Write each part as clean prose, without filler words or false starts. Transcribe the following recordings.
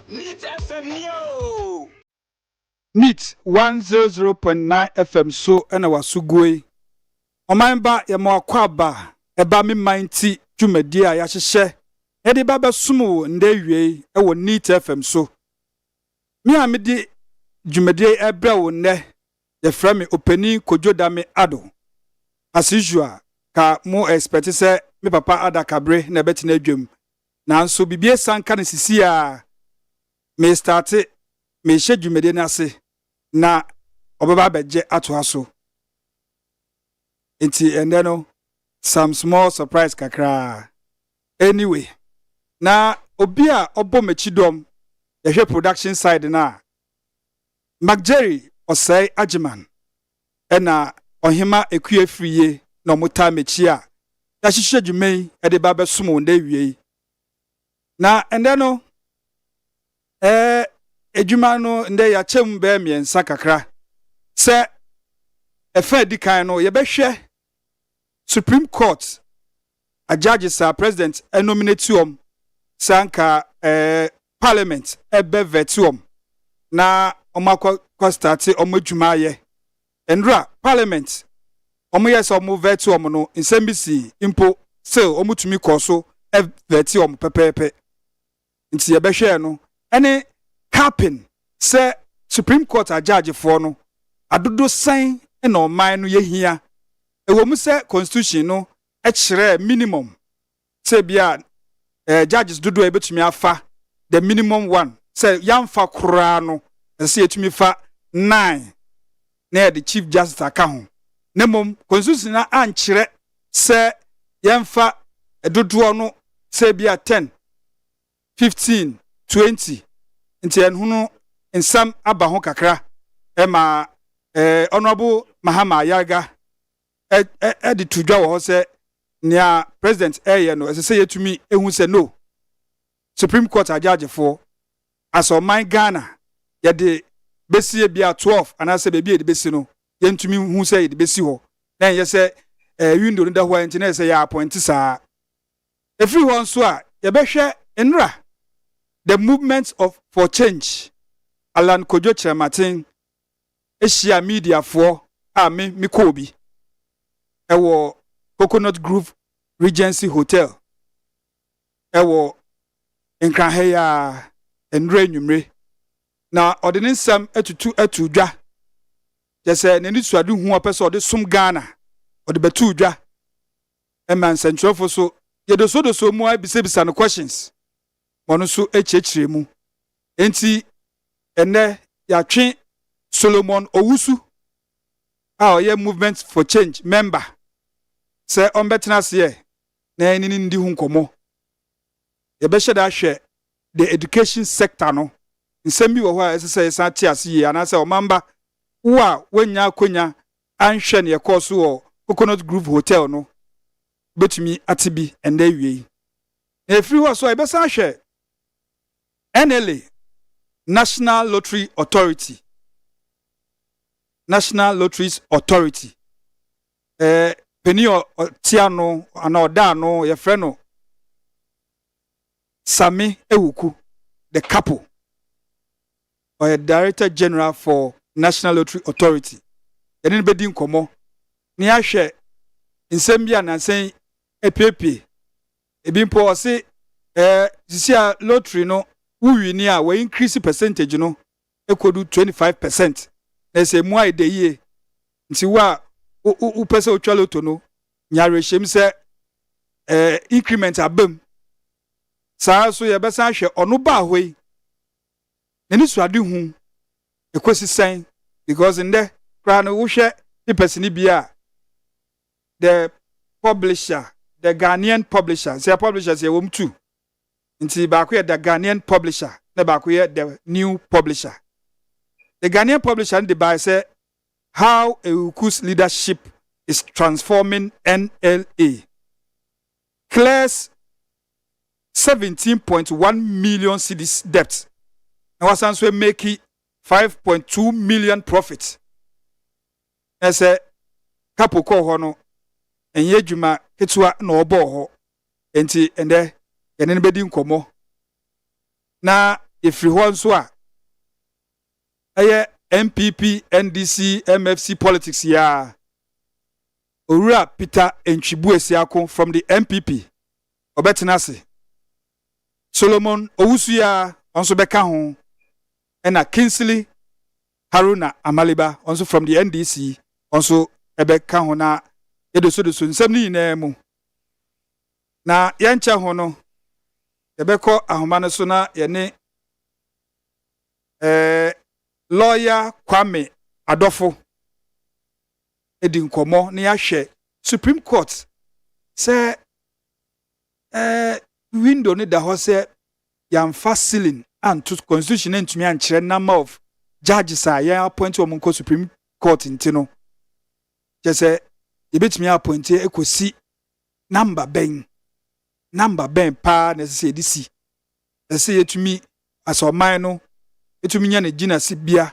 Meet FM yo. Meet 100.9 FM so ena wasugoi. Omamba ya mwakwaba eba mi mainti dwumadi a yahyehyɛ ede baba sumu nde wie ewo Neat FM so. Mi a me di dwumadi ebra wo nne ye fra me opani KWADWO ADDO. As usual ka mo expect say me papa Ada Kabre na beti na adwam. Nanso bibie sanka ne sisi a me start me hye dwumadi na ase na obeba beje ato aso. Enti and then some small surprise kakra. Anyway, na obi a obo mechidom yehwe production side na Jerry osai ajiman ena ohima ekue friye na omuta mechi a ya hihye dwumei e de ba besom nda wie na ende no edwuma no nde ya chem be miensa kakra se efa dikan no ye behwe Supreme Court a judges are president nominatium sanka parliament ebe vetium na omakwa start omadwuma ye endra parliament omoyes omo vetium no nsembisi impo se omutumi koso vetium pepepe nti ye behwe no ene capping se Supreme Court a judge for no adodo san na oman no yehia ewo mu se constitution no e minimum say bia judges dodo ebetumi afa the minimum one say yamfa kura no say etumi fa 9 na the chief justice aka ho nemom constitution na ankyere say yamfa dodo no say bia 10 15 20 nti enhunu nsam aba ho kakra ema honorable Mahama Yaga di tudwa wo se nia president no say yetumi ehun se no Supreme Court a judge for as o man Ghana ye de besie bia 12 anase be bia de besi no yentumi hu se ye de besi ho na ye se window no da ho enti na se ya appoint saa every one so a ye behwe enra the movement of for change Alan Kojo Chematin Asia media for me kobi ewo Coconut Grove Regency Hotel ewo Nkranheya enre nwumre na ordinance etutu dwa jese ne ni suade hu opese ode sum Ghana ode betu dwa eman sentrofo so yedoso mu abisebisa no questions wono so echechire mu enti ene ya twe Solomon Owusu ye movement for change member say on betena se na enini ndi hu nkomo ye be sheda hwe the education sector no nsem bi wo ho a esese san ti ase yi ana se o mamba wo a wanya akonya anhwe ne course wo Coconut Grove Hotel no betumi atibi enda wie e free ho so e be san hwe NLA National Lottery Authority National Lotteries Authority penio tiano ana oda no ye frɛ no Sami Ewuku the couple or a Director General for National Lottery Authority ene bedi nkomo ni ahwɛ nsɛm bia na sɛn epepe ebimpo o se sisia lottery no wuwi ni a we increase percentage no ekodu 25%. Ese mu ai de ye nti wa u pese o twaloto no nyare hyem se increment abam saa so ye besa hwe ono ba hoi neni suade hu ekosi sen because in there kra no wo hwe person ni bia the publisher the Ghanaian publisher say publishers ye wom two nti ba ko ye the Ghanaian publisher na ba ko ye the new publisher. The Ghanaian publisher and the by say how Ewuku's leadership is transforming NLA. Clears 17.1 million cedis debt. Now was making 5.2 million profit. As a couple call hono and yejuma ketua no obo ho enti ende anybody nkomo. Na efiri ho nso a MPP NDC MFC politics ya Owura Peter Entwibuesiako from the MPP obetenase Solomon Owusu ya onso beka ho ena Kingsley Haruna Amaliba also from the NDC also ebeka ho na yedoso nsem ni na mu na yancha ho no yebeko ahoma no so na ye ne lawyer Kwame Adofo edi nkomo na yahwe Supreme Court say window ni da ho say yamfa ceiling and to constitution ntumi ankire number of judges are ya appoint wo monko Supreme Court ntino je say yebetumi appoint ekosi number ben pa na se edisi se yetumi asoman no etumi nya na gina sibia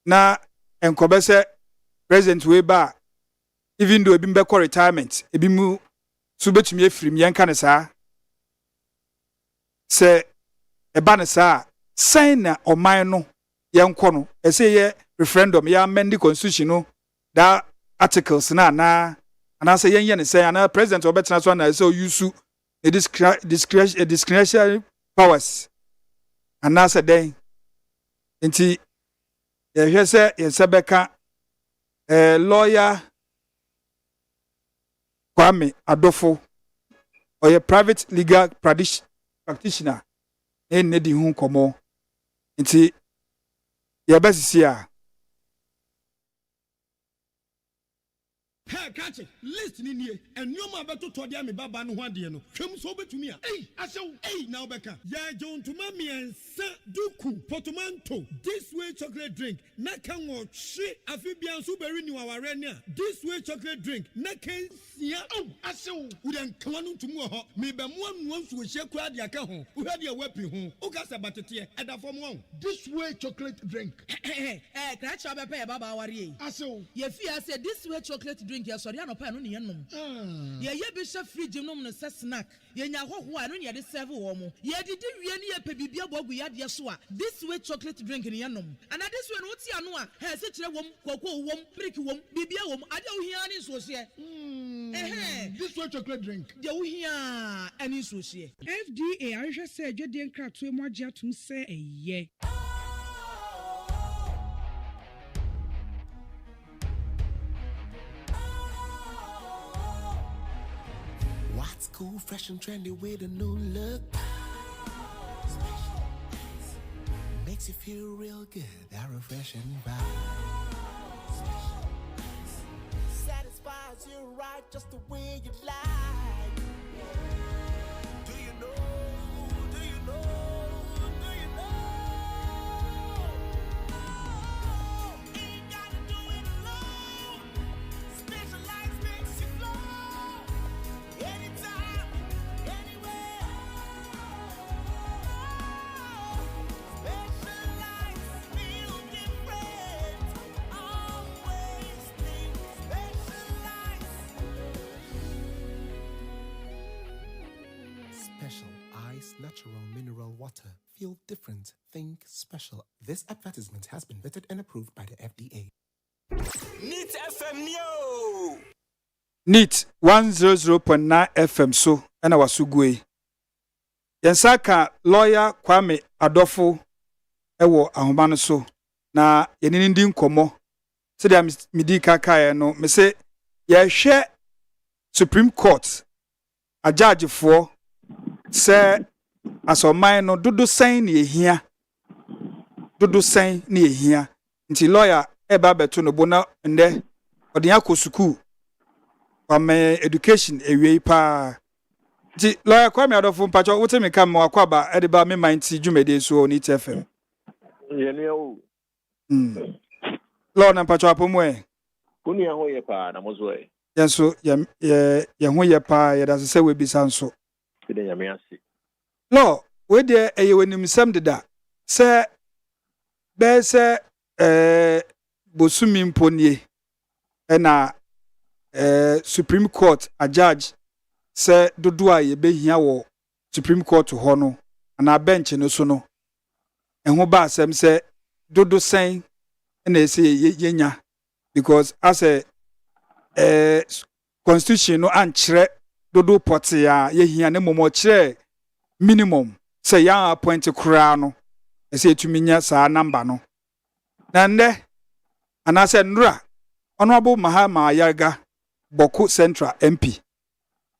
na enkobe se president we ba even though ebi mbekọ retirement ebi mu so betumi efirim yenka ne saa se eba ne saa sign na oman no yenkọ no ese ye referendum ya amend the constitution no that articles na say yen ne say na president obetena so na say use the discretionary powers and na say den nti ye hwe say yesebeka lawyer Kwame Adofo or a private legal practitioner en ne di hu komo nti ye besisi a Hey, catch it. Listen in here. And you ma beto to dia me baba no hwade no. Hwem so betumi a. Hey, asew. Hey, now beka. Ya John to mami ensa duku portmanteau. This way chocolate drink. Na kan wo hwe afi bia so beri ni waware ne a. This way chocolate drink. Na kan sia. Oh, asew. Udan kwanu ntumu ho. Me be mo anu nsu hye kura de aka ho. Uhwe de wapi ho. Uka sa batete. Eda fom ho. This way chocolate drink. Kratcha obepe e baba aware yi. Asew. Ye fi ase this way chocolate drink ya sorry anopa no ne yenom ye bi hye fridge nom no se snack ye nya hoho a no ne de serve wo mo ye didi wie ne ye pe bibia bogu ya de so a this way chocolate drink ne yenom and this way no ti ano a he se kire wom koko wom brick wom bibia wom ade wo hia ne so hye This way chocolate drink. de wo hia ani so hye FDA ahwehwe se adwede nkratoe mo agye atum se eye What's cool, fresh and trendy with a new look? Makes you feel real good, that refreshing vibe. Satisfies you right just the way you like. Do you know? Do you know? Do you know? Ain't gotta do it alone. Specialized makes you flow. Anytime, anywhere. Specialized feel different. Always think specialized. Special Ice Natural Mineral Water. Feel different. Think special. This advertisement has been vetted and approved by the FDA. Neat FM Neo. NEAT 100.9 FM so ena wasugwe yensaka lawyer Kwame Adofo ewo ahoma no so na yenini ndi nkomo se dia midi kakae no me se ye hwe Supreme Court a judge for se asoman no dodo sen ne ehia nti lawyer eba beto no bona nde ode yakọ school education ewie pa ti lawyer Kwame Adofo mpacho wote me kam wakwaba ediba me mind jumede so ni TFM yene o law na mpacho apomu kuni ho ye pa na mozo yenso ye ho ye pa ye da se we bisa nso de nyame ase law we de eyewenim sam deda se be se bosumi mponie ena Supreme Court a judge say dodo a ye behia wo Supreme Court ho no ana bench no so no ɛho ba asɛm sɛ dodo sɛn na ɛsɛ yenya because as a constitution no ankyerɛ dodo pɔte a yɛhia ne mmom ɔkyerɛ minimum sɛ yɛn appoint koraa no ɛsɛ etumi nya saa number no na ndɛ anaasɛ nnura honorable Mahama Ayarga Boko Central MP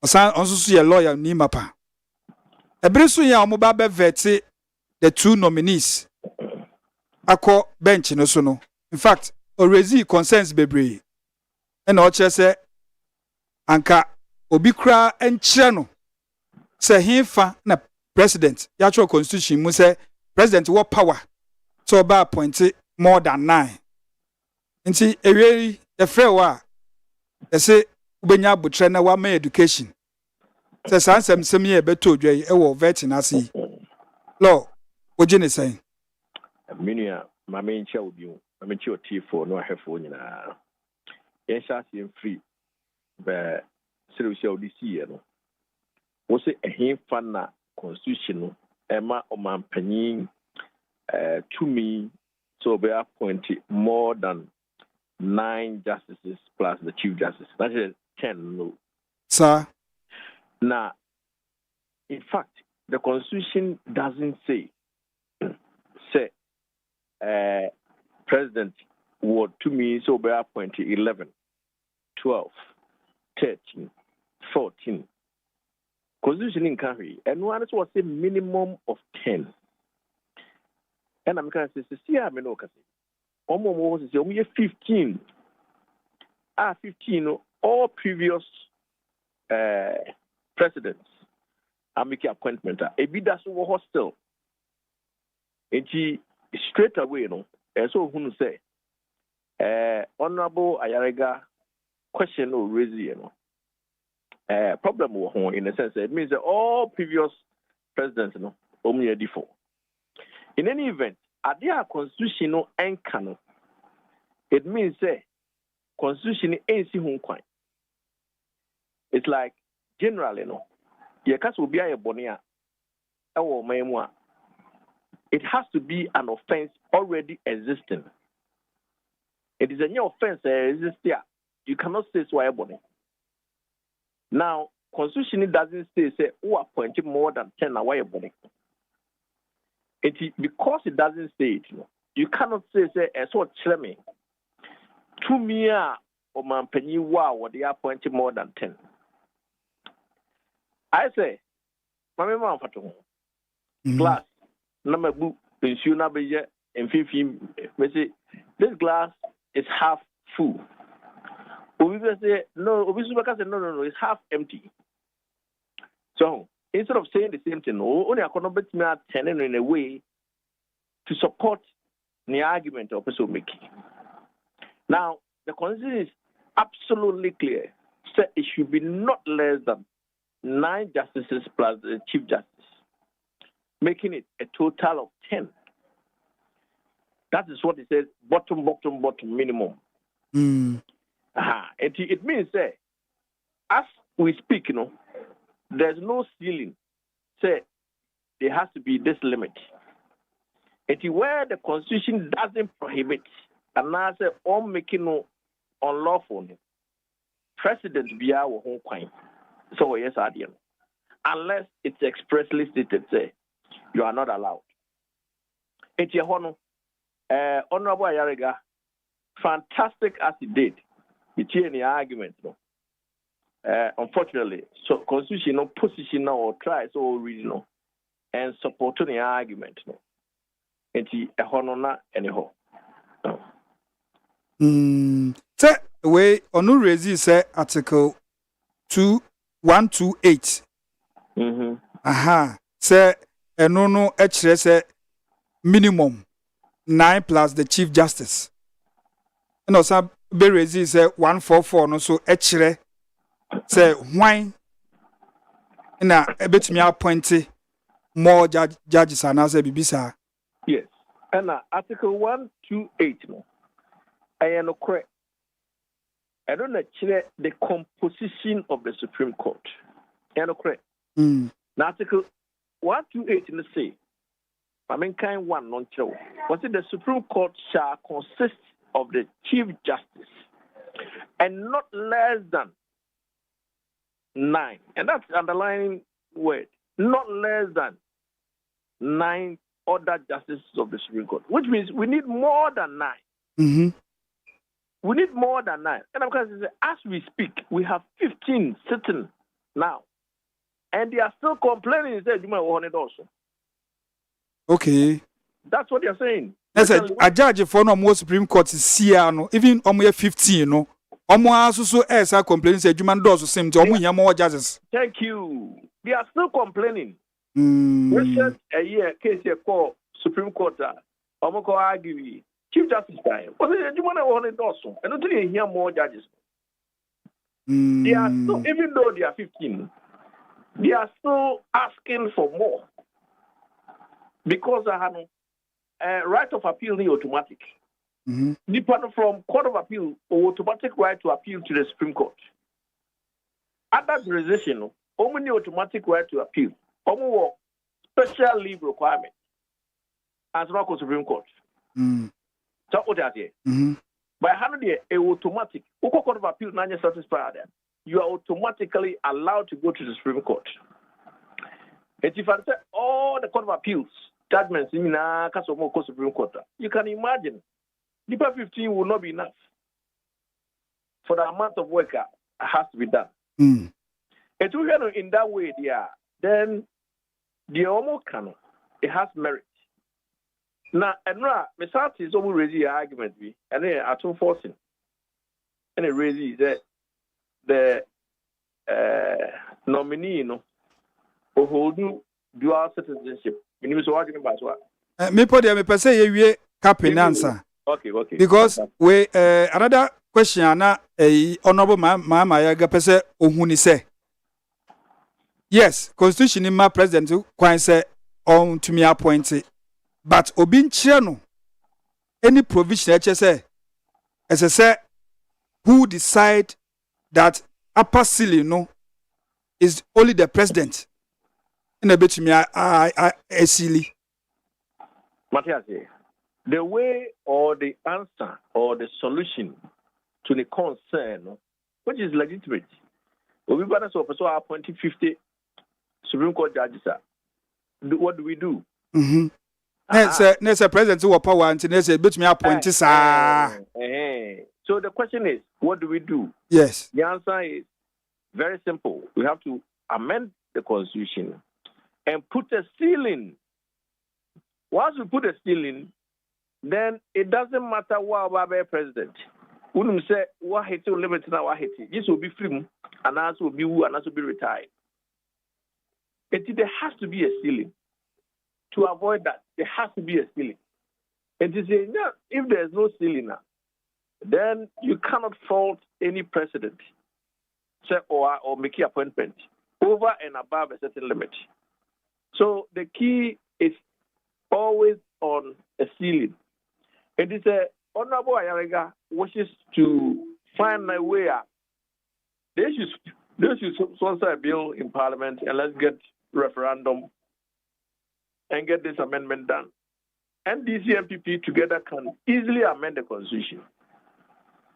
ɔsan ɔnso so yɛ lawyer ni mapa ɛbere so yɛ ɔmo ba bɛ vɛte the two nominees akɔ bench no so no in fact already concerns bebree ɛna ɔkyerɛ sɛ anka obi kura nkyerɛ no sɛ hemfa na president yɛatwerɛ constitution mu sɛ president wɔ power sɛ ɔba appoint more than 9 nti ewie yɛfrɛ wɔ a ɛsɛ wobɛnya abotrɛ na wama education sɛ saa nsɛmsɛm yi ɛbɛtɔ odwa yi ɛwɔ vetting ase yi law wogye ne sɛn Minia, my main child, you, I mean, your T4, no, I have one. Yes, I see him free. But seriously, this year, no. Was it a him fan constitutional? Emma or man penny to me, so be appointed more than 9 justices plus the chief justice. That is 10, no. Sir. Now, in fact, the constitution doesn't say, president would to me so be appointed 11, 12, 13, 14. Constitution in country, and one was a minimum of 10. And I'm going to say, see, I'm in Okasi. Almost 15. 15, all previous presidents are making appointment. A bit that's hostile. And he straight away, you know, and so who say, Honorable Ayarega question or raise, you know, problem in a sense, it means that all previous presidents, you know, only a default. In any event, are there constitutional and canon? It means say constitution ain't see who quite. It's like generally, you know, your case will be a bonia or memoir. It has to be an offense already existing. It is a new offense that exists there. You cannot say so. Now, constitution doesn't say who appointed more than 10 away. Because it doesn't say it, you cannot say as what me. To me, or man penny wow, they appointed more than 10. I say, my mom for glass. Number book, pension number and 15. This glass is half full. We say no, no, it's half empty. So instead of saying the same thing, only I cannot bet me at 10 in a way to support the argument of person making. Now, the constitution is absolutely clear. So it should be not less than 9 justices plus the chief justice, making it a total of 10. That is what it says, bottom minimum. It means that as we speak, you know, there's no ceiling. Say there has to be this limit. Where the constitution doesn't prohibit, and I say all making no unlawful, president be our home crime. So yes, I do. Unless it's expressly stated, say you are not allowed. Honorable Ayarega, fantastic as he did, between the argument, no. Unfortunately, so constitutional position or try so original and supporting the argument, no. A honor anyhow. Say way onu rezi say article 2128. Aha. Say eno no ekire say minimum 9 plus the chief justice. And also be rezi say 144 no so ekire say why na ebetumi appoint more judges and as bibisa. Yes. And article 128 no. I am correct. I don't know the composition of the Supreme Court. I am correct. Now, article 128 in the say, I mean, kind one non show. Was it the Supreme Court shall consist of the Chief Justice and not less than 9, and that's the underlying word, not less than 9 other justices of the Supreme Court, which means we need more than 9. Mm-hmm. We need more than 9. And of course, as we speak, we have 15 sitting now. And they are still complaining. They say, you might want it also. Okay. That's what they're saying. Yes, a judge for no Supreme Court is here, even 15, no. Also as I complain, say, you man does same to more judges. Thank you. They are still complaining. Mm. Recent a year case here called Supreme Court, Omoko argue Chief Justice time. But you want it also. And until you hear more judges. They are still, even though they are 15, they are still asking for more. Because I have right of appeal is automatic. Depending from Court of Appeal, automatic right to appeal to the Supreme Court. Other jurisdiction, only automatic right to appeal. Only special leave requirement. As well as Supreme Court. So what are they? By handling a automatic, Court of Appeal not satisfied, you are automatically allowed to go to the Supreme Court. And if I say all the Court of Appeals judgments in the Supreme Court, you can imagine the 15 will not be enough for the amount of work that has to be done. And in that way, then the almost canon, it has merit. Now, and Mr. is always raising the argument, and then at all forcing, and it raises that the nominee, who hold dual citizenship. Me put them per se ye capping answer. Okay. Because we another question na honorable mama yaga pese ohuni say. Yes, constitution in my president kwan say on to me appointed. But obin no any provision say as I say who decide that upper ceiling no is only the president. In a bit to me, I silly. Matthias, the way or the answer or the solution to the concern, which is legitimate, we balance of so appointing 50 Supreme Court judges. What do we do? There's a president who power and there's a bit me appointed. So the question is, what do we do? Yes. The answer is very simple. We have to amend the constitution and put a ceiling. Once we put a ceiling, then it doesn't matter what about a president. When we say what hit to limit now, what hit this will be free, and us will be who and us will be retired. There has to be a ceiling. To avoid that, there has to be a ceiling. And to say, no, if there's no ceiling now, then you cannot fault any precedent, say, or make an appointment over and above a certain limit. So the key is always on a ceiling. It is a Honorable Ayariga wishes to find a way out. They should sponsor a bill in Parliament and let's get referendum and get this amendment done. NDC and PP together can easily amend the constitution.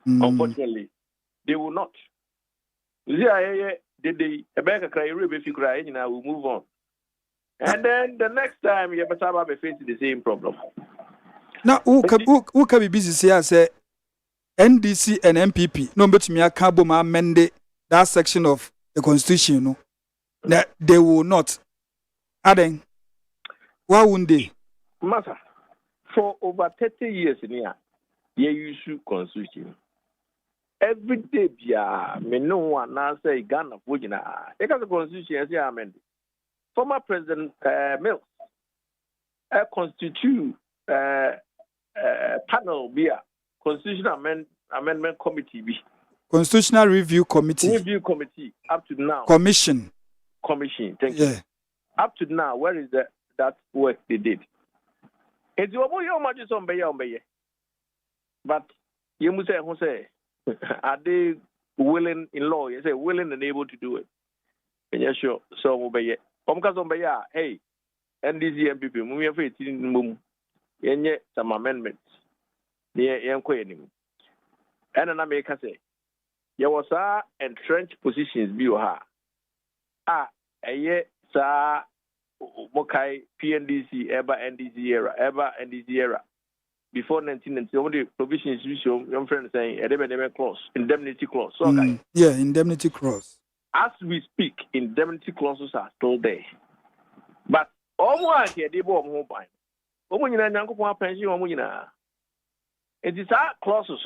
Unfortunately, they will not. Will move on. And then the next time you better be facing the same problem. Now, who can be busy here? Say NDC and MPP. No, but me can't amend that section of the constitution. No, that they will not. Adding, why wouldn't they? Matter for over 30 years in here, you use constitution. Every day, me no one now say Ghana Fujina. Because the constitution is amended. Former President Mills constitute panel via Constitutional Amendment Committee. Constitutional Review Committee. Review Committee up to now. Commission. Thank you. Up to now, where is that work they did? It's but you must say, are they willing in law? You say willing and able to do it. And yes, sure. So hey, NDC MPP, we have 18 mum, yenye some amendments. Near Yanquanim. And an America say, there was entrenched positions be her. A year, sir, Mokai, PNDC, ever NDC era. Before 1990, all the provisions you show, young friend saying, a clause, indemnity clause. So, yeah, indemnity clause. As we speak, indemnity clauses are still there. But almost here, they bought more by. Woman in a young pension, woman. It is our clauses.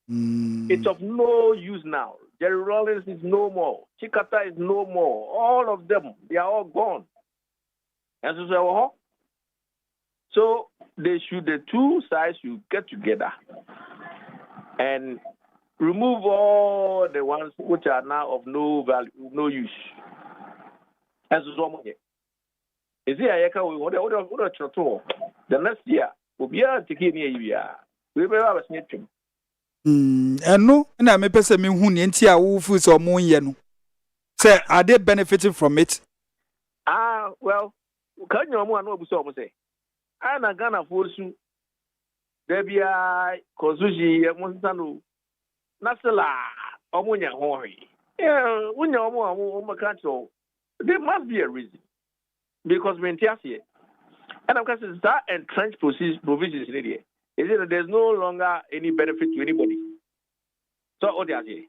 It's of no use now. Jerry Rollins is no more. Chikata is no more. All of them, they are all gone. And so they should, the two sides should get together and remove all the ones which are now of no value, no use. As is it the next year will be a ticket near you. We will have a snitching. And no, and I may person me who nintia who foods or moon yenu. Say, are they benefiting from it? Well, can you know what say? I'm not gonna force you. There be a Kozuji, Monsano, Nasala, Omunya Hori. Yeah, when you're more control, there must be a reason. Because when here, and of course, it's that entrenched provisions in it. Is it that there's no longer any benefit to anybody? So, what they are saying?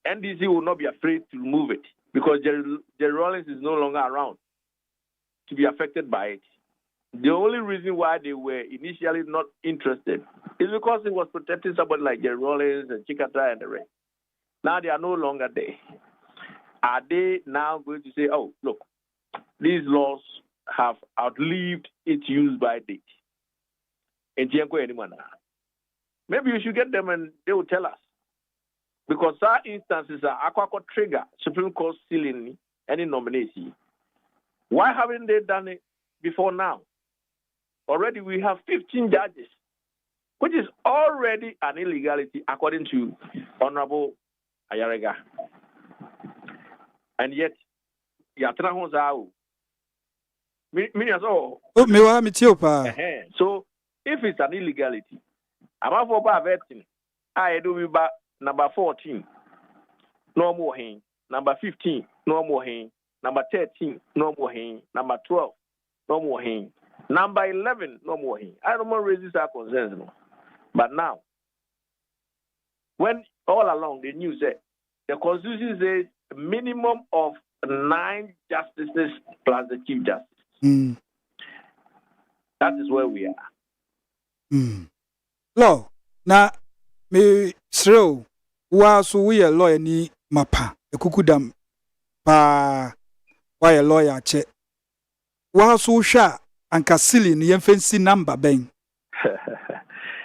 NDC will not be afraid to remove it because Jerry Rollins is no longer around to be affected by it. The only reason why they were initially not interested is because it was protecting somebody like Jerry Rollins and Chikata and the rest. Now they are no longer there. Are they now going to say, oh, look, these laws have outlived its use by date? Maybe you should get them and they will tell us. Because some instances are aqua trigger Supreme Court sealing any nomination. Why haven't they done it before now? Already we have 15 judges, which is already an illegality according to Honorable Ayarega. And yet, Yatra Hozao. So, if it's an illegality, I'm out for vetting. I do be number 14, no more hang. Number 15, no more hang. Number 13, no more hang. Number 12, no more hang. Number 11, no more hang. I don't want to raise this concerns. No. But now, when all along the news said, the Constitution says a minimum of 9 justices plus the Chief Justice. That is where we are. Law, now, me srow, so we a lawyer ni mapa, a kukudam, pa, why a lawyer che. So sha, and Cassili, the fancy number bang.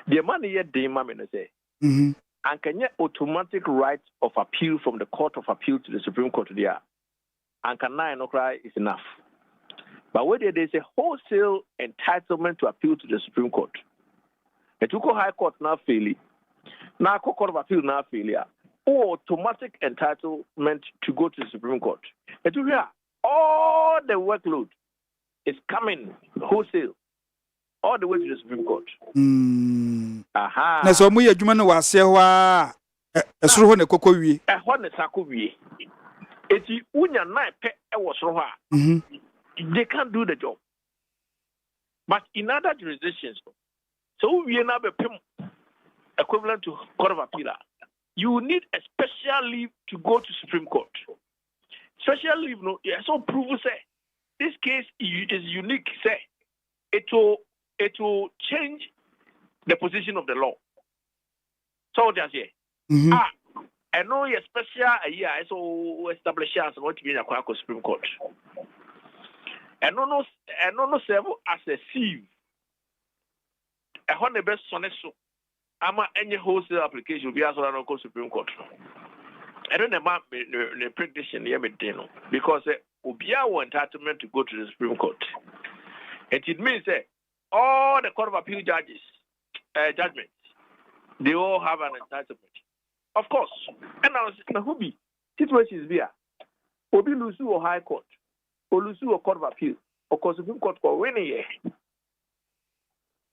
The money yet, the mammy say. And can get automatic right of appeal from the Court of Appeal to the Supreme Court there. And can no cry is enough. But whether there's a wholesale entitlement to appeal to the Supreme Court, the Tuko High Court now failing, now Court of Appeal now failure, or automatic entitlement to go to the Supreme Court. And to hear all the workload is coming wholesale all the way to the Supreme Court. Na so mu ye adwuma no wase ho a esoro ho ne kokɔwie. Ho ne sakowie. Eti unya na pe e wo soro ho a. They can't do the job. But in other jurisdictions, so we are now equivalent to Court of Appeal. You need a special leave to go to Supreme Court. Special leave, no, so prove say this case is unique. Say it will change the position of the law. So that's it. I know a special so established as what to be in a Supreme Court. And no serve as a sieve. A hundred best soneso. Ama any wholesale application will be as well on Supreme Court. I don't know about the prediction here because Ubia want entitlement to go to the Supreme Court. And it means that all the Court of Appeal judges judgments, they all have an entitlement. Of course. And now who be situation is here. Obi lose or High Court, or lose or Court of Appeal, or Supreme Court for winning ye.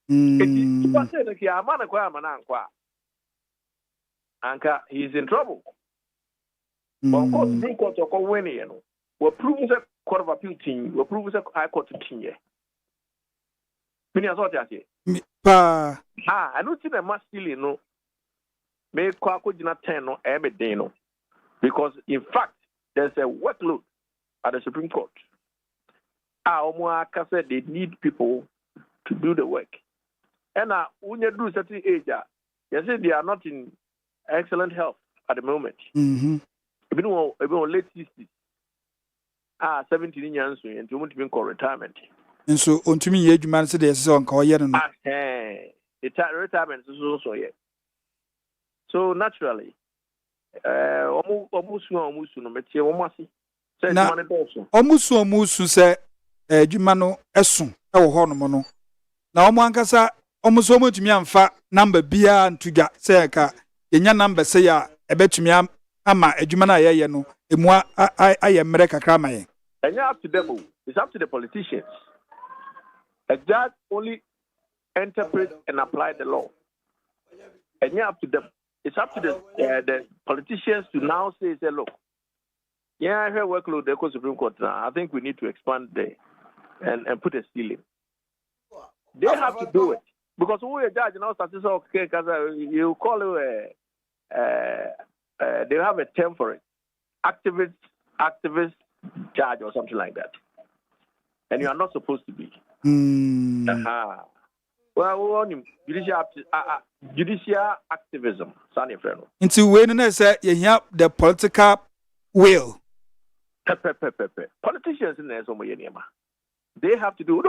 If I say that he a man acquire mananqua, Anka, he's in trouble. But Court Supreme Court or winning, you know, will prove the Court of Appeal team, will prove the High Court team. Many as what I say. I don't see the mass stealing, no. Make Quaco Jina 10 no every day, no. Because in fact, there's a workload at the Supreme Court. Omoaka said they need people to do the work. And when you do certain age, you say they are not in excellent health at the moment. Even late 60s, 17 years and you want to be called retirement. And so, on to me, age man said there's on call yet. Retirement is also yet. So naturally, almost no metie almost say money also. Almost say Jumano Esun, our hormono. Now, Moankasa almost so much me amfa number bia and to get say a number say a bet me ama a Jumana yano, a moi I am America cramae. And you up to them, it's up to the politicians. A judge only interpret and apply the law. And you up to them. It's up to the politicians to now say, look, yeah, I heard workload the Supreme Court now. I think we need to expand there and put a ceiling. They have to do it. Because who a judge now starts to say, okay, because you call it, they have a term for it. Activist judge or something like that. And you are not supposed to be. Well, judicial activism, Sunny Friend. Into when say you have the political will. Politicians in there, they have to do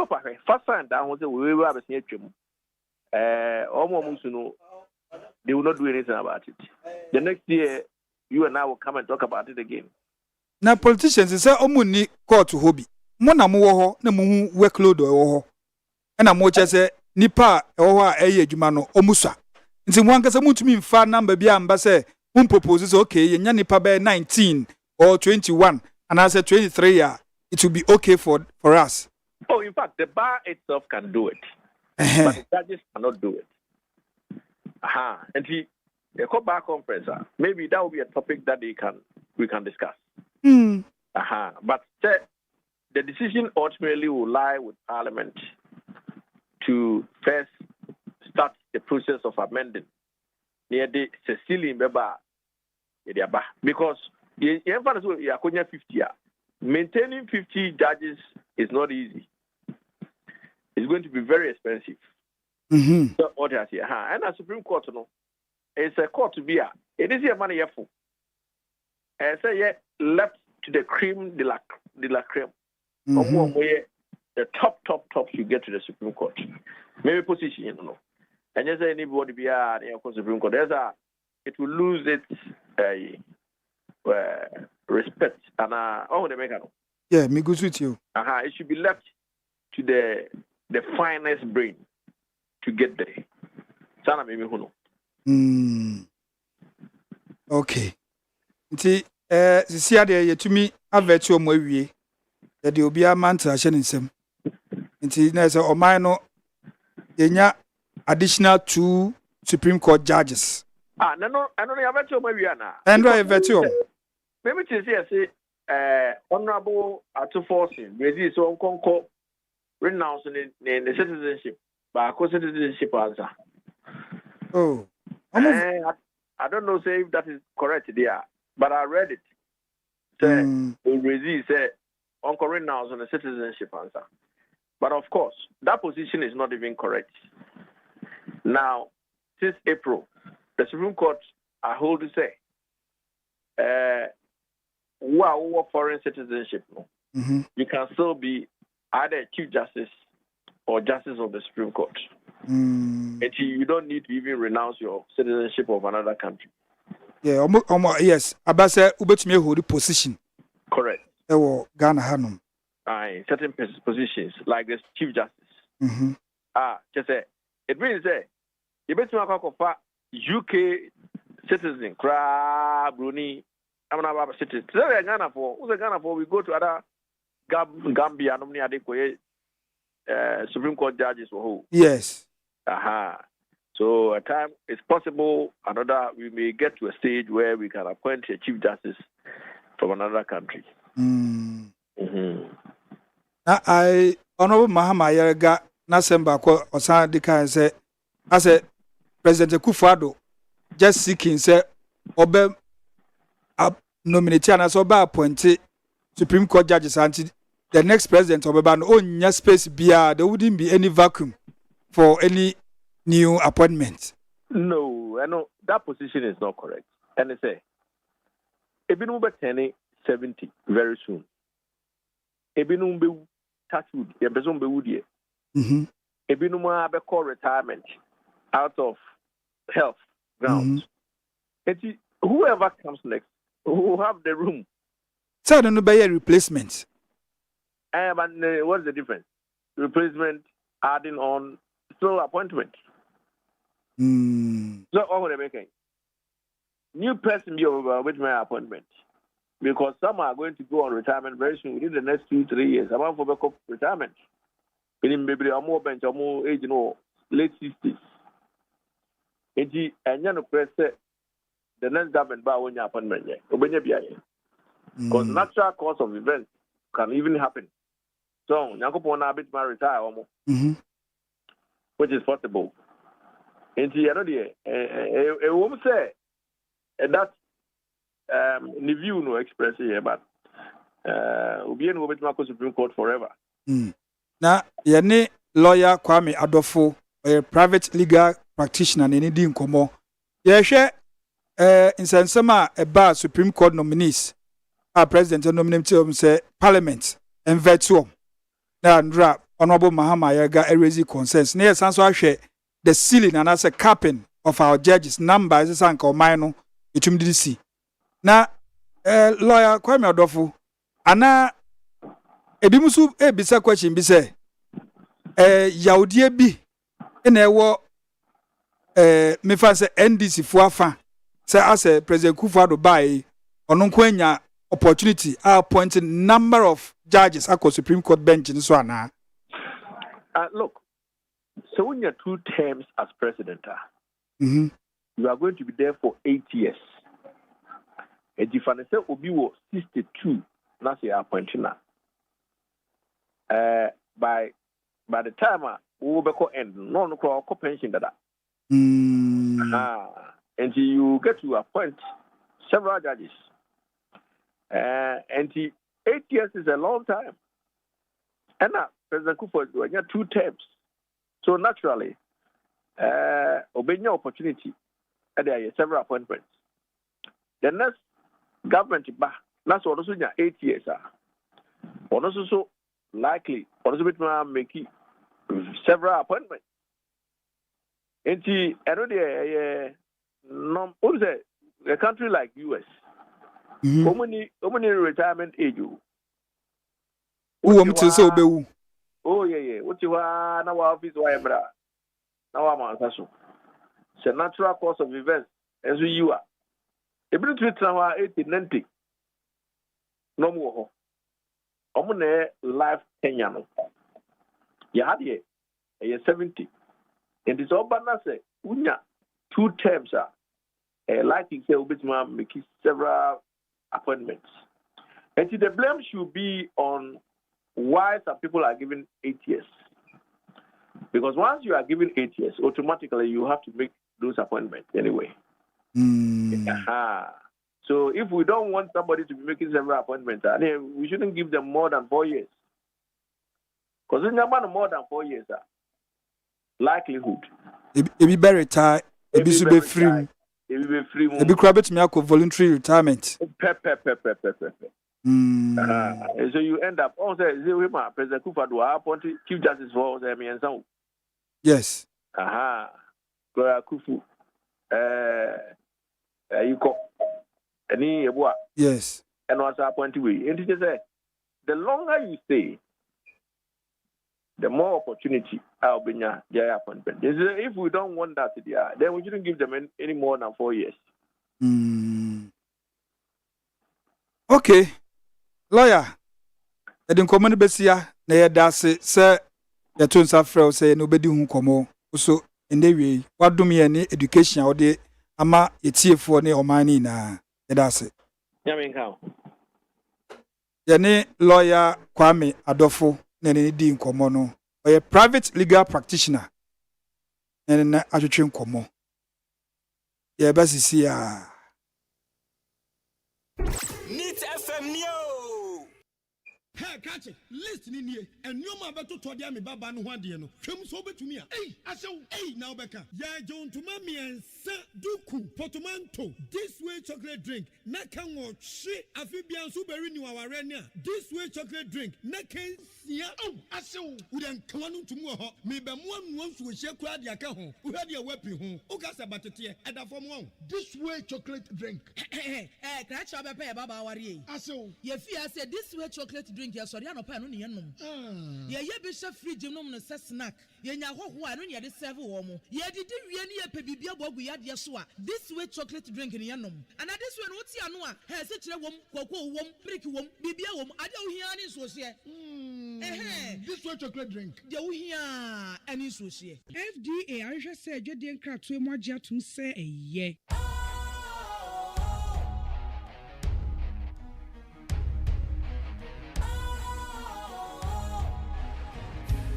first time down was we were having almost they will not do anything about it. The next year, you and I will come and talk about it again. Now, politicians say, Omuni court to hobby. Mona mo na mu workload o and I'm watching say. Nipa owa eye adwuma omusa nti mo ankasa mutumi mfa number bia amba say won propose okay yenya nipa be 19 or 21 and I say 23 year it will be okay for us. Oh, in fact the bar itself can do it. But the judges cannot do it. And the court bar conference maybe that will be a topic that we can discuss. But the decision ultimately will lie with Parliament to first start the process of amending near the Cecilia Beba. Because you 50 maintaining 50 judges is not easy. It's going to be very expensive. So what I say, and the Supreme Court, it's a court to be it is a money for. And say left to the cream de la creme. The top you get to the Supreme Court. Maybe position, you know. And just anybody be the Supreme Court. It will lose its respect. And they make it. Yeah, me goes with you. It should be left to the finest brain to get there. Sana maybe who know. Okay. Nti sisi ade yetumi avertu omo awie. Ya de obi amanta ahye nsem. Nti na say oman no yenya additional 2 Supreme Court judges. No, I don't have to maybe na. And I vetu. Maybe to say honorable to forcing Brazil so conco renouncing the citizenship. But citizenship answer. Oh. I don't know say if that is correct there, but I read it. Say Brazil say Uncle renounce on the citizenship answer. But of course, that position is not even correct. Now, since April, the Supreme Court I hold to say, who foreign citizenship, you can still be either Chief Justice or Justice of the Supreme Court. And you don't need to even renounce your citizenship of another country. Yeah, yes. Abase ubetumi hold the position. Correct. Ghana Hanum. Certain positions like the Chief Justice. Just say it means you bet me UK citizen, Brunei, I'm not about city. Today, Ghana for who's Ghana for? We go to other Gambia, no many Supreme Court judges for who? Yes. Aha. So at time it's possible we may get to a stage where we can appoint a chief justice from another country. I Honorable Mahama Yerga Nasemba Osan Dika say as a President Akufo-Addo just seeking say obe nominate and as obe appointed Supreme Court judges until the next president obeba no onya space bia there wouldn't be any vacuum for any new appointment. No, I know that position is not correct. And they say Ebinum be turning 70 very soon. Ebinum be tattooed, Ebinum be woodie. Ebinum be call retirement out of health grounds. Whoever comes next who have the room. So no be a replacement. But what's the difference? Replacement, adding on, still appointment. So all they making new person be over with my appointment because some are going to go on retirement very soon within the next 2-3 years. I'm for backup retirement. In maybe a more bench or more age, late 60s. And you press the next government by one appointment. Because natural course of events can even happen. So, Yankopon na bit my retire almost, which is possible. And the other a woman say that the view no express here, but we be with my Supreme Court forever. Now, your lawyer Kwame Adofo, a private legal practitioner, and any din komo. Yeah, share in Sansama about Supreme Court nominees. Our president nominated say Parliament and veto. Now, Honorable Mahama Yerga raising concerns. Near Sanso share the ceiling and as a capping of our judges number as a sanko minor between DC. Now, lawyer Kwame Adofo, ana ebimusu ebisa question bi say yaudie bi na ewo me fa say NDC fo afa say as a President Akufo-Addo bai ono nko anya opportunity appointing number of judges across Supreme Court bench in so ana. Look, so when you're 2 terms as president, you are going to be there for 8 years. And if I say Obi was 62, that's your appointing now. By the time we will be end, no pension that. And you get to appoint several judges. And 8 years is a long time. And now President Akufo-Addo, you have 2 terms. So naturally, obeying your opportunity, and there are several appointments. The next government, that's also 8 years. Also, so likely, also making several appointments. And I know a country like US, how many retirement age? Oh yeah. What you are now office wire, now I'm answer. It's a natural course of events as you are. Able to travel 80-90. No more. I'm life 10 years. You had a 70. And it's all banana say, unya 2 terms are likely say Obitman making several appointments. And the blame should be on why some people are given 8 years. Because once you are given 8 years, automatically you have to make those appointments anyway. So if we don't want somebody to be making several appointments, we shouldn't give them more than 4 years. Because in more than 4 years, likelihood. It be very tight. It be super free. It be free. It be crabit me voluntary retirement. So you end up also President Akufo-Addo appointed Chief Justice for the yes. Gloria Kufu. You call any yes. And was appointed we. And it is the longer you stay, the more opportunity I'll be their appointment. If we don't want that, then we shouldn't give them any more than 4 years. Okay, lawyer. Edi nkɔmɔ no besia na yɛda ase sɛ yɛto nsa frɛ wo sɛ no bedi hu nkɔmɔ so ende wie wadom yɛ ne education a wɔde ama yɛtiefoɔ ne ɔman ne nyinaa yɛda ase. Yaminka. Yɛne lawyer Kwame Adofo na ne di nkɔmɔ no ɔyɛ private legal practitioner na na atwetwe nkɔmɔ yɛbɛsisi a Neat FM Neo. Hey, catch it. Listen in here. And you ma beto to dia me baba no hwade no. Twem so betumi a. Hey, asew. Hey, now beka. Ya John to mami and sa duku portmanteau. This way chocolate drink. Na kan wo hwe afibian so beri ni waware ne a. This way chocolate drink. Na kan sia. Oh, asew. Wo den kan no tumu ho. Me be mo anu ansu wo hye kura dia ka ho. Wo hwade a wapi ho. O ka sa batete e da fom ho. This way chocolate drink. Kra cha be baba aware. Asew. Ye fi ase this way chocolate drink ya sorry anopa no ne yenom. Ye bi hye fridge nom no se snack. Ye nya hoho a no ne de serve wo mo. Ye didi wie ne ye pe bibia bogu ya de so a. This way chocolate drink ne yenom. Ana this way no ti ano a, he se kire wom, koko wom, milk wom, bibia wom, ade wo hia ne so hye. This way chocolate drink. De wo hia ani so hye. FDA ahwehwɛ sɛ adwadie nkratoe mu agye atom sɛ ɛyɛ.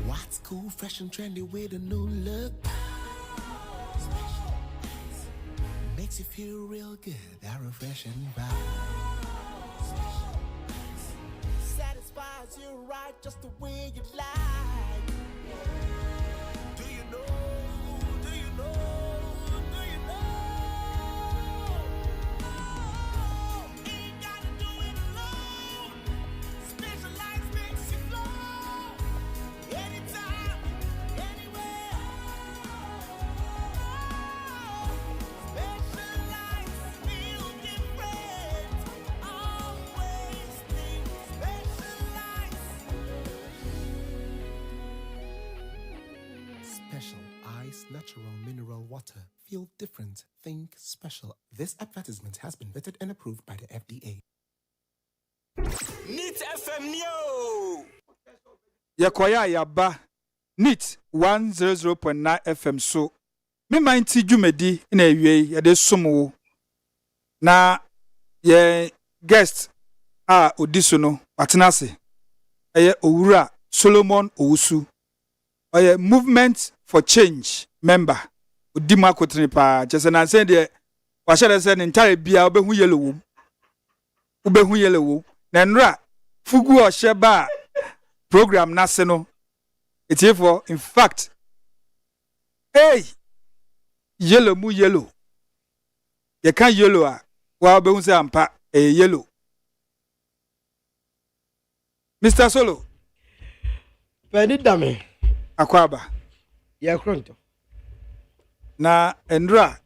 What's cool, fresh and trendy with a new look? Makes you feel real good, that refreshing vibe. Satisfies you right just the way you like. Do you know? Do you know? Do you know? Ain't gotta do it alone. Specialized makes you flow. Anytime, anywhere. Specialized feel different. Always think specialized. Special Ice Natural Mineral Water. Feel different. Think special. This advertisement has been vetted and approved by the FDA. Neat FM Neo. Yakoya yaba NIT 100.9 FM so me mind ti dwumadi na ewie ye de somo na ye guest a odiso no patenase eye owura Solomon Owusu oye movement for change member odima akotene pa chese na say de wa hye se ne ntare bia obehu yelewo na nra fugu o hye ba program nase no etiefo in fact hey yellow ye kan yellow a wa be hu se ampa yellow Mr. Solo Pedi dame akwaba ya kronto na endra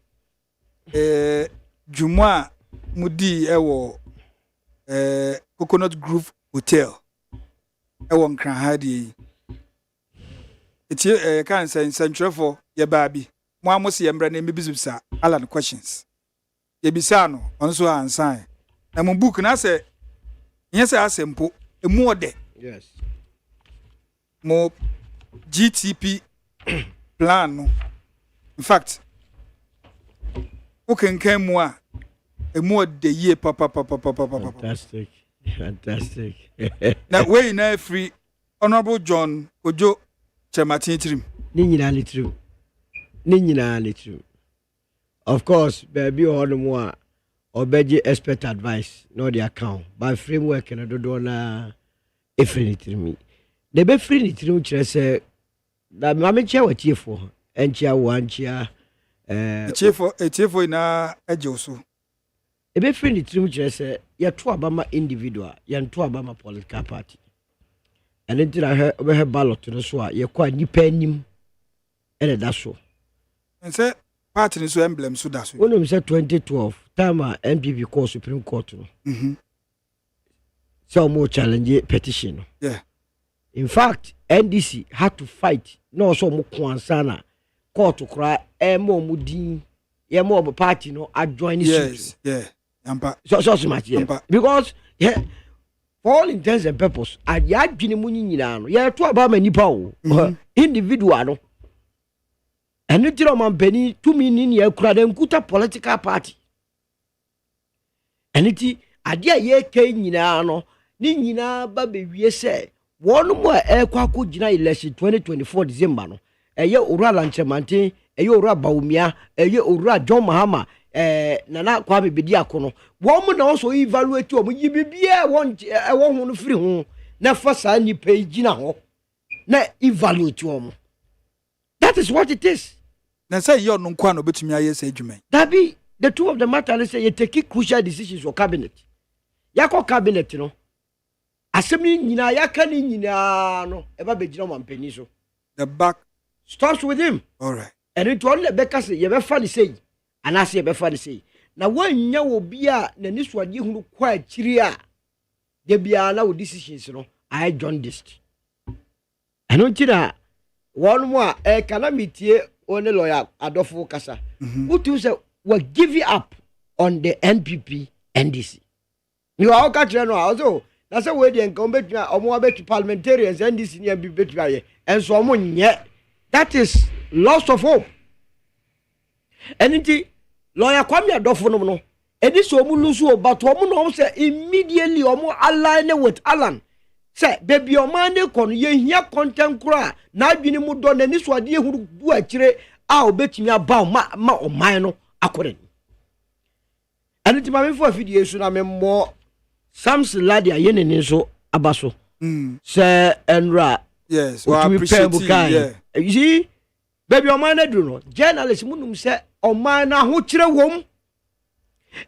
jumwa mudi ewo Coconut Grove Hotel ewo nkran hadi eti kan say nsentwerefo ye baabi mo amose ye mbra na mebisubisa Alan questions ye bisa no onso ansan na mo book na say nyese asempo emu ode yes mo GTP plan no in fact ukenkan mu a emu ode ye papa fantastic na we na free Honorable John Ojo Chematin ni nyina litru of course baby hono a obeji expert advice no the account by framework na dodo na efrinitrim de be frinitrim kire se da mame chia watiefo enchia wanchia etiefo na ejoso e be frinitrim kire se ye to abama individual ye to abama political party and then I have ballot no so ye kwa nipa anim ene da so nse party ni so emblem so da so wonom say 2012 time NPP call Supreme Court no so mo challenge petition no yeah in fact NDC had to fight no so mo kwansana court kra mo mudin ye mo party no adjoin yes yeah ampa so much yeah. Because Yeah. For all intents and purpose, I adwene mu nyina no. Ye to aba ma nipa o. Individual no. Enu tiro man peni to me ni ye kura dem kuta political party. Eniti ade a ye kai nyina no, ni nyina ba be wie se wonu mo ekwa akogina election 2024 December no. Eye owura lanchemante, eye owura baumia, eye owura John Mahama, nana kwa bedi akono. Wo mo na also evaluate o mo yibibia won ho no free ho na fa sa ni page na ho na evaluate o mo. That is what it is. Na say you no kwa no betumi aye say adwuma. That be the two of the matter say you take crucial decisions for cabinet. Yakọ cabinet no. Asemi nyina yaka ni nyina no eba begina mampani so. The back starts with him. All right. And it only beka say you be fa ni say. And I say be fa ni say. Na wanya obi a na ni swade hunu kwa akiri a de bia na wo decisions no I jaundiced. Eno tira one more calamity only lawyer Adolfo Kasa. Who to say we give you up on the NPP NDC. You are catch no also. Na say we dey incumbent na omo abet parliamentarians NDC ni NPP betwa and so omo nye. That is loss of hope. Anything lawyer Kwame Adolfo no. Edi so omo lose but omo no say immediately omo align with Alan. Say baby omane kon ye hia content kura na adwini mu do na ni so ade ehuru bu akire a obetimi aba ma oman no akore. Anything ma me for video so na me mo Samson Ladia yenene so abaso. Say enra yes, well, I appreciate it. Yeah. You see, baby, omane do no. Journalist munum say oman na ho kire wom.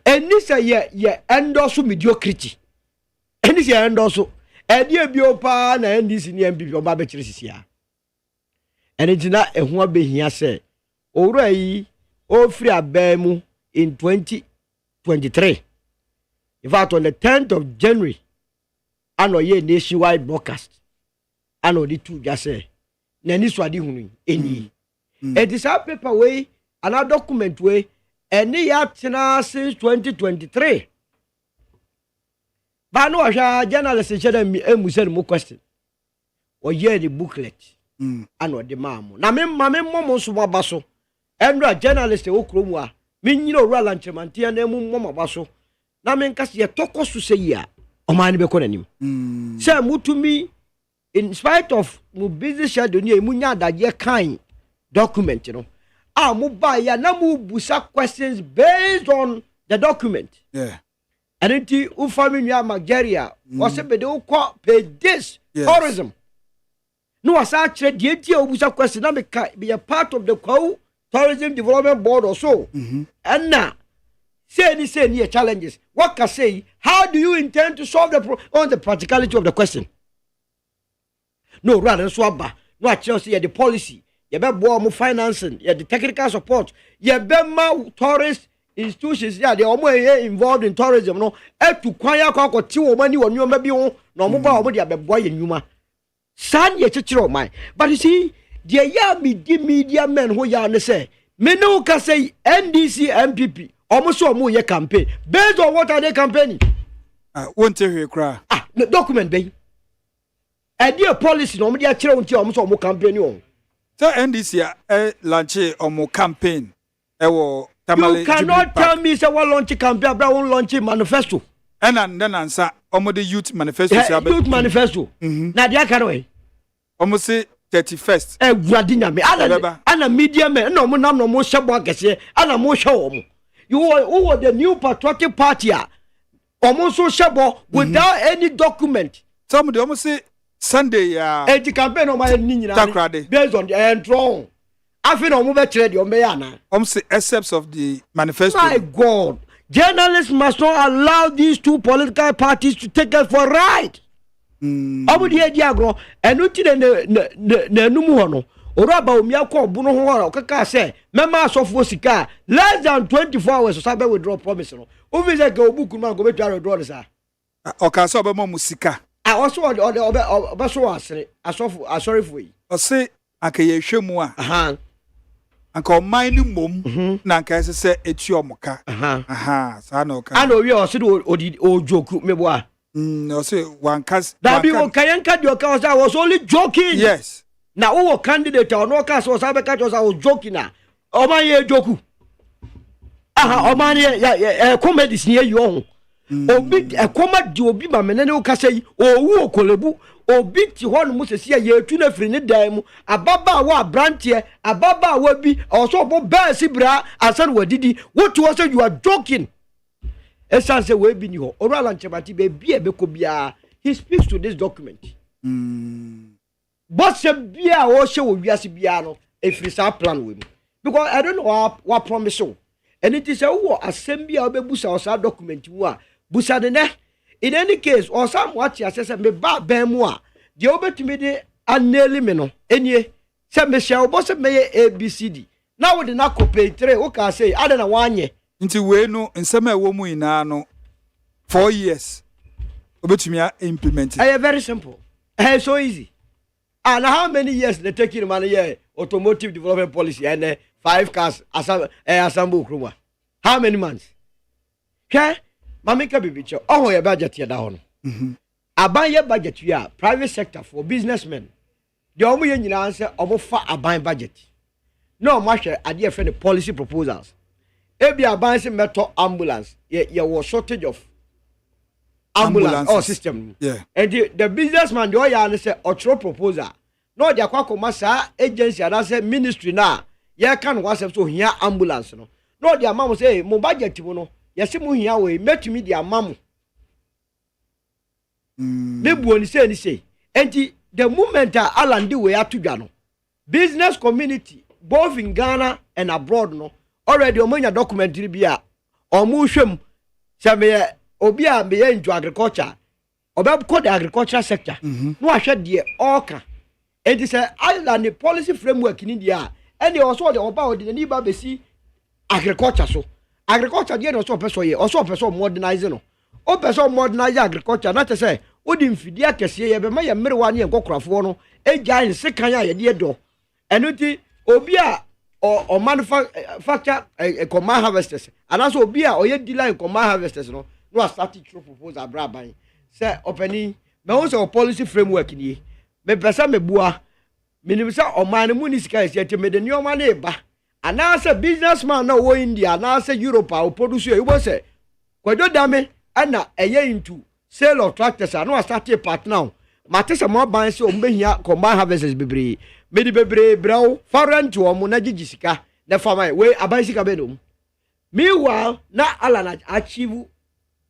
Eni say ye endorse mediocrity. Eni say endorse edi bi opa na NDC ni MPP oba be kire sisia. Eni tina ehun abehia say owura yi o free abemu in 2023. In fact, on the 10th of January, ano ye nationwide broadcast. Ano di two just say nani swadi hunu eni. It is a paper way, another document way, and they have since 2023. But no, journalists said we said more question. Or yeah, the booklet. Ano the mamo. Na me momo so baso. And journalists who kromwa. Me you know Roland Chemanti and momo baso. Na me nkas ye toko su say ya. O man be ko nanim. Say mutumi in spite of mu busy schedule ni emunya da ye kind document you know. Mu ba ya na mu busa questions based on the document. Yeah. And enti u family Nigeria o se be de u ko pay this tourism. No asa kire de enti u busa question na be a part of the tourism development board or so. And now say any challenges. What can say? How do you intend to solve on the practicality of the question? No, rather swabba. No, actually, the policy. You better more financing. You the technical support. You better more tourist institutions. Yeah, they are involved in tourism. No, to kwaya kwa tiwo money on you maybe on no mobile money. Be boy in yuma. San ye chichiro my. But you see, the media men who ya say. Me no can say NDC MPP. Almost so more campaign. Based on what are they campaigning? Won't tell you cry. The document be. Idea policy no media chira unti almost more campaign on. So NDC launch more campaign. You cannot tell me say what launch campaign bra won launch manifesto. And then answer the youth manifesto. Youth manifesto. Na dia carry. Almost say 31st. Guadinya me. Ana media me no mo nam no mo shebo akese. Ana mo hwe wo. You were the new patriotic party. Almost so shabo without any document. Some de almost say Sunday the campaign on my based on the entron. I feel no move trade your mayana. Almost excepts of the manifesto. My God. Journalists must not allow these two political parties to take us for right. Obu die diagro enu ti na numu hono. Oraba omia ko bunu ho ora okaka say mema asofo sika less than 24 hours so sabe withdraw promise no. Obi say ka obuku man go betu withdraw this ah. Oka so oba mo sika. Also oba so asere asofo asori for yi. O say akaye hwemu a. Anka o man ni mom na anka se etu omoka. Sa na oka. Ana owi o se odi ojoku mebo a. No, say one cast. That be what Kayanka your cause. I was only joking. Yes. Now, who candidate or no cast was I was joking now. Oh my joku. Aha, oh man, yeah, comedy near you. Obi a comedy obi ma menene ka say owu okolebu obi ti hon mu sese ye tu na firi ne dan mu ababa wa brantie ababa wa bi also bo ba sibra asan wadidi what was say you are joking esan say we bi ni ho orala nchebati be bi e be ko bia he speaks to this document but se bia o she wo wiase bia no e free sa plan we mu because I don't know what promise you and it is a wo assembly obebusa o sa document mu a busa de ne in any case or some what you say me ba ben mu a de obetumi de aneli me no enie se me share obo me abcd now we de na copy 3 o ka say ada na wanye nti we no nsema ewo mu ina no 4 years obetumi a implement it very simple so easy and how many years they take in man here automotive development policy and 5 cars assemble kruma how many months okay mamika bibicho oh your budget here down aban your budget you are private sector for businessmen the omo ye nyina answer omo fa aban budget no ma hwe ade e friend policy proposals ebi aban se meto ambulance ye was shortage of ambulance or system yeah and the businessman the oya say otro proposal no de akwa sa agency and say ministry na ye kan was so hia ambulance no de amam say mo budget mu no yesi mu hia we metumi di amamu me buoni say enti the moment alandi we atudwa no business community both in Ghana and abroad no already omonya documentary bia omu hwem se me obi a me enjo agriculture oba ko the agricultural sector no ahwe de oka enti say island policy framework ni dia and they also the oba odi ni ba besi agriculture so agriculture dey no so person ye also person modernize no o person modernize agriculture na say odi mfidi akese ye be ma ye merewa ne enkokrafo no eja nsekan ya ye de do enuti obi a o manufacture command harvesters and also obi a oye dealer command harvesters no start to proposal braban say openi me won say policy framework ni me pesa me bua minim say o man mu ni sika ese me de nioma na eba and say businessman na wo India na say Europe o produce you go say kwadwo dame ana eye into sale of tractors and no start a part now matese mo ban say o mbehia combine harvesters bebre me di bebre braw foreign to o na gigisika na farmer we aban sika be no meanwhile na ala na achieve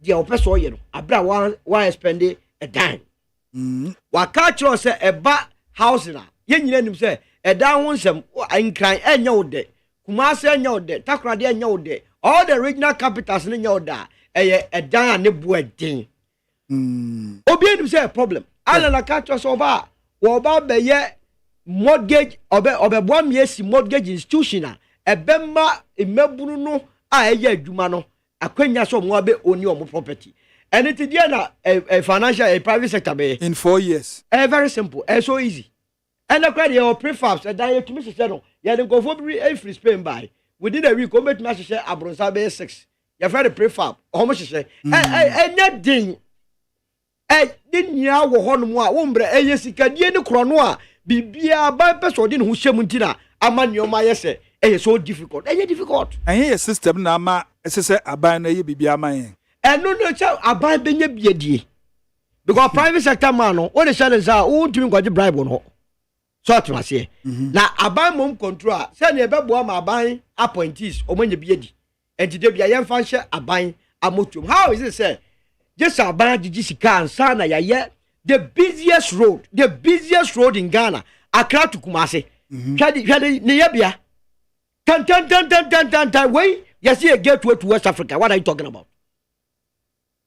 the opeso ye no abra wa spend a dime wa catch us say eba house na ye nyina nim say e dan ho nsem ankran enya wo de kumase enya wo de takrade enya wo de all the regional capitals enya wo da eye e dan ne bo edin obi nim say problem ala na catch us oba wo ba be ye mortgage obe bo miesi mortgage institution ebemma emabunu no a eye adwuma no akwanya so mo abe oni omo property and it dey na a financial a private sector be in 4 years very simple so easy and the credit your prefabs and that to me say no ya dey go for free Spain by within a week o bet me say abronsa be 6 ya very prefab omo hye enya din din nya wo ho no mu a wo mbre sikadie ne kro no a bibia ba peso de ne ho hyem ntina ama nioma yese so difficult difficult and your system na ama say aban na ye bibia man no cha aban benye biedie because private sector man no what the challenge are who ntimi kwaje bribe no so atwase na aban mom control say na ebebo ma aban appointees omanye biedi entide bia ye mfa hye aban amotum how is it say just aban gigi sika ansa na ye the busiest road in Ghana Accra to Kumasi hwade ne ye bia tan way you see a gateway to West Africa. What are you talking about?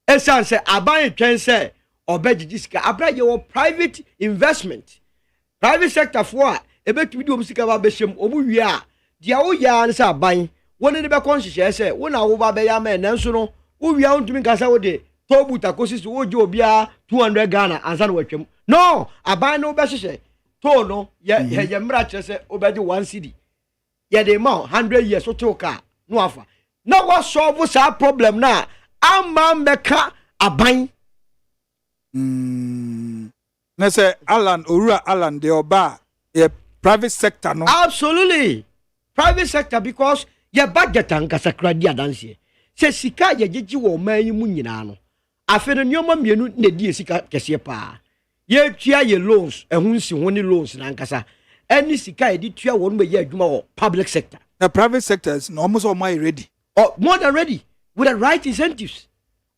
Esan say aban twen say obegigi sika abra your private investment private sector for ebetumi di omsika ba beshem omu wi a dia wo ya ne say aban woni ne be konhihye say wona wo ba be ya ma nanso no wo wi a ontumi kasa wo de tobu takosis wo je obia 200 Ghana ansa na watwam no aban no be hihye to no ye mra kire say obeji 1 cedi ye dey ma 100 years so to ka no afa na what solve sa problem na ama meka aban Na say Alan Orura Alan de oba a private sector no. Absolutely. Private sector because your budget ankasa kradia dance. Say sika ye gigi wo man yi mu nyina no. Afe no nyoma mienu na die sika kese pa. Ye tua ye loans, ehun si ho ni loans na ankasa. Any sika ye di tua won me ye adwuma wo public sector. The private sector is almost all my ready. Or more than ready with the right incentives.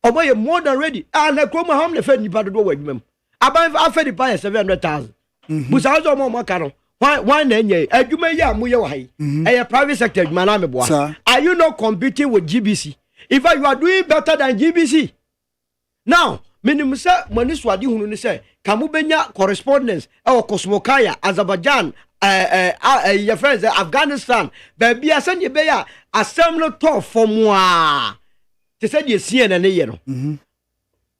Or more than ready. And the Chroma home the Fed Nipada do with them. About after the buy 700,000. But also more macaro. Why then ye? You may ya muyo high. A private sector maname boy. Are you not competing with GBC? If you are doing better than GBC. Now, minimum say Maniswadi who say Kamubenya correspondence or Kosmokaya, Azerbaijan, your friends, Afghanistan, baby, I send you beya a similar talk for moi. They said you see an year.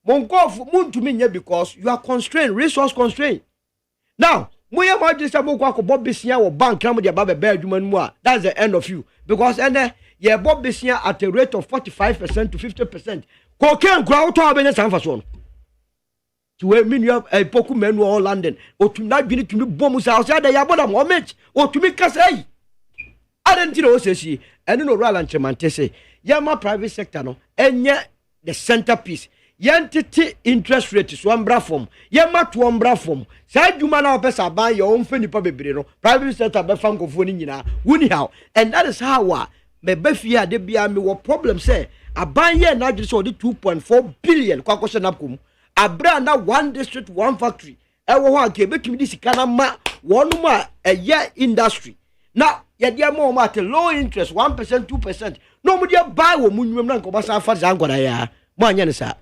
Mongo moon to me because you are constrained, resource constrained. Now, Moya Major Bob Bissia or Bank Cambodia Baba Bear Juman. That's the end of you. Because and yeah, Bob Bissia at a rate of 45% to 50%. Cocaine crowd to have been a Sanfason. To a million a poku men or London, or to not be to bombs outside the Yabona moment, or to make us say. I don't know, says she, and no Ralan Chemante say, Yama private sector no, and yet the centerpiece. Yantity interest rate is one bra form. Yama to one bra form. Say you man pesa buy your own funny paper, private sector be fang of winning how. And that is how me befia de bia me what problem say. A buy ye na just so the 2.4 billion kwa question upkum. A brand na one district, one factory. Ewo ho anke betumi di sika na ma one ma a year industry. Now, ya dia mo ma at low interest 1%, 2%. No mo dia buy wo munwem na nko sa fa zangoda ya. Mo anya ne sa.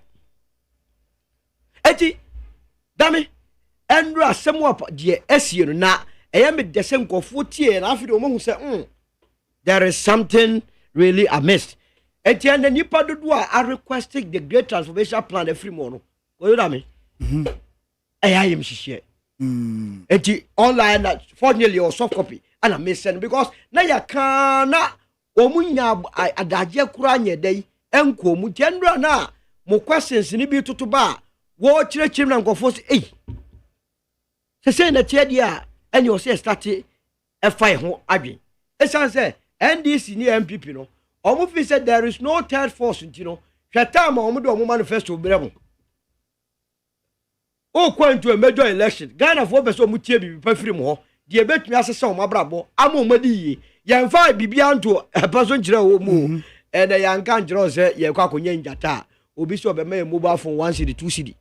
Eti dame enra asem apa de esie no na eya me de se nkofo tie na afi de mo hu se there is something really amiss. Eti and nipa dodo a requesting the great transformation plan every morning. Oyo dame eya yem hihie eti online fortunately or soft copy and I miss send because na ya kana omunya adaje kura anye dai enko mu tendra na mo questions ni bi tutuba wo chire na nkofo se na tie dia and you say start e fire ho adwen e san say NDC ni MPP no omo fi say there is no third force ntino hweta ma omo do omo manifesto bremo o kwantu a major election Ghana for person mu tie bibi pa firi mu ho de betumi asesa omo abrabo ama omadi yi yemfa bibia nto person kire wo mu and yanka njiro say ye kwa konye njata obi so be my mobile phone 1 cedi 2 cedi.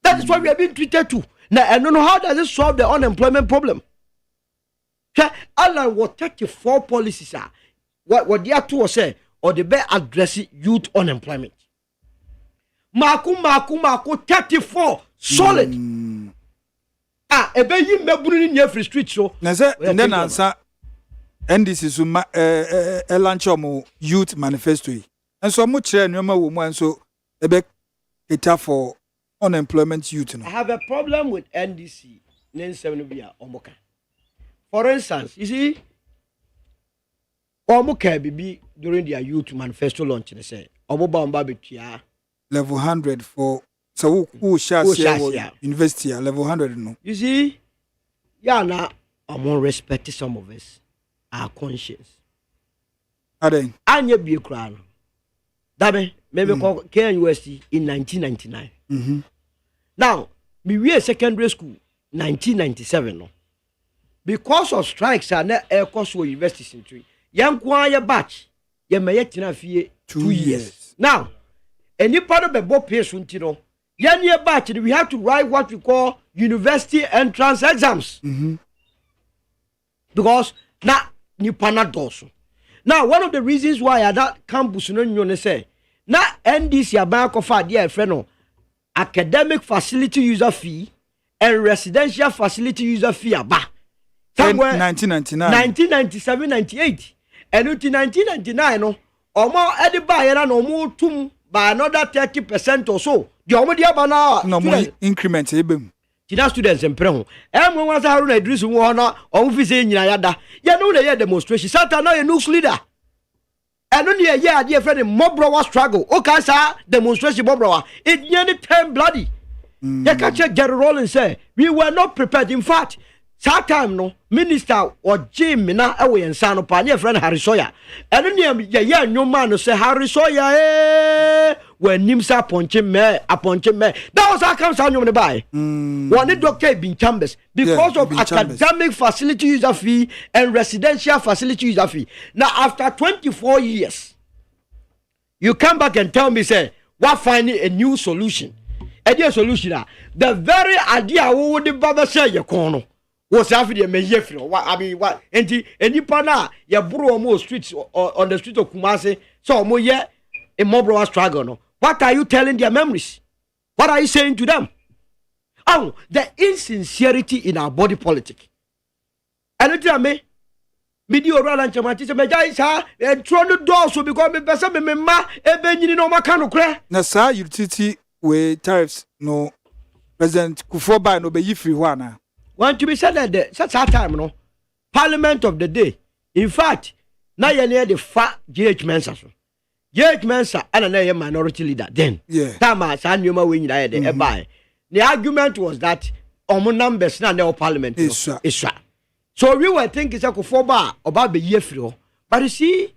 That is why we are being treated to. Now, I don't know how does it solve the unemployment problem. Alan, what 34 policies are what they are to say or they be addressing youth unemployment. Maku 34 solid. Ebe yi mebunu ni free street so. Na say then answer NDC so launch omo youth manifesto yi. And so mo kire nyoma wo mu anso ebe cater for unemployment youth no. I have a problem with NDC. For instance, you see, Omoka bibi during their youth manifesto launch, they say, Omoba betia level 100 for so who shall say university level 100 no. You see, yeah, now I'm more respect some of us, our conscience. Are they? Anya be a crown. Dabe, maybe call KWADWO in 1999. Now, me we secondary school 1997 no. Because of strikes and air cost for universities in 3. Young choir batch, ye may yet in 2 years. Now, any part of the Bob Pearson, young year batch, we have to write what we call university entrance exams. Because now, you panadoso. Now, one of the reasons why at that campus, no, say, now, NDC, a bank of our dear friend, academic facility user fee and residential facility user fee aba. Somewhere 1999, 1997, 98. And until 1999, no, or more Ediba no more tum by another 30% or so. The already about no more increment. Tina students and preho. And when was Haruna Idris Warner or Fizin Yada, you know the demonstration. Satan, a news leader. And only a year, dear friend, Mobrowa struggle. Okay, sir, demonstration Mobrowa. It nearly turned bloody. You catch Jerry Rawlings say we were not prepared. In fact, that time no minister or Jim na away and son of my friend Harry Sawyer. And then yeah, no man say Harry Sawyer when Nimsa punching me, That was how comes on the buy. One doctor been chambers because of academic facility user fee and residential facility user fee. Now after 24 years, you come back and tell me say what finding a new solution. A new solution. The very idea who would the Baba say your corner. Was after the Mayefro. I mean, what? Any pana, ya bro more streets on the street of Kumasi. So, more yet, a mob struggle. No? What are you telling their memories? What are you saying to them? Oh, the insincerity in our body politic. And you tell me, video around and Chamati, Majai, and trying the doors will become a person, ma, a benny no macano crack. Na sa utility with tariffs, no, President Kufoba no be free one. Want to be said that such a time, no? Parliament of the day. In fact, now you're near the fat GH Mensa. GH Mensa, and another minority leader. Then, Tama, San Yuma win the The argument was that numbers not no parliament. So we were thinking for bar about the year flow. But you see,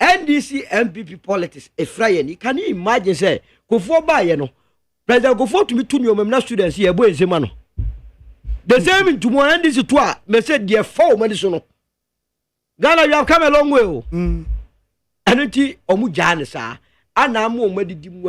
NDC MPP politics, a Friday, can you imagine, say, go for bar, you know? President go for to me to your students here, boy, Zemano. The same to more end is to me said dear four medicine. Ghana, you have come a long way. And it omujanisa. And I'm more medidim.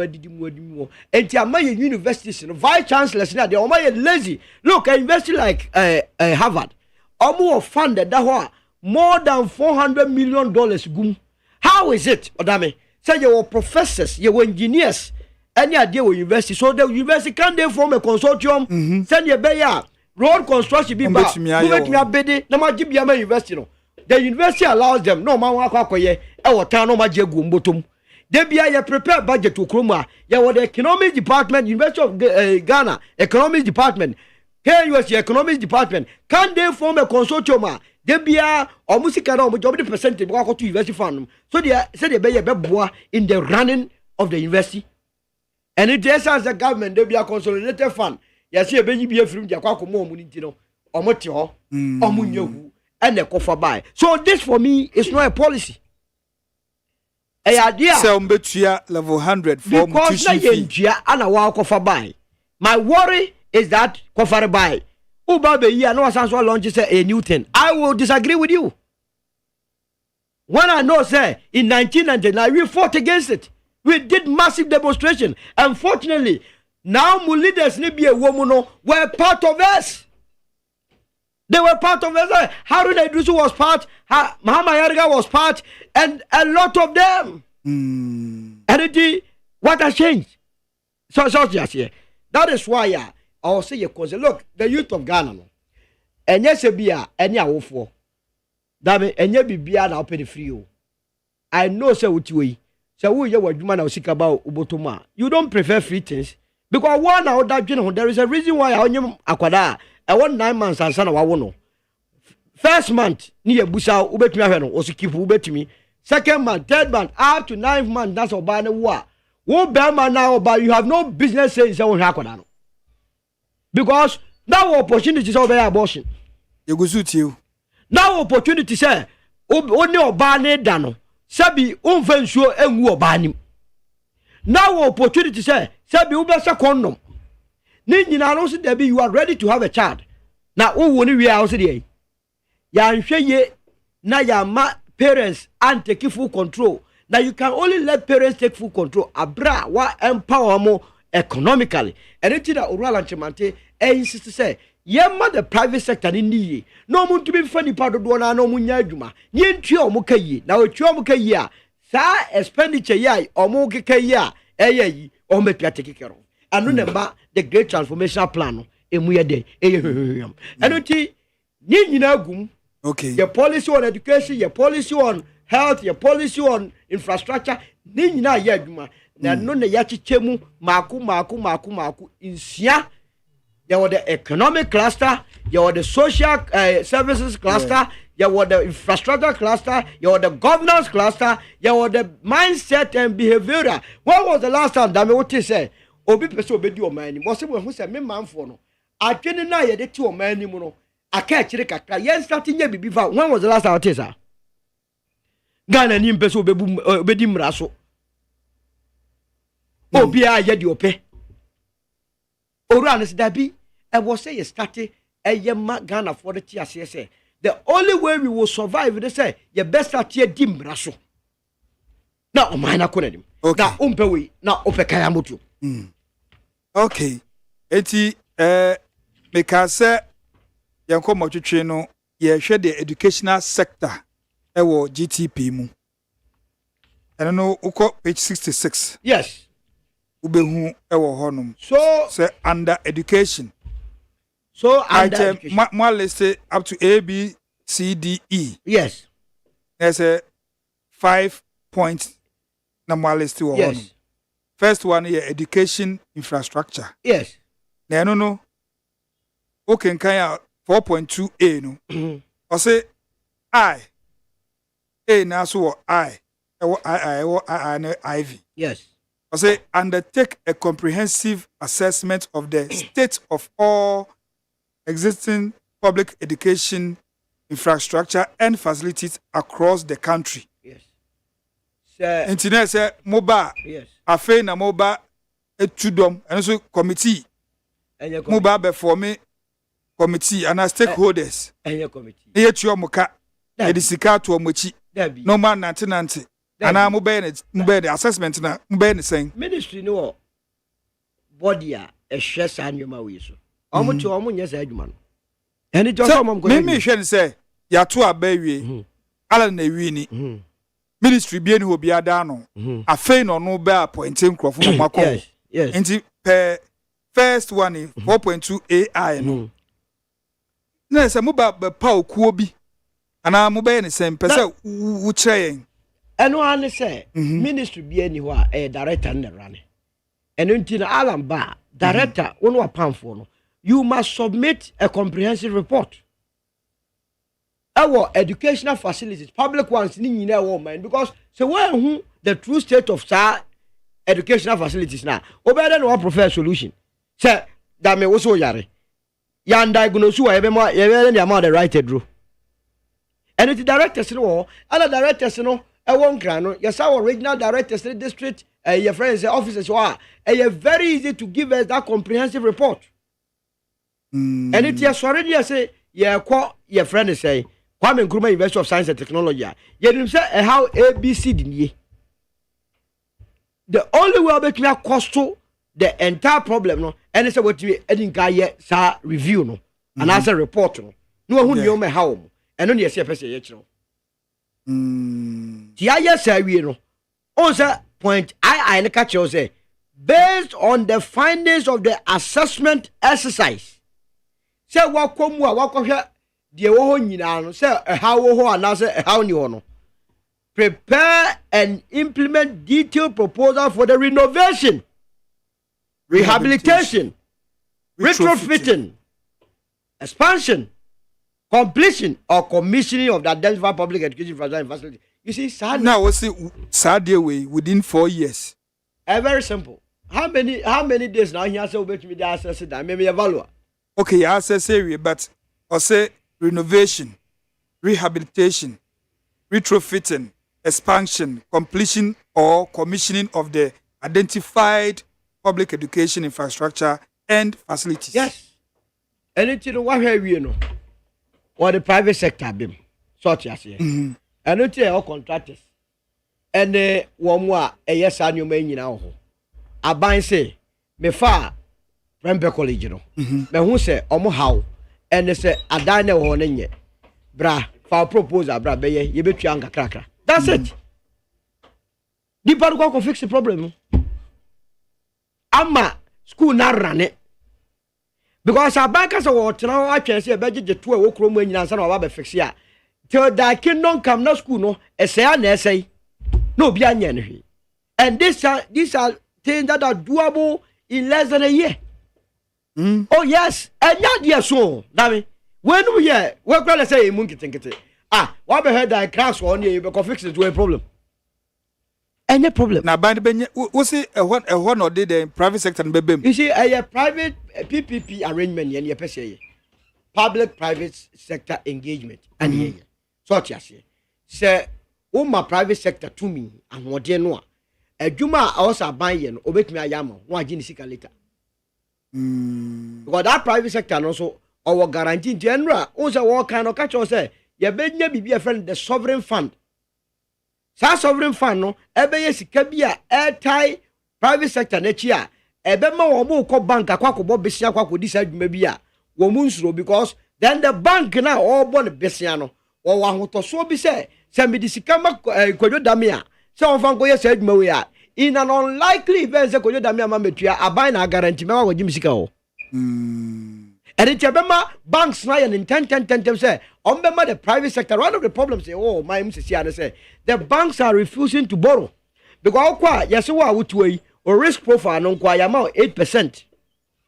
And my universities and vice chancellors now they are lazy. Look, I invested like Harvard. Or more funded that more than $400 million goom. How is it, Odame? Say you were professors, you were engineers, any idea with university. So the university can they form a consortium, send your bayer. Road construction be back. Me abede na magibia ma university no. The university allows them no man akwakoye e wota no magegu mbotom. They be a prepare budget to kroma. Ya the economics department, University of Ghana economics department. Here you the economics department. Can they form a consortium? They be a almost the percentage to university fund. So they say they be a beboa in the running of the university. And it is as the government they be a consolidated fund. Yes, you be a film, Jacob Momunitino, or Motio, or Munyo, and the coffer by. So, this for me is not a policy. A idea. Level 100 for because and a walk coffer by. My worry is that coffer by. Ubabe, you know, as well launches a Newton. I will disagree with you. When I know, say, in 1999, we fought against it. We did massive demonstration. Unfortunately, now, my leaders be a woman were part of us. They were part of us. Harun Idrisu was part. Muhammad Yarga was part, and a lot of them. And what has changed? So just here. That is why I will say, look, the youth of Ghana, and yes, be any awful. That mean, and you be now pay the free. I know, say what you say. Who you what you man sick about Ubotoma? You don't prefer free things. Because one out that there is a reason why I only akwada. I want 9 months and son of Awono. First month, near Busa, Ubetmi, or keep Ubetmi. Second month, third month, up to 9 months, that's all by the war. Won't bear man now, but you have no business saying so Hakwadano. Because now opportunity is over abortion. You go suit you. Now opportunity say, only Obane Dano. Sabi, unfensure and Wobanim. Now opportunity say, Sabi Ubasa condom. Ninja there be you are ready to have a child. Now who won't we are today? Ya ye na ya parents and take full control. Now you can only let parents take full control. Abra wa empower more economically. And it is that oral and chemante insist to say, yemma the private sector in the no mun to be funny part of one no munya juma. Yen trio mukayi. Now a trio mukayi. Sa expenditure ya or mukaya or make take care of. And remember the great transformation plan in we day. And okay. Your policy on education, your policy on health, your policy on infrastructure. Nina yaduma. Na no ne yachi chemu maku in sia. You were the economic cluster, you were the social services cluster, you were the infrastructure cluster, you were the governance cluster, you were the mindset and behavioral. When was the last time that what you say? obi pese obedi o man ni mo se mo hu se me manfo no adwene na ye de ti o man ni mu no aka kire kakra yen start nya bibi fa when was the last time it sir Ghana ni pese obedi mra so obi a ye de ope oru an se da bi e wo say ye start e ye ma Ghana for the ti ase say the only way we will survive they say ye best start ye di mra so na o man na konadim na umpe we na opeka ya motu okay eti because yanko motwetwe no ye hwe the educational sector ewo GTP mu eno no uko page 66 yes ubehu ewo honum so say under education under education more list up to A B C D E yes there's a 5 points na more list wo honum yes first one is education infrastructure yes na eno no okay kan 4.2A no o say I A na so I IV yes o say undertake a comprehensive assessment of the state of all existing public education infrastructure and facilities across the country yes sir internet say mobile yes afei na mobile etudom and so committee mobile be for me committee and stakeholders enya committee e yetu omuka edisika to omochi no man nante ana mobile assessment na mobile sen ministry no body a ehwe sa anwuma we so omuti omunye sa adwuma no eni jo so mom ko me hwe ni say ya to abawie ala na wi ni ministry bi eni obi ada no afei no no be appointing crofo no makọ yes nti per first one is 4.2 AI no na say mobile be pa okuo bi ana mobile ni say pese wo kire yen eno an say ministry bi eni ho a director na rane eno nti na alamba director wonu apamfo no you must submit a comprehensive report our educational facilities public ones ni nyina wo man because so when the true state of educational facilities now obere no prefer solution say that me wo so yare yan diagnose wa ebe ma ye be the right edro and the directors no other directors no e won kran no yes our regional directors district your friends officers wa very easy to give us that comprehensive report and it yes already say ye kwa your friend say Kwame Nkrumah University of Science and Technology ye dim say how ABC dinye the only way make me cost to the entire problem no and say what we edinka ye sa review no and as a report no hu nyoma how and no yes person ye kiro ti aye sa wie no on say point I ne ka kiro say based on the findings of the assessment exercise say wakomu a wakohwe de wo ho nyina no say how wo ho ana say how ni ho no prepare and implement detailed proposal for the renovation, rehabilitation, retrofitting, expansion, completion or commissioning of the identified public education infrastructure facility. You see, sad. Now, what's it? Sad way within 4 years. Very simple. How many days now he has to obey me the access that maybe evaluate. Okay, access area, but I say renovation, rehabilitation, retrofitting, expansion, completion or commissioning of the identified public education infrastructure and facilities. Yes. Anything what have you know? Or the private sector bim. Sort yes here. And anything all contractors. And one more a yes annual main in our home. A bind say me fa Prempe College no. Me who say omo how and they say a dine one nye. Bra for proposal bra be ye betu anga krakra. That's it. The part go fix the problem. Ama school na run it. Because our bankers are what now I can see a budget to a work room when you answer about fix ya. Till that kingdom come no school no essay and essay. No be any. And these are things that are doable in less than a year. Oh yes, and not yes so. Damn when we hear what can I say monkey think it. What be heard that class one year you can fix it to a problem. Any problem. Na ban benye we say a one or did the private sector bebem. You see, a private PPP arrangement yen ye pese public private sector engagement and ye. So what you say my private sector to me and what you know. Adwuma also buy yen obetumi ayama one agini sika later. Because that private sector also our guarantee general also what kind of catch us say ye benya bibi a friend the sovereign fund. Sa sovereign fund no ebe ye sika bia airtime private sector na chi a ebe ma wo mo ko bank akwakobo besia akwakoddi sa adwuma bia wo mu nsuro because then the bank na all born besia no wo wa hotoso bi say me di sika ma kwadwo dame a say on fan ko ye sa adwuma we a in an unlikely event say kwadwo dame ma metua aban na guarantee me wa gim sika o and it bema banks na yan 10 say on bema the private sector one of the problems say oh my mcc say the banks are refusing to borrow because kwa yes wa wutuyi or risk profile no kwa ya ma 8%.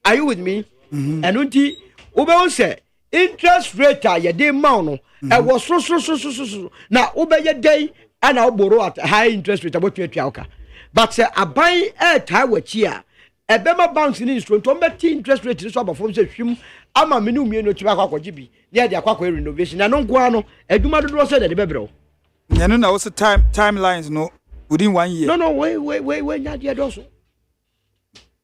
Are you with me? And unti ube say interest rate ya dey ma no e was so na ube ye dey and I borrow at high interest rate about 20 but say abai e tai wachi a ebema banks ni instrument on bet interest rate so abafom say hwim ama me no mienu chiba akwakoje bi na de akwakọ renovation na no nko ano adwuma dodo say de bebreo nyano na was timelines no within 1 year. No we nya de doso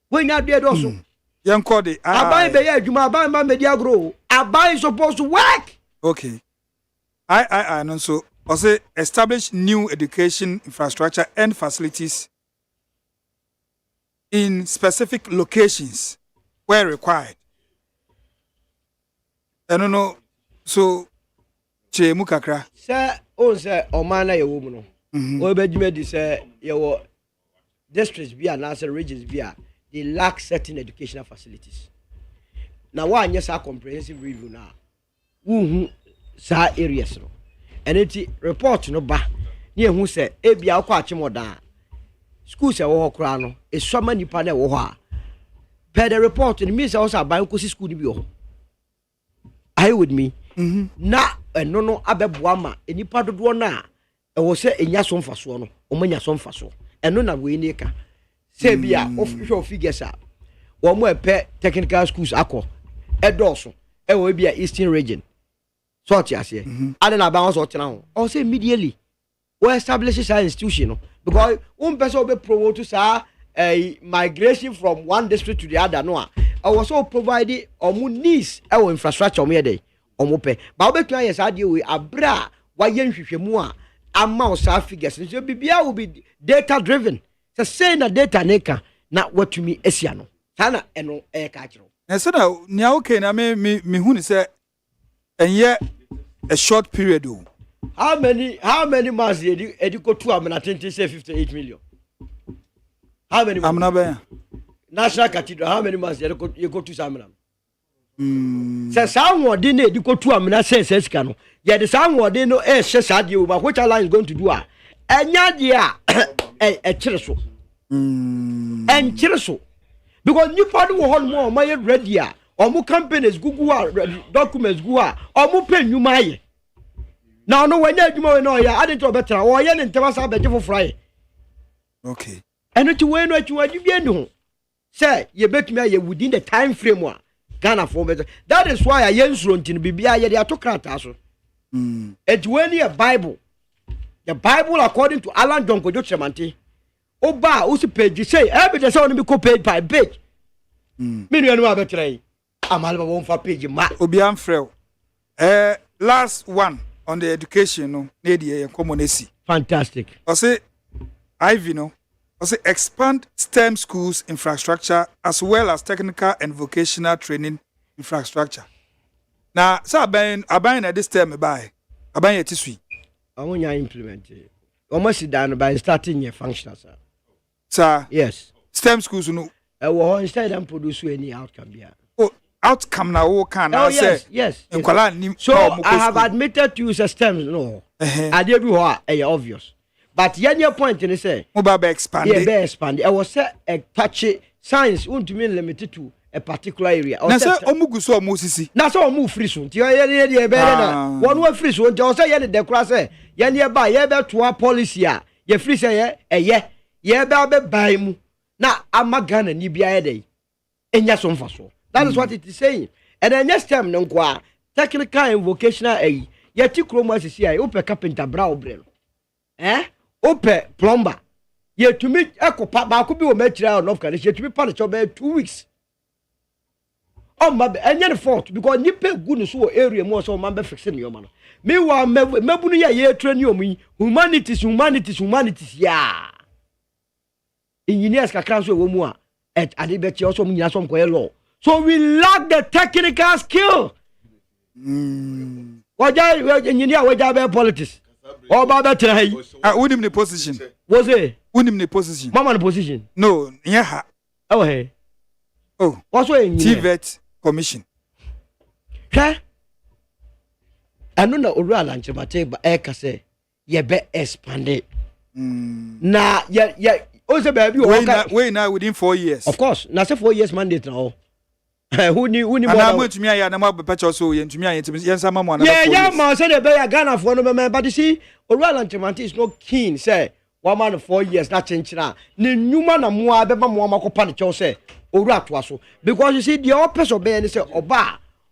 we nya de doso yen call the abai be ya adwuma abai ma me dia grow abai supposed to work. Okay, I no so also establish new education infrastructure and facilities in specific locations where required. I don't know. So, che mukakra. Sir, oh, sir, o mana ye woman. O be di say your districts be and answer regions be they lack certain educational facilities. Now, one yes, our comprehensive review now. Sa areas no. And it report no ba. Near who say, e bia kwa chimoda. Schools are all crown, a so many panel war. Per the report, and means also by Uncle School to be. Are you with me? Na, and no abebuama, any part of one na. I was say in Yason Fasono, or Manason Faso, and none of Wineka. Say be official figures up. One more pet technical schools, Akko, ADDO, it will be a Eastern region. So, I say, I don't know about what now. Or say immediately, or establish an institution. Because one person will promote to a migration from one district to the other. No, I was so provided or needs our infrastructure me day or mope. But we can yes idea we abra why yen more amount of figures. So BBA will be data driven. So saying that data neka not what to me esiano. Sana eno air catcher. And so now okay na me who say and yet a short period do. How many months did you go to? I'm not say 58 million. How many? I'm not National Cathedral. How many months did you go to Samina? Say someone didn't you go to? I'm not saying says cano. Yeah, the someone didn't know says you, but which line is going to do? And yeah, a chiriso. And chiriso. Because you probably want more my ready or more companies Google documents go or more pen you my. Now, no, when you know, I didn't know better. Or I didn't tell us about you for Friday. Okay. And to when what you are doing, say, you bet me within the time frame. Ghana for better. That is why I use Runtin BBI, the autocrat. It's when you Bible. The Bible, according to Alan Donko Jochamanti, Oba, who's page, you say, every day only be paid by page. Million better. I'm all for page. Obiam Frel. Last one. On the education, no, need commonesi. Fantastic. I say, Ivy, no, I say expand STEM schools infrastructure as well as technical and vocational training infrastructure. Now, so I buy at this time, I buy it this week. I want you to implement it. Almost done by starting your function, sir. Sir, yes. STEM schools, no. Instead of produce any outcome here. Outcome now can I say yes. So I have admitted to use systems no. I did everywhere obvious. But your point in say mobile expand. Yeah, be expand. I was say a touchy science won't mean limited to a particular area. Na say omuguso omosisi. Na say omu free so. Ti ye be na. One way free so. Ti say ye de kura say ye nearby ye be to policy a ye free say ye ye be buy mu na amagana ni bia dey enya so mfa so. That is what it is saying. And then next time no kwa technical and vocational ye ti kromo asisi ai ope carpenter bra obre no ope plumber ye tumi ekopa ba ko bi o matira on of can ye tumi pa cho be 2 weeks. Ma enye the fault because nipa gu no so area mo so man be fix me yoma no me wa mabunu ye train omu humanities ya engineers kakra so wo mu a ade be che so mu nyina so mkoye law. So we lack the technical skill. Waja engineer waja be politics or ba be try unim the position was it unim the position mama the position no yeah oh hey what's what TVET commission hwe anu na owura lanchemate ba e ka say ye be expand na ye o say baby we now within 4 years of course na say 4 years mandate now who ni more na mo tumi aya na mo be pecho so ye ntumi aya yen sama mo na yeah man say the be ya Ghana for no me but you see owura lanchemate is not keen say 1 man 4 years na chenchira ne nyuma na mo abeba mo makopa ne chew say owura to aso because you see the opposite of be say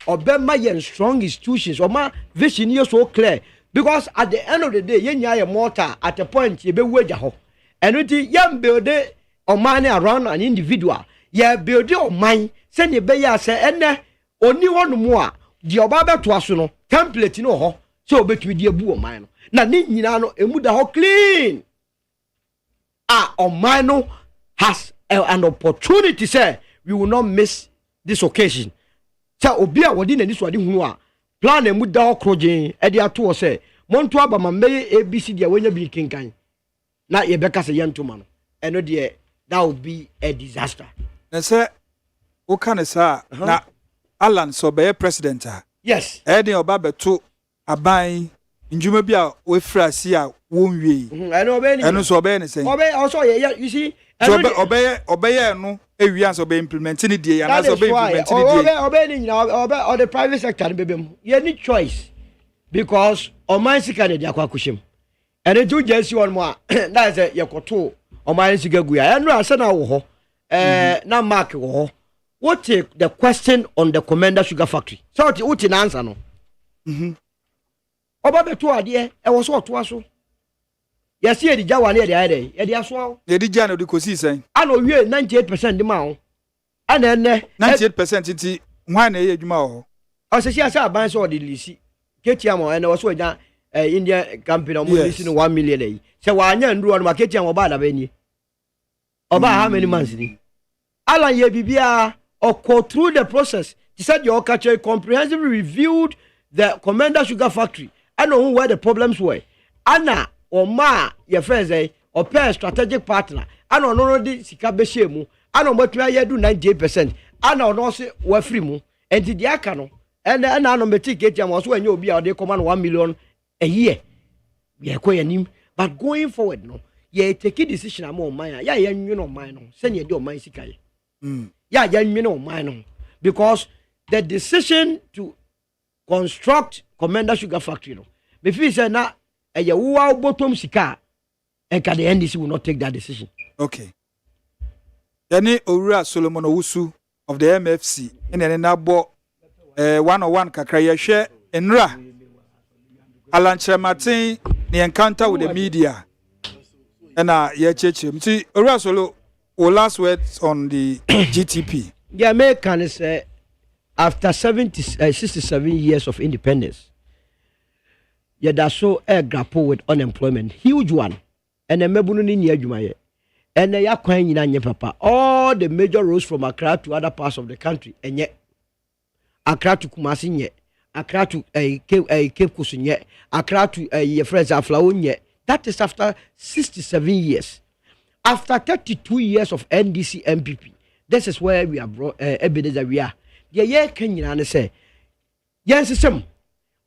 obema yen strong institutions oma vision here so clear because at the end of the day yenya ye mortar at a point ye be wager ho enoti yam build oman around an individual ye build oman say ne be ya say ene oni honu mu a di oba be to aso no template no ho so obetumi di ebu oman no na ni nyina no emu da ho clean oman no has an opportunity say we will not miss this occasion. Sa obi a wodi nani so ade hunu a plan emu da okrogen e de ato se monto aba ma me ABC dia wenya bi kinkan na ye beka se yentoma no eno de that will be a disaster. Na say o kan sa na Alan so be president a yes e de oba beto aban njuma bi a we frasi a wonwie eno so be ne say obe also ye you see so obey no ewia so be implement ni die ya na so be implement ni die obey ni nyina or the private sector ni bebem ye ni choice because oman sika ne dia kwa kushim ene ju jesi on mo a that is ye koto oman sika gu ya enu ase na wo ho na mark wo ho what take the question on the Commander Sugar Factory so what in answer no oba beto ade e wo so oto aso yes ye di jawa ne de ade ye di aso ye di jana di kosi sen ano wie 98% di ma ho ana enne 98% ti hwan na ye adwuma ho o se sia sa ban so de lisi ketia mo ene wo so nya India company o mo lisi no 1 million yi se wa anya nduru no ma ketia mo ba da ba ni oba how many months ni alan ye bibia or go through the process he said your culture comprehensively reviewed the Commander Sugar Factory and know where the problems were ana o ma your friends or pair strategic partner ana no di sika be shemu ana mo twa ye do 98% ana no se wa free mu enti di aka no ana no metic am so anya obi a dey command 1 million a year ye ko yanim but going forward no ye take a decision am on man ya ye nwu no man no se ne dey o man sika ye ya nwu no man no because the decision to construct Commander Sugar Factory no me feel say na eye wo bottom sika and can the NDC will not take that decision. Okay. Yani Owura Solomon Owusu of the MFC in an nabo 101 kakra ye hwe enra Alan Martin the encounter with the media and ye cheche mti Owura Solo last words on the GTP. The Americans say after 67 years of independence that so grapple with unemployment huge one and mebunu ni adwuma ye and ya kwan nyina nye papa all the major roads from Accra to other parts of the country enye Accra to Kumasi nye Accra to Cape Coast nye Accra to your friends Aflao nye that is after 67 years after 32 years of NDC MPP this is where we are brought evidence that we are the year kan nyina ne say yen system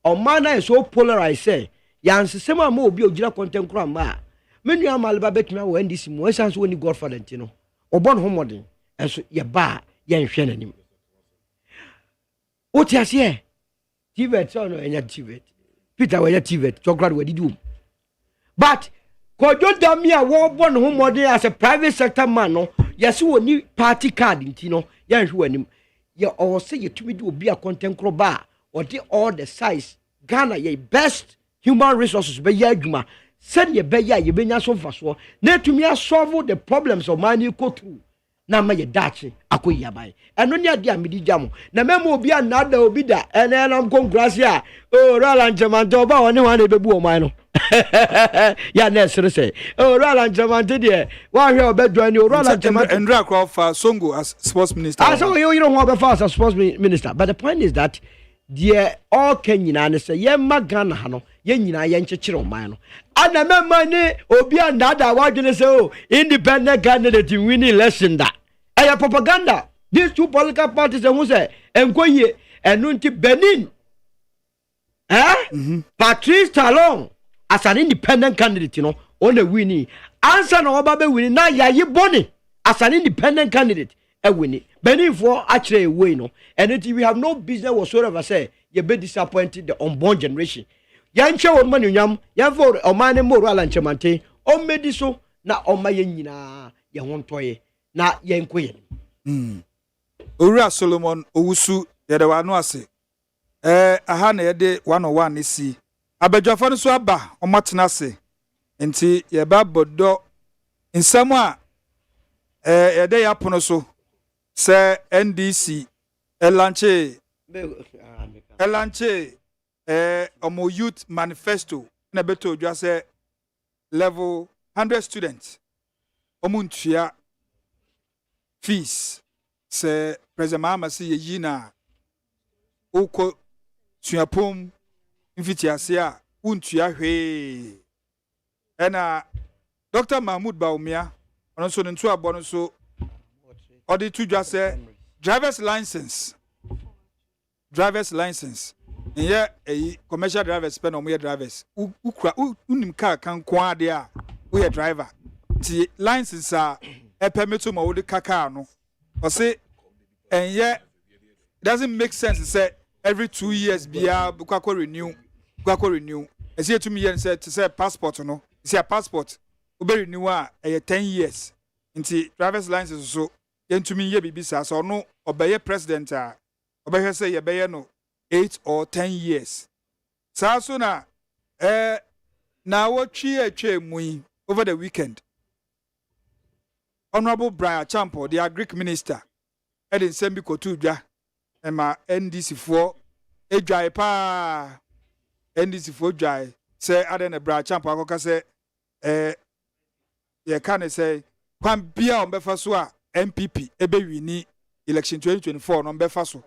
Omana is so polarized say yan system am obi ogira content kura ma menu amalba betumi wo NDC mo esanso woni godfather ntino obon homodin enso ye ba ye nhwe nanim oti ase TVET so no enya TVET Peter we TVET chokra we didu but Kojo Damia war born home modern as a private sector man. No, yes, you need party card in Tino. Yan who him. You all say you to me do be a content crowbar or the all the size. Ghana, ye best human resources be yagma. Send ye be ya, ye be so fast. Net to me solve the problems of man you go through. Na ma ye dachi akoyi abai eno nya dia medi jamo na memo obi anada obi da ene na congrats ya o Roland Jamante oba woni wan e bebu o man no ya na sere say o Roland Jamante de wa hwe obedwa ni o Roland Jamante Andrea Crawford Songo as sports minister. So you don't want to be as sports minister, but the point is that the all Kenya and say ye magana hano ye nyina ye nchechire o man no ana mema ni obi anada wa dwene say oh independent candidate win election da aya propaganda. These two political parties who say enkoye enu nti Benin Patrice Talon as an independent candidate, you know, on the winning answer no oba winning na yayi boni as an independent candidate winning Benin for actually way no, and we have no business whatsoever say you be disappointed the unborn generation. Yanche on manu nyam yan for o man mo Roland Chamante o mediso na o maye nyina ye wontoye na ye nkoye. Owura Solomon Owusu yede wa no ase aha na yede 101 ne si abadwafo no so aba o matena ase enti ye ba bodo nsam a yede ya pono so se NDC elanche omo youth manifesto na beto odwa se level 100 students omo ntua fees se president Mahama si ye na oko tuapom mfitiase a untua hwe ena Dr. Mahmoud Baumia ono so ntu abo no so odi tudwa se driver's license nye commercial drivers pen omo ye drivers ukura unim car kan kwa de a wo ye driver ti license a permit ma wo de kaka no o say enye doesn't make sense to say every 2 years bia kwa renew ese to me yen say passport no say passport we be renew a 10 years nti driver's license so yen to me ye bibisa so no obeye president a obeye say ye beye no 8 or 10 years sa so na na wo twi mui over the weekend. Honorable Brian Champo, the Greek minister, Edin Sembi Kotudja, and my NDC for a dry pa NDC for dry. Say, I don't know, Brian Champo, I can say, you can't say, Quan Bia on Befasua, MPP, Ebe Wini, election 2024, on Befaso.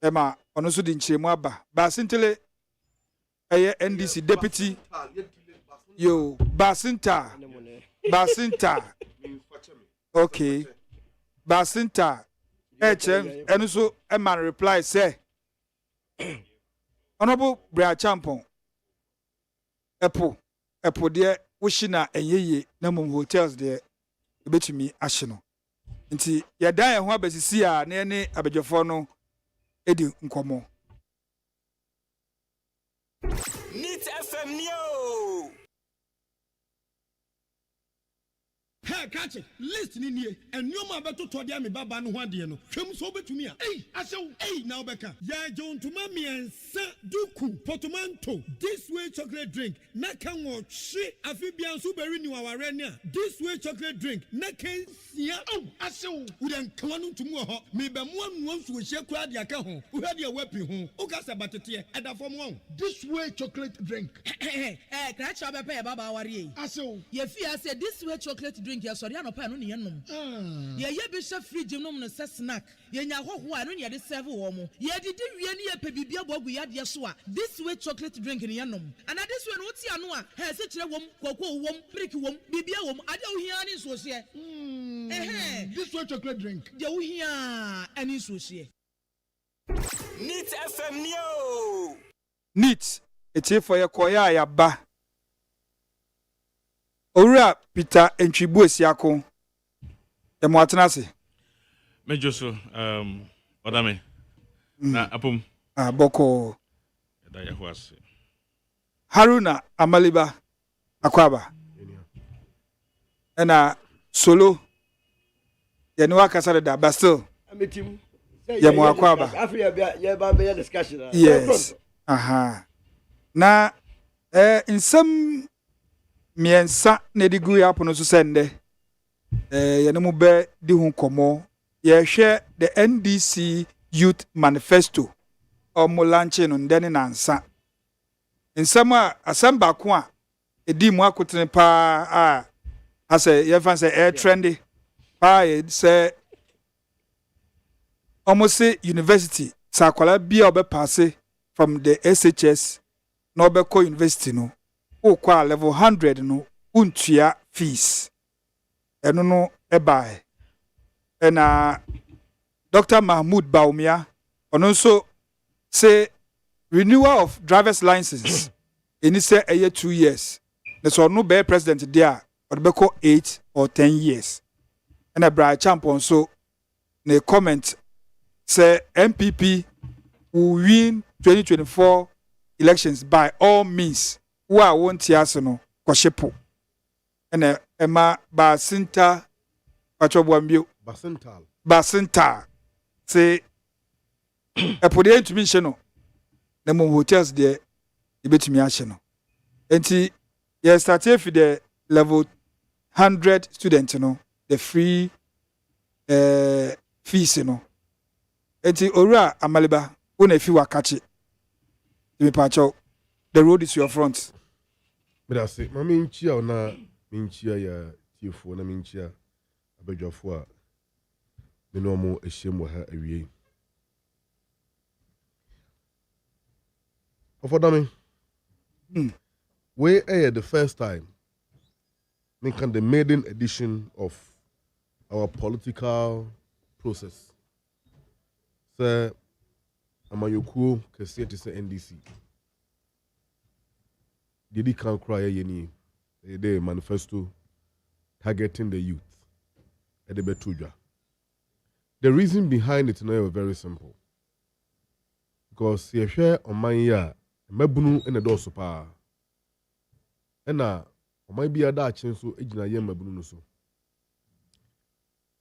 Emma, on also didn't say Mwaba, Basintele, a NDC deputy, yo, Basinta. Okay. Basinta. And so a man reply say Honorable Brian Champon Epo dear Wishina and ye number hotels there a bit to me ashino. Nti ya die and what see ya near Abejofono Eddie Nkomo. Neat FM Neo. Hey, catch it. Listen in here. And you ma beto to dia me baba no hwade no. Hwem so betumi a. Hey, asew. Hey, now beka. Ya John to mami ensa duku portmanteau. This way chocolate drink. Na kan wo hwe afi bia so beri ni waware ne a. This way chocolate drink. Na kan sia. Oh, asew. Wo den kan no ntumu ho. Me be mo anu nsu wo hye kura dia ka ho. Wo hwade a wapi ho. O ka sa batete e da fom ho. This way chocolate drink. Kra cha be pe baba aware yi. Asew. Ye fi ase this way chocolate drink ya sorry anopa no ne yenom ye be hye fridge nom no se snack ye nya hoho a no ne de serve wo mo ye didi wie ne ye pe bibia bogu yade so a this way chocolate drink ne yenom and this way no ti ano a he se kire wom koko wom brick wom bibia wom ade wo hia ne so hye this way chocolate drink de wo hia ani so hye Neat FM Neo. Neat eti for ye koya ya ba Owura Peter Entwibu Esiako e mo atena se mejoso odame na apom boko da ya hoase Haruna Amaliba Akwaba ɛna solo yɛne wakasa da but still yɛmo akɔ aba yes aha na nsɛm mmiɛnsa na ɛde gu yɛ apono so sɛ ndɛ yɛne mu bɛ di ho nkɔmmɔ yɛhwɛ the NDC Youth Manifesto ɔmo lanche no ndɛ ne nansa nsɛm a asɛm baako a ɛdi mu akotene paa a asɛ yɛfa sɛ air trendy paa sɛ ɔmo se university sɛ akwala bia ɔbɛpaase from the SHS na ɔbɛkɔ university no wokɔ a level 100 no wontua fees ɛno no ɛbae ɛna Dr. Mahmoud Baumia ɔno nso say renewal of driver's license ɛni sɛ ɛyɛ 2 years na sɛ ɔno bɛyɛ president de a ɔde bɛkɔ 8 or 10 years ɛna Brian Champon nso ne comment say MPP will win 2024 elections by all means wo a wonte ase no kɔhyepo ɛna ɛma Basinta patwɔboambio Basinta say ɛpo deɛ ntumi nhyɛ no na mmom hotels deɛ yɛbɛtumi ahyɛ no enti yɛstarte fi the level 100 student no the free fees no enti owura amaliba wo na fi wakakye mepakyɛw the road is your front medase ma menkyia wo na menkyia ya tiefo na menkyia abadwafo a me no mo ahyia mu ha awie ODAME we the first time making the maiden edition of our political process sɛ amanyokuo kɛseɛ te sɛ NDC deɛ kan kora yɛyɛ nie ɛyɛ manifesto targeting the youth ɛde bɛto dwa. The reason behind it now is very simple because yɛhwɛ ɔman yi a mmabunu ɛna dɔɔso paa ɛna ɔman bi adaakye nso gyina yɛ mmabunu no so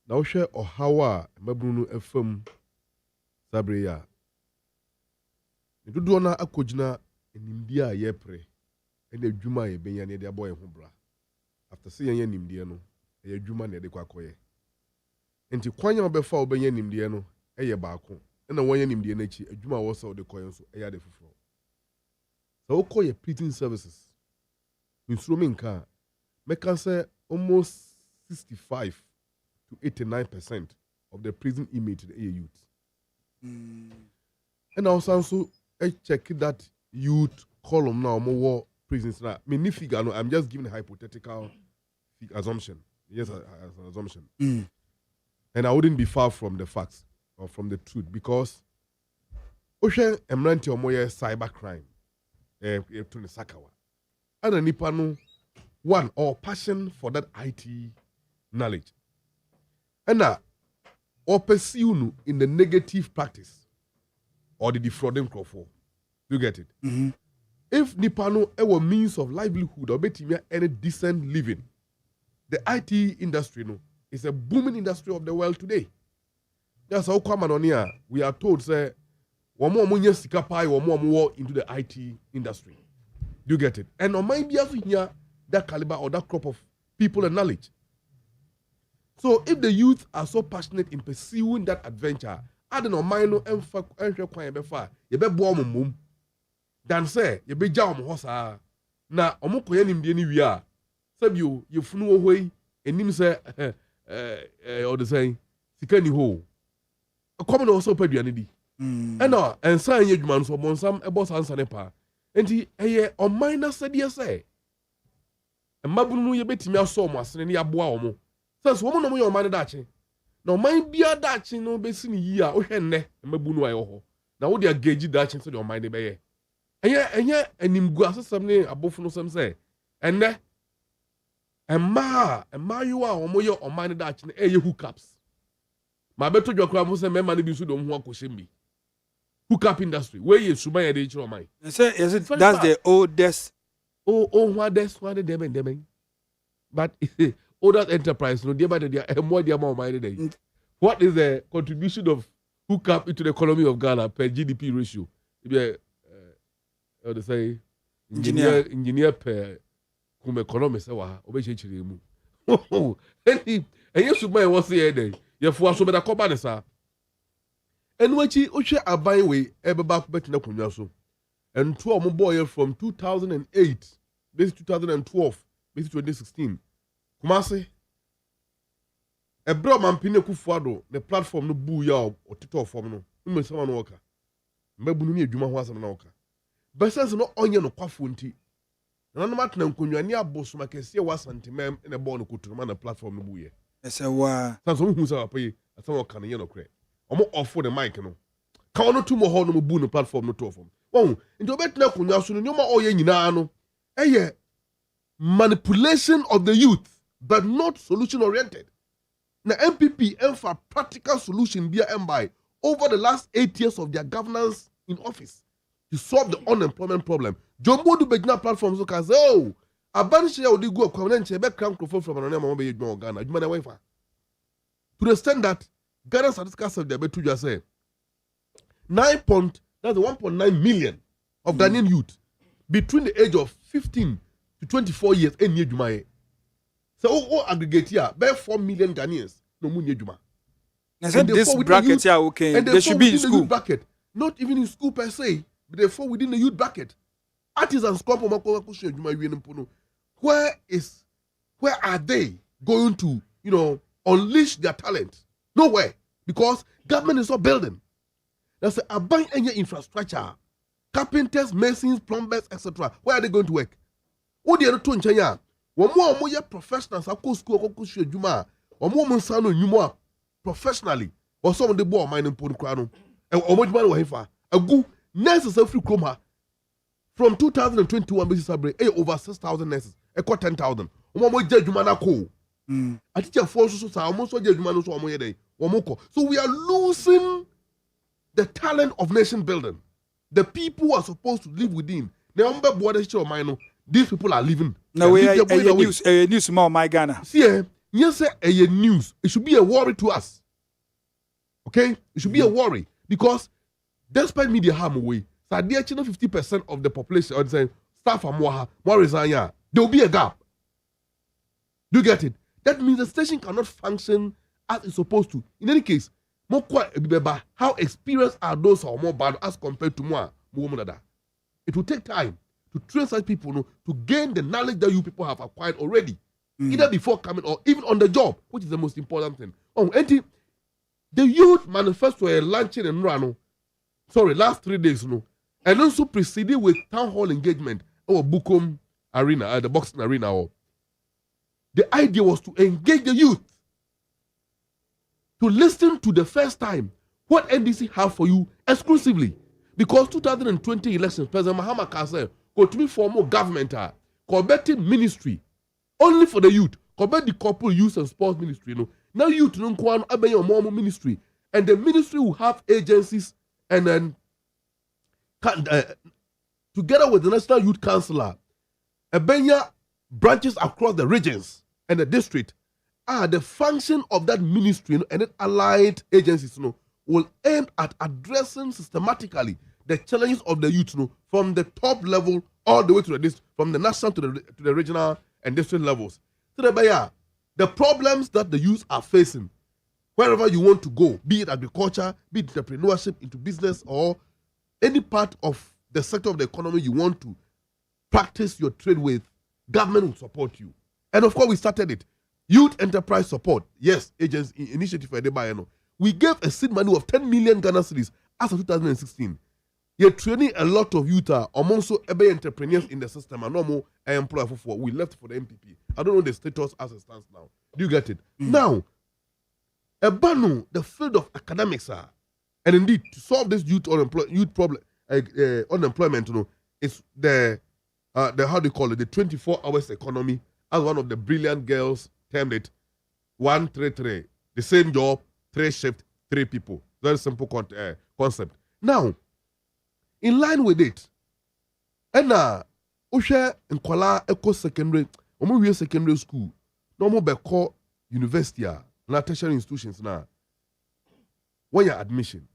na wohwɛ ɔhaw a mmabunu no afam sabre ya ne dodoɔ no akɔgyina nimdeɛ a yɛpere ɛna adwuma a yɛbɛnya ne yɛde abɔ yɛn ho bra after sɛ yɛnyɛ nimdeɛ no ɛyɛ adwuma na yɛde kɔ akɔyɛ nti kwanya ɔbɛfa ɔbɛnya nimdeɛ no ɛyɛ baako ɛna wɔnyɛ nimdeɛ no akyi adwuma a wɔsɛ ɔde kɔyɛ nso ɛyɛ ade foforɔ sɛ wokɔ yɛ prison services nsuro me nka mɛka sɛ almost 65 to 89% of the prison inmates ɛyɛ youth ɛna ɔsan so check that youth column na ɔmo wɔ prisons na me ni figure no I'm just giving a hypothetical assumption yes as an assumption and I wouldn't be far from the facts or from the truth because ohwe emranti ɔmo yɛ cyber crime to the sakawa ana nipa no one or passion for that IT knowledge ɛna or pursue no in the negative practice or the defrauding crowd. You get it? Mm-hmm. If Nipano ever means of livelihood or betimia any decent living, the IT industry no is a booming industry of the world today. That's how common on here. We are told say one more money sika pie or more into the IT industry. You get it? And on my behalf here that caliber or that crop of people and knowledge. So if the youth are so passionate in pursuing that adventure, I don't know, mind no befa, you be bo mum. Dan say, you be jaw hosa. Na omoko yanim de ni wi a. Sabio, you funu ohoi, enim say or the saying, sika ni ho. A common also peduane di. And sign ye dwuma so bon sam e boss answer ne pa. Enti eye on minor said say. E mabunu no ye betimi aso mo asene ne aboa omo. Says woman no your man dachi. No mind be a dachi no be seen ye a ohene mabunu ayo ho. Na wo de agage dachi so your mind be ye. Enye animgu asesem ne abofu no sem say. Enne emma you a omo ye o man dachi na eye hookups. Ma beto dwakra mo say mema ne bi so do ho akohyem bi. Hookup industry where ye suban ye de chiro man. Say is it that's the oldest what the deben. But ODAME enterprise, no, dear, more dear more money. What is the contribution of hookup into the economy of Ghana per GDP ratio? They say engineer per whom economists are obviously. And you should buy what's the day. You for so better come sir. And when she a buy way ever back bet na kunyaso. And 12 boy from 2008, this 2012, this 2016. Kumasi. A bro man pine kufuado the platform no bu ya o tito form no. Mme sama no oka. Mbebu no ni adwuma ho asem na oka. Besides no onye no kwafo nti. Na no matna nkonwa ni abosoma kese wa santimem na ball no kutu na platform no bu ye. Ese wa. Sanso hu sa paye asem oka no ye no kre. Omo ofo the mic no. Ka ono tu mo ho no bu no platform no to form. Won, nti obetna konwa so no nyoma oye nyina no. Eye manipulation of the youth but not solution oriented. Now MPP aim for practical solution via MBI over the last 8 years of their governance in office to solve the unemployment problem. Jumbo do begina platforms so can say, oh, a bunch of the go kwamenche be crank from an name be Ghana. You man to the extent that Ghana statistics of the betu just say 1.9 million of Ghanaian youth between the age of 15 to 24 years in Jumaye. So, aggregate here, be 4 million Ghanaians no money juma. And this bracket here, okay, and they should be in school. Bracket, not even in school per se, but they fall within the youth bracket. Artisans come from where are they going to, unleash their talent? Nowhere, because government is not building. There's a buying any infrastructure, carpenters, masons, plumbers, etc. Where are they going to work? What do you do in China? One more professionals are school juma. One more sano nyuma professionally. Or some of the boy mining pon krano. And omo man wa a good nurses free chroma. From 2021 basis over 6,000 nurses. E ko 10,000. Omo mo je juma na ko. A teacher force so sa almost so je juma no so omo ye dey. So we are losing the talent of nation building. The people who are supposed to live within. The umbe border show mine. These people are living. No way, news more my Ghana. See, yes, a news. It should be a worry to us. Okay? It should be a worry. Because despite media harm away, so the 50% of the population or the staff are more resign. There will be a gap. Do you get it? That means the station cannot function as it's supposed to. In any case, more quite how experienced are those who are more bad as compared to more. It will take time to train such people to gain the knowledge that you people have acquired already, either before coming or even on the job, which is the most important thing. And the youth manifesto a launching in last 3 days, and also preceded with town hall engagement or Bukom Arena, the boxing arena. The idea was to engage the youth, to listen to the first time what NDC have for you exclusively. Because 2020 elections, President Mahama Kassel to me for more government converting ministry only for the youth. Convert the couple youth and sports ministry. Now youth don't want more ministry, and the ministry will have agencies and then together with the National Youth Council, branches across the regions and the district. The function of that ministry and its allied agencies will aim at addressing systematically the challenges of the youth from the top level all the way to the district, from the national to the regional and district levels. So the problems that the youth are facing, wherever you want to go, be it agriculture, be it entrepreneurship into business, or any part of the sector of the economy you want to practice your trade with, government will support you. And of course, we started it. Youth Enterprise Support, yes, agency initiative for the we gave a seed money of 10 million Ghana cedis as of 2016. You're training a lot of youth amongst entrepreneurs in the system and no more employer for we left for the MPP. I don't know the status as it stands now. Do you get it? Now, the field of academics and indeed to solve this youth problem, unemployment, it's the how do you call it, the 24 hours economy, as one of the brilliant girls termed it, 133, the same job, 3 shift, 3 people. Very simple concept. Now, in line with it, and Usha and Kuala Eco Secondary, secondary school, normal beko university na tertiary institutions na when your admission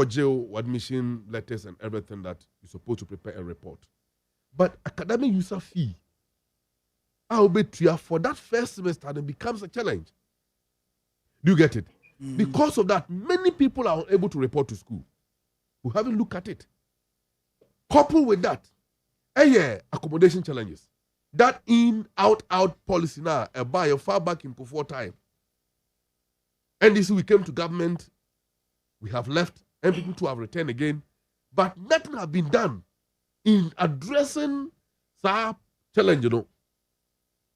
jail admission letters and everything that you're supposed to prepare a report. But academic user fee, I'll bet you for that first semester, it becomes a challenge. Do you get it? Because of that, many people are unable to report to school who haven't looked at it. Coupled with that, accommodation challenges. That in, out policy now, a buyer far back in before time. And this we came to government, we have left, and people to have returned again. But nothing has been done in addressing that challenge,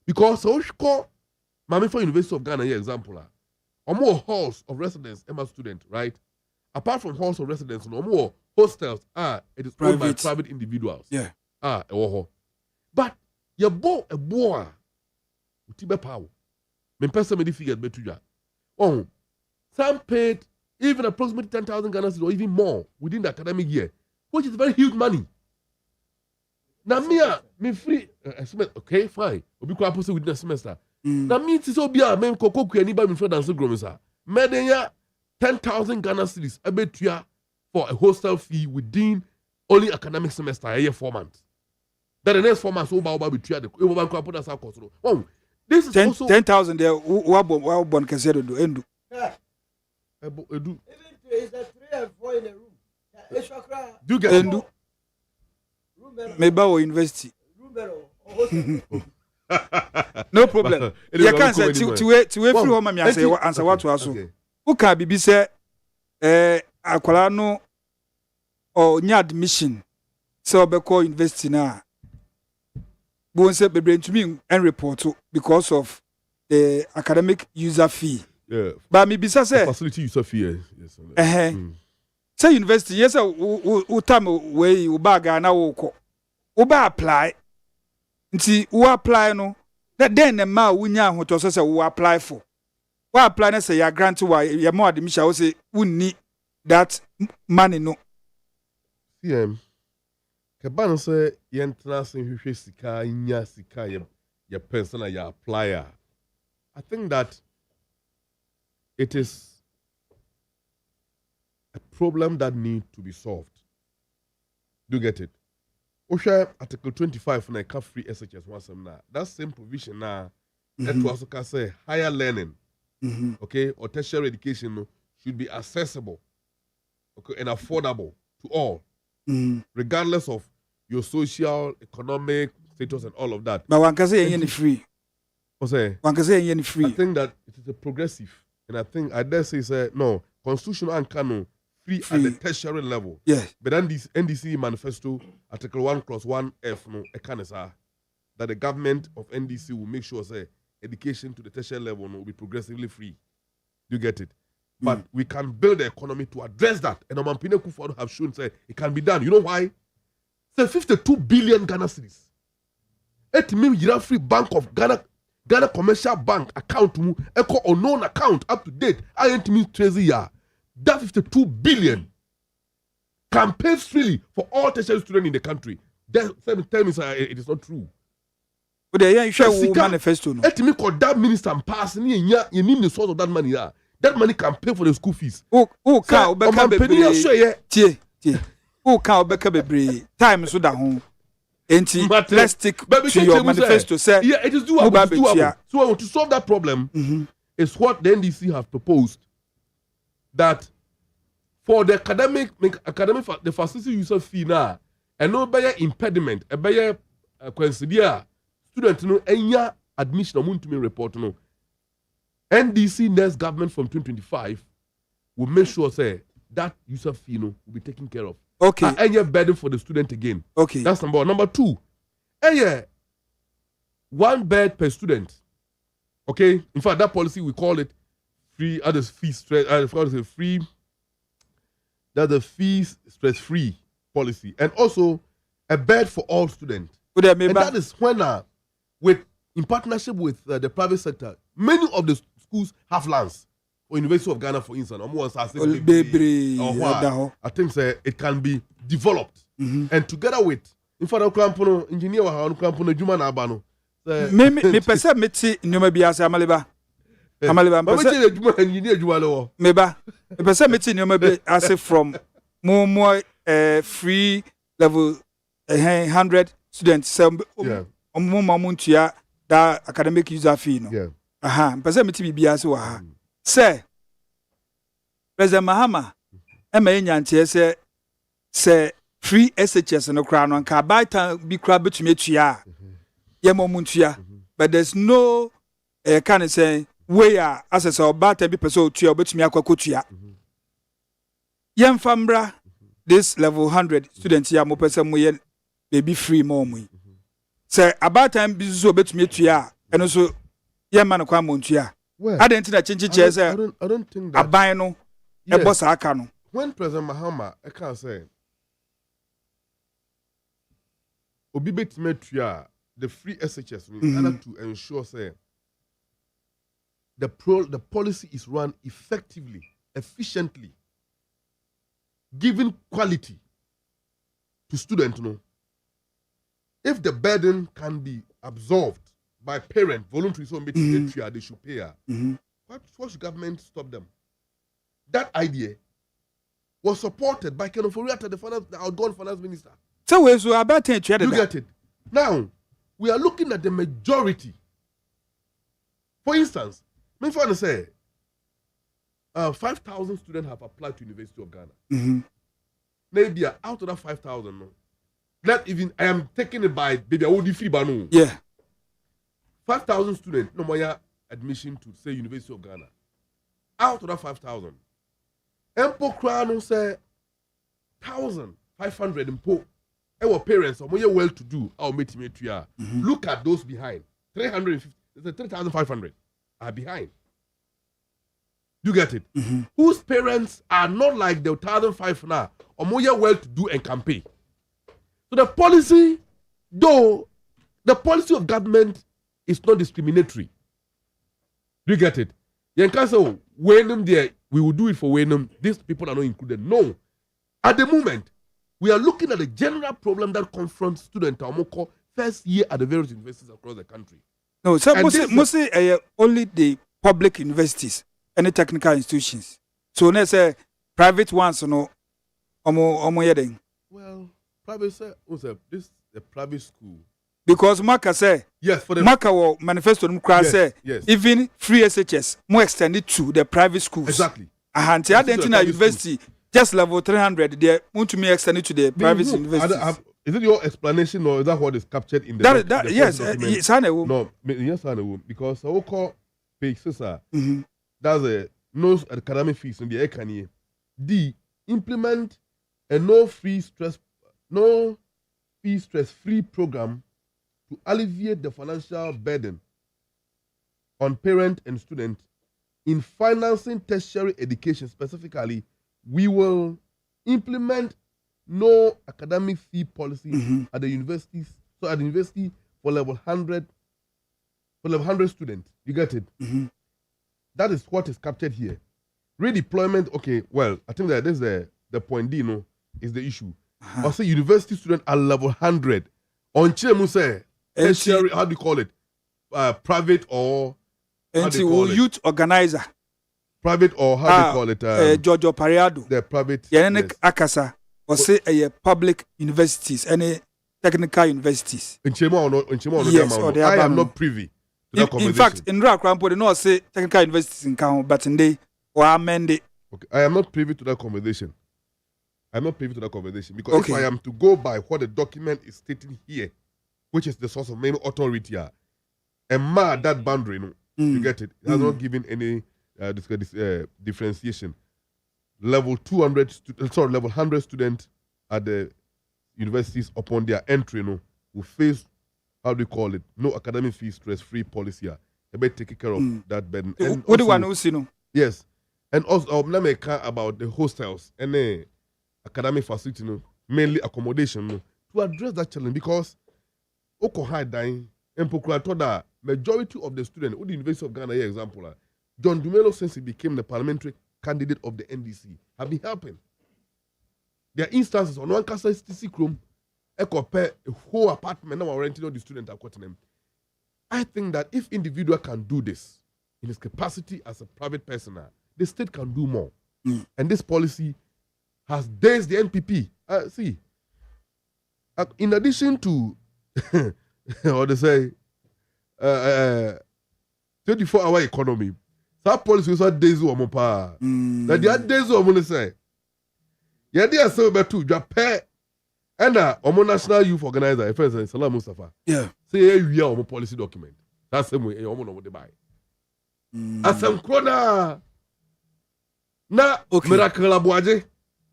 Because Mami for University of Ghana, here example, or more halls of residence, Emma student, right? Apart from halls of residence, no more hostels, it is owned by private individuals. Yeah. But you bought a boy, Utibe power. Men person many figures bet to you. Oh, some paid even approximately 10,000 Ghana cedis or even more within the academic year, which is very huge money. Now me free okay, fine. Obi kwa post within a semester. Now me ti so bia men koko ku ani ba me friend dance gromisa. Medenya 10,000 Ghana cedis abetua for a hostel fee within only academic semester a year 4 months. Then the next 4 months oba betua the oba kwa put us cost. Oh, this is 10, also 10,000 there wa bon kesero do endu. Edu. Is that 3 and 4 in a room? Do you get endu? Maybe our university. No problem. You can say to every home me answer what to ask. Who can be say akwala no or nya admission so be call university na. Bo say be bring to me and report because of the academic user fee. Yeah. But me bisa say facility user fee. Yes. Say university yes u time we u baga na wo ko. U ba apply. Nti u apply no that then the ma wunya ahoto so say u apply for. We apply na say ya grant wa ya mo admission wo say unni that money no. Kebano say yentra sin hwehwe sika nya sika ya person na ya apply. I think that it is a problem that needs to be solved. Do you get it? Osha Article 25 na ka free SHS wasam na. That same provision na that was also say higher learning, okay, or tertiary education should be accessible, okay, and affordable to all, regardless of your social, economic status and all of that. But one can say any free. One can say any free. I think that it is a progressive, and I dare say no constitutional and canon free at the tertiary level. Yes. But then this NDC manifesto Article 1+1F no that the government of NDC will make sure say education to the tertiary level will be progressively free. Do you get it? But we can build the economy to address that. And Omampine Kufuor have shown say it can be done. You know why? Say 52 billion Ghana cedis. 8 million free Bank of Ghana Commercial Bank account mu echo unknown account up to date. I ain't mean 13 years. That 52 billion can pay freely for all tertiary students in the country. Tell me, sir, it is not true. But you share manifesto. Let me call that minister and pass. You need the source of that money. That money can pay for the school fees. Oh, cow, time so down. Let's stick to your manifesto. Say, yeah, it is doable. It's doable. So to solve that problem is what the NDC have proposed. That for the academic the facility user fee now, and no better impediment, a better consider student no enya admission or to me report no. NDC next government from 2025 will make sure say that user fee no will be taken care of. Okay. Any burden for the student again. Okay. That's number one. Number two, one bed per student. Okay. In fact, that policy we call it free. Others fee stress. Free. That's the fees stress free policy, and also a bed for all students. And that is when in partnership with the private sector, many of the schools have lands. For University of Ghana, for instance, I think it can be developed, and together with engineer Me pese meti nyoma bi ase Amaliba. Amaliba Mama pese che ejuma nyini ejuma lo. meba. Me pese meti nyoma bi ase from more free level 100 students some mamuntua that academic user fee no. Yeah. Aha, pese meti bibia ase wa ha. Say President Mahama ema enyantie se free SHS no kra no nka by time bi kra betumi atua ye momuntua but there's no kind of say way as a by time bi person tua betumi akwakotua yemfa mbra this level 100 students ya mo person mo ye baby free mo mu say about time bi so betumi atua eno so ye ma no kwa montua adenti na chinchi che say I don't think that aban no e boss aka no when President Mahama I can say obi betime tua the free SHS in order to ensure say the policy is run effectively, efficiently, giving quality to students. No, if the burden can be absorbed by parents, voluntary, so they should pay. What should government stop them? That idea was supported by Ken Ofori-Atta, the outgoing finance minister. So we so about you get it. Now we are looking at the majority. For instance, me for to say 5,000 students have applied to University of Ghana. Maybe out of that 5,000, no. Not even I am taking it by baby I would free banu. Yeah. 5,000 students no more admission to say University of Ghana. Out of that 5,000. Empo Crown say 1,500 impo. Our parents are more well to do. Our mate. Look at those behind. 3,500 are behind. You get it? Whose parents are not like the 1,500 now, or more well to do and campaign. So the policy, though, the policy of government is not discriminatory. You get it? You can say, when there, we will do it for when these people are not included. No. At the moment, we are looking at the general problem that confronts students first year at the various universities across the country. No, so mostly only the public universities and the technical institutions. So let's say private ones, no, well, private this is a private school. Because Maka say yes, for the Maka will manifesto say even free SHS more extended to the private schools. Exactly. Ahanti Adentina University just level 300 they want to me extended to the private universities. Is it your explanation or is that what is captured in the that yes, it's no, yes, because I will call page that's a no academic fees in the economy. D implement a no fee stress free program to alleviate the financial burden on parents and students in financing tertiary education. Specifically, we will implement no academic fee policy at the universities. So at the university for level 100 students. You get it? That is what is captured here. Redeployment, okay, well, I think that this is the point D, no, is the issue. I say university student at level 100. On Chemuse, how do you call it? Private or youth organizer. Private or how do you call it? Giorgio Pariado. The private. Yes. Akasa. Or say public universities, any technical universities. In Chemo or not? Yes, or I am not privy to that conversation. In fact, in Rakrampo, they not say technical universities in Kano, but in they or amend it. Okay, I am not privy to that conversation. Because if I am to go by what the document is stating here, which is the source of main authority, and mark that boundary, you get it. It has not given any differentiation. Level 100 students at the universities upon their entry, will face, how do you call it, no academic fee stress-free policy. They better take care of that burden. And what do you want to know? Yes. And also, let me care about the hostels and the academic facility, mainly accommodation, to address that challenge. Because Okohai dying, and Pokratoda, majority of the students, the University of Ghana, example, John Dumelo, since he became the parliamentary candidate of the NDC, have been helping. There are instances on one castle room, a whole apartment now renting all the students are quoting them. I think that if individual can do this in his capacity as a private person, the state can do more. And this policy has dazed the NPP. See, in addition to what they say, 24-hour economy, that policy was days of Mopa. That the days of Mona say, yeah, they are so bad too. Japan and Omo National Youth Organizer, for instance, Salam Mustafa. Yeah. Say we are Omo policy document. That's the way Omo no they buy. As some crona na miracle abuaje.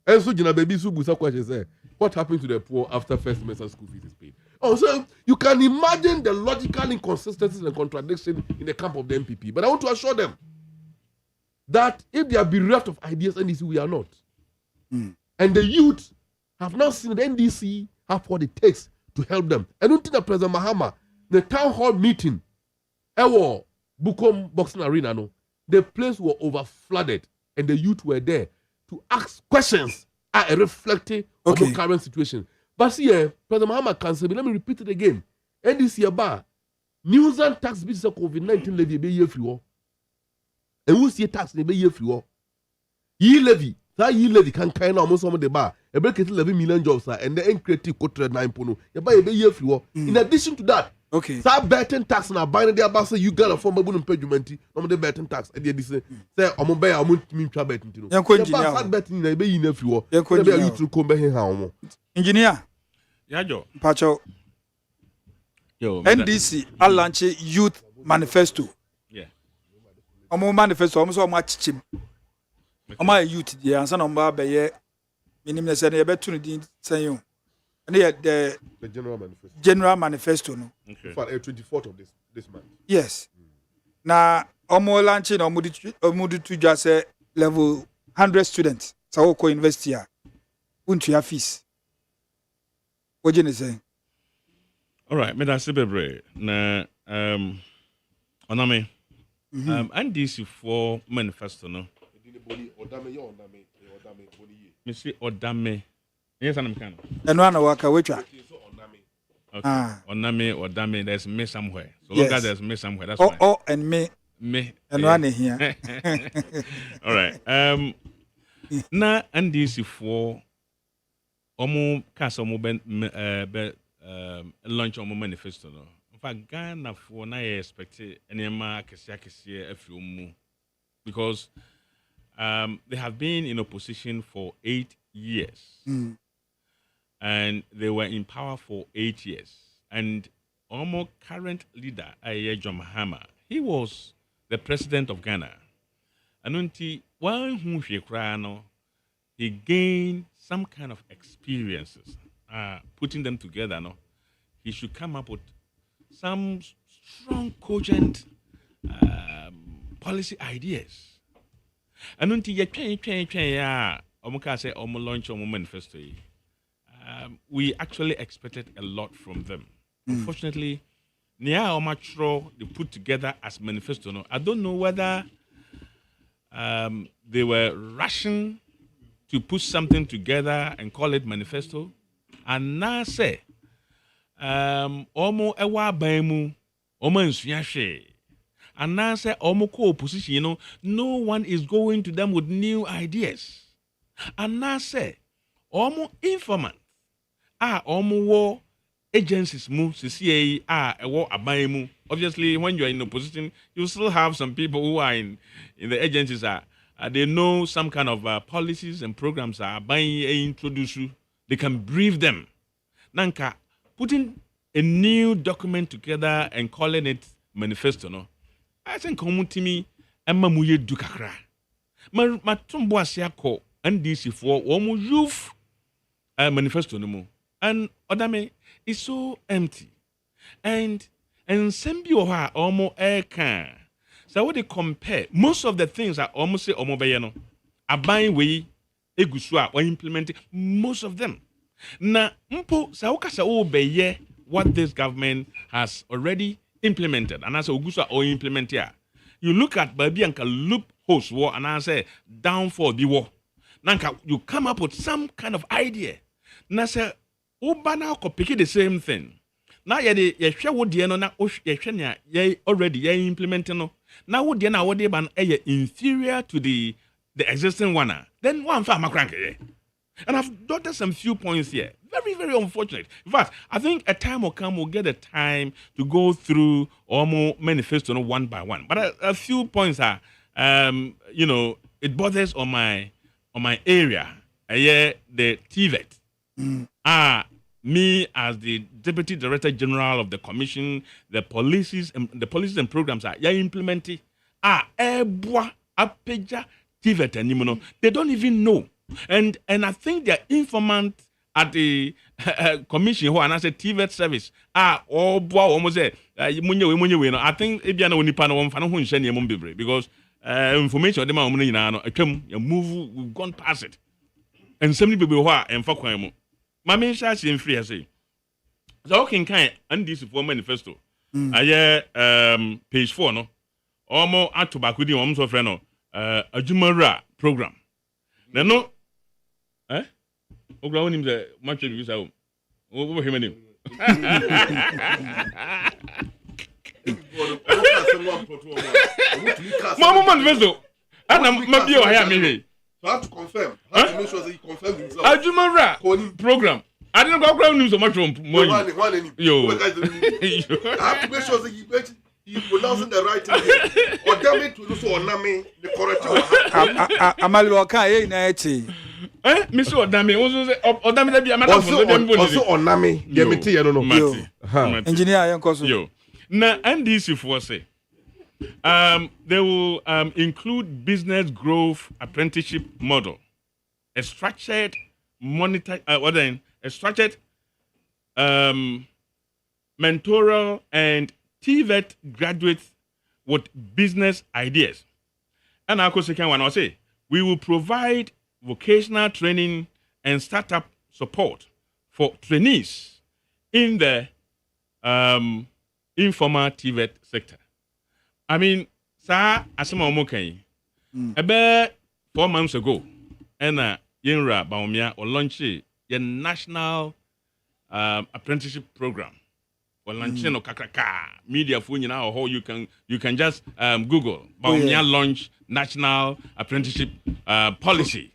And so Jina baby su busa question say, what happened to the poor after first semester school fees is paid? Oh, so you can imagine the logical inconsistencies and contradiction in the camp of the MPP. But I want to assure them that if they are bereft of ideas, NDC, we are not. And the youth have now seen the NDC have what it takes to help them. And don't think that President Mahama, the town hall meeting, Ewo Bukom Boxing Arena, no, the place were over flooded, and the youth were there to ask questions are reflecting on the current situation. But see, President Mahama can say, let me repeat it again. NDC aba news and tax business of COVID-19 levy be year free. And who see tax be year free? Ye levy. That ye levy can kind of almost some of the bar. A break 11 million jobs and the creative quote 9 pono. You buy a year free. In addition to that, that betting tax na buying the about say you got a form of payment on the betting tax and the say omo buy omo mean try betting no. That betting na be in free. You to come be here omo. Engineer. Yeah, Joe. Pacho. NDC a launch youth manifesto. Yeah. Omo manifesto omo so omo achichim. Omo youth dey ansa na omo ba ye minim na say na ye betu no din san yo. And the general manifesto no. Okay. For 24th of this month. Yes. Na omo launching omo di to just say level 100 students. So ko university a. Untu ya fees. What you say? All right, me that's bebre. Na oname. NDC for manifesto no. Me say ODAME. Yes, I'm kind. And one waka which one? Okay. ODAME, there's me somewhere. So long as there's me somewhere, that's fine. Oh, and me. And one here. All right. Na NDC for omo kasa omo launch omo manifesto no. In fact, Ghana for na expect enema kese afi omu because they have been in opposition for 8 years. And they were in power for 8 years. And our current leader, John Mahama, he was the president of Ghana. And until he gained some kind of experiences, putting them together. No, he should come up with some strong, cogent policy ideas. And until you say launch manifesto. We actually expected a lot from them. Unfortunately, they put together as manifesto. No, I don't know whether they were rushing to put something together and call it manifesto. And now say, omo ewa baimu, omo nsunyashe. And now say, omo co-opposition, no one is going to them with new ideas. And now say, omo informant. Omo war agencies move CCA war abayemu. Obviously, when you are in opposition, you still have some people who are in the agencies they know some kind of policies and programs are buying introduce you. They can brief them. Nanka putting a new document together and calling it manifesto. No, I think community emma muye dukakra. Matumbo asiako NDC for omo youth manifesto no more. And ODAME is so empty. And some people are almost air. So what they compare, most of the things are almost say omobayano. Are buying way egusua or implementing most of them. Na mpo sa ukasa obeye what this government has already implemented. And as ogusua or implement here. You look at baby and loopholes war and I say downfall the war. Nanka you come up with some kind of idea. Na say Obana ko pick the same thing. na ye hwe wo de no na ye hwe ne ye already ye implementing no na wo de na wo de ban inferior to the existing one then one fa makranke. And I've dotted some few points here. Very, very unfortunate. In fact, I think a time will come, we'll get a time to go through Omo manifesto one by one. But a few points are, it bothers on my area. The TVET. Me as the Deputy Director General of the Commission, the policies and programs are implementing. Apeja TVET anymore. They don't even know. And I think the informant at the commission who announced a TVET service almost say I think if you know nipa no mfa no ho nhye ne bebre because information dem am no nyina no atwam you move we've gone past it and some people who are emfa kwan mu ma me sha she free say so okay kan and this for manifesto page 4 no omo atobako di omo so frɛ no adwumawura program no Ogra woni mze match review sa wo him anim Mama manifesto ana mabie o haya me so I have to confirm. I have to make sure that he confirms himself. Ajumara program. I didn't go news so much from money. Yo. I have to make sure that he pronouncing the right thing. ODAME to also ODAME the correct one. Amaliwaka ye na echi. Mr. ODAME also say ODAME that be amata for them boni. Also ODAME the meti you know. Engineer yankoso. Yo. Na NDC for say they will include business growth apprenticeship model, a structured mentoral and TVET graduates with business ideas. And I could second one, I'll say, we will provide vocational training and startup support for trainees in the informal TVET sector. I mean, sir, asema omokai. About 4 months ago, and Yenra Baumia or launch a national apprenticeship program. Or launch no kakaka media phone now or how you can just Google Baumia launch national apprenticeship policy.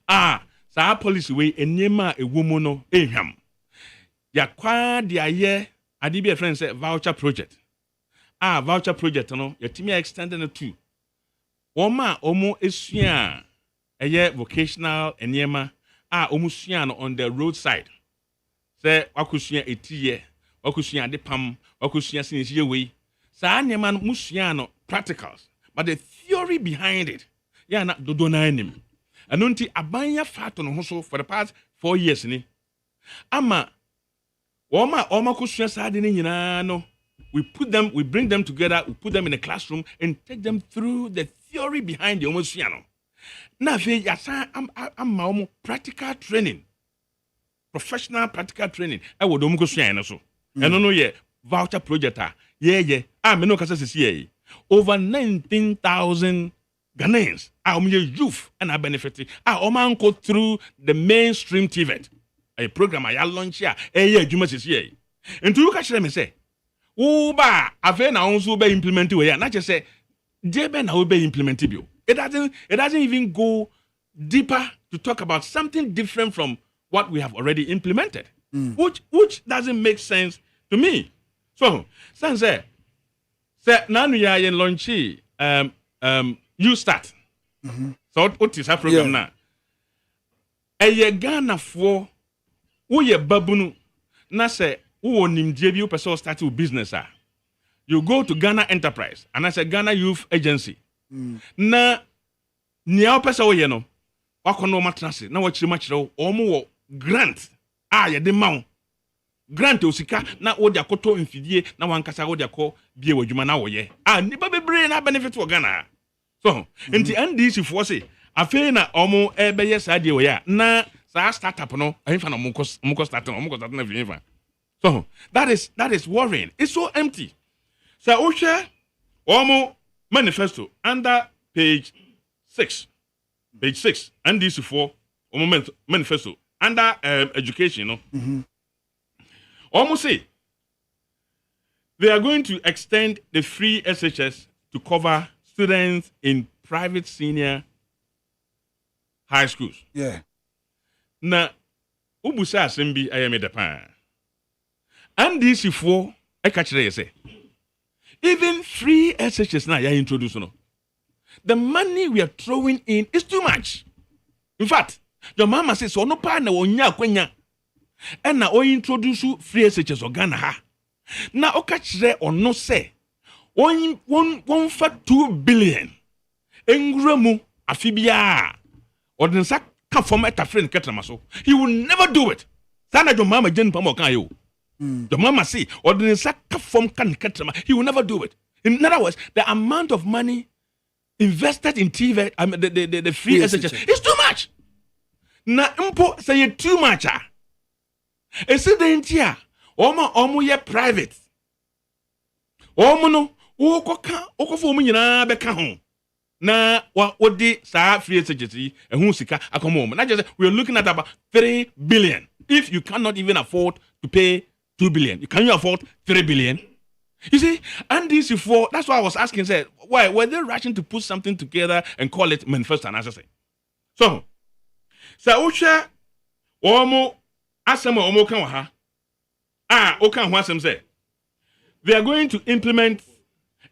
Sa policy way enyema a woman no eham. Ya kwa dia ye adibi a friend say voucher project. Voucher project no yetimi extended it to Oma omo esua eye vocational enyema omo sua no on the roadside. Say wakusua etiye, wakusua de pam, wakusua sinisiye we. Sa enyema no musua no practicals, but the theory behind it ya na dodo na enim. Anunti abanya fato no so for the past 4 years ni. Ama oma kusua sa de ni nyina no. We bring them together, we put them in a classroom and take them through the theory behind the Omosiano. Now, I'm practical training, professional practical training. I would so. I don't know yet. Voucher project. Yeah. I'm no see over 19,000 Ghanaians. I'm your youth and I benefit. I go through the mainstream TVET. A program I launch here. Juma here. And to look at them and say, Uba, Ave na also be implemented we not just say Jebe na be implemented bio. It doesn't even go deeper to talk about something different from what we have already implemented. Which doesn't make sense to me. So, say nanu ya yen launchi you start. So what is that program now? Eye Ghana for uye babunu na say who nimdie bi person start a business you go to Ghana Enterprise and I say Ghana Youth Agency na nia person wo ye no wakono matrase na wachiri machiro omo grant ye de mawo grant osika na wo de akoto mfidie na wankasa wo de akọ bie wadwuma na wo ye nipa bebre na benefit wo Ghana so enti NDC for say afei na omo ebeye sa de wo ya na sa startup no ahimfa na mo start na viva. So that is worrying. It's so empty. So Osha Omo manifesto under page 6. Page 6. And this for manifesto under education, Almost say They are going to extend the free SHS to cover students in private senior high schools. Yeah. Na ubusa asembi ayeme de pa. And this for I catch say even free SHS now you introduce no. The money we are throwing in is too much. In fact, your mama says so no pa na wonya kwanya. And na o introduce free SHS o Ghana ha. Na o catch or no say one for 2 billion. Engremu afibia. Or den sak ka format a friend ketramaso. He will never do it. Sana your mama jen pamo kan yo. Your mama say or den sak ka form kan ketrama. He will never do it. In other words, the amount of money invested in TV, the free SHS is too much. Na impo say too much. Esidenti a omo ye private. Omo no okofo omo nyina beka ho. Na wodi sa free SHS ehun sika akomo. Na just we are looking at about 3 billion. If you cannot even afford to pay 2 billion, can you afford 3 billion? You see, and this before, that's why I was asking, said, why were they rushing to put something together and call it manifesto? And as I say, so Usha Omo Asama Omo Kanwaha Okan Wasam say they are going to implement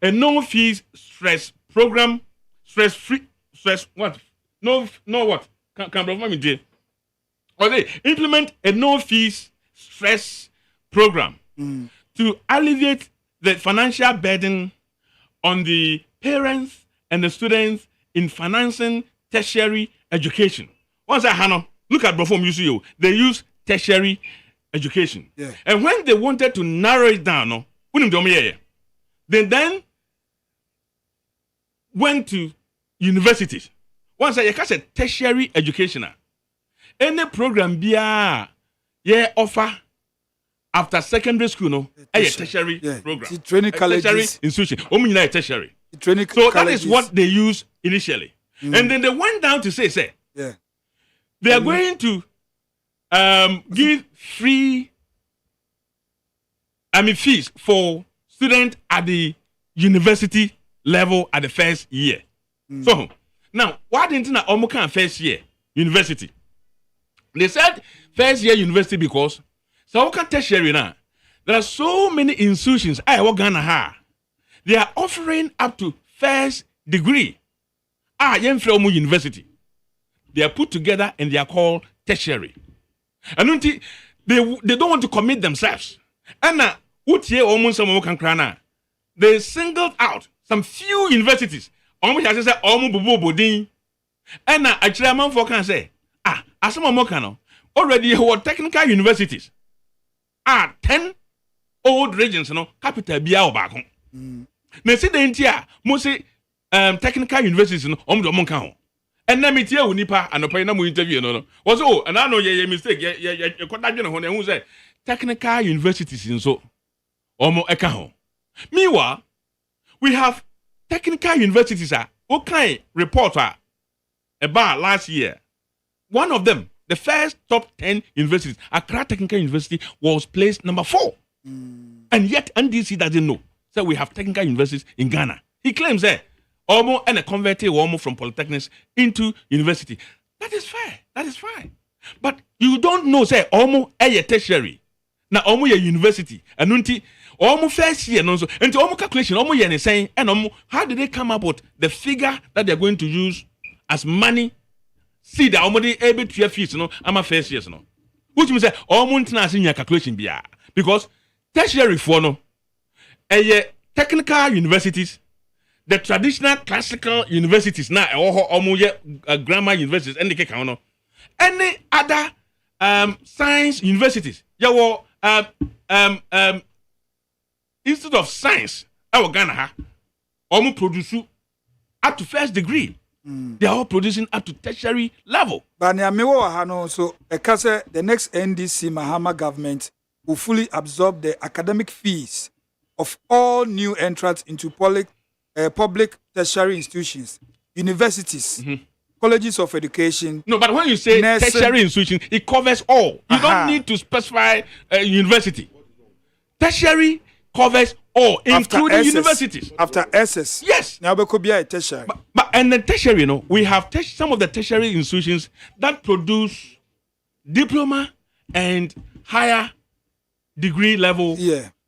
a no-fees stress program, stress what? No what? Can perform it. Or they implement a no-fees stress program to alleviate the financial burden on the parents and the students in financing tertiary education. Once I Hano, look at Brofom UCO, they use tertiary education. Yeah. And when they wanted to narrow it down, they then went to universities. Once I said tertiary education, any program be offer after secondary school, no, a tertiary program. The training colleges. Tertiary institution. Tertiary. Training so colleges. That is what they use initially. And then they went down to say, they are going to give free fees for students at the university level at the first year. So, now, why didn't you Omokan first year university? They said first year university because so can tertiary now. There are so many institutions Ghana. They are offering up to first degree. Yemfremu University. They are put together and they are called tertiary. And they don't want to commit themselves. And now, they singled out some few universities. And now, actually, I'm for can say, already who technical universities. 10 old regions, capital Biao back home. Nesidentiya, mostly technical universities, and then me tell Nipa and a no interview, was and I know your mistake, you could not who say technical universities in so Omo Ekaho. Meanwhile, we have technical universities, okay, reporter about last year. One of them, the first top 10 universities, Accra Technical University was placed number 4. And yet NDC doesn't know. So we have technical universities in Ghana. He claims that Omo and a converted Omo from polytechnics into university. That is fair. That is fine. But you don't know, say, Omo a tertiary. Now Omo a university. And unti Omo first year, no so. And to Omo calculation, Omo yen is saying, and Omo, how did they come up with the figure that they're going to use as money? See the already able to fees, I'm a first years, which means that all mountains in your calculation be because tertiary for no technical universities, the traditional classical universities now, or grammar universities, and the any other science universities, Institute of Science, our Ghana, almost produce up to first degree. They are all producing up to tertiary level. But so the next NDC Mahama government will fully absorb the academic fees of all new entrants into public tertiary institutions, universities, colleges of education. No, but when you say tertiary institution, it covers all. You don't need to specify university. Tertiary covers all, After including SS, universities. After SS. Yes. Now we could be a tertiary. But and the tertiary, you know, we have some of the tertiary institutions that produce diploma and higher degree level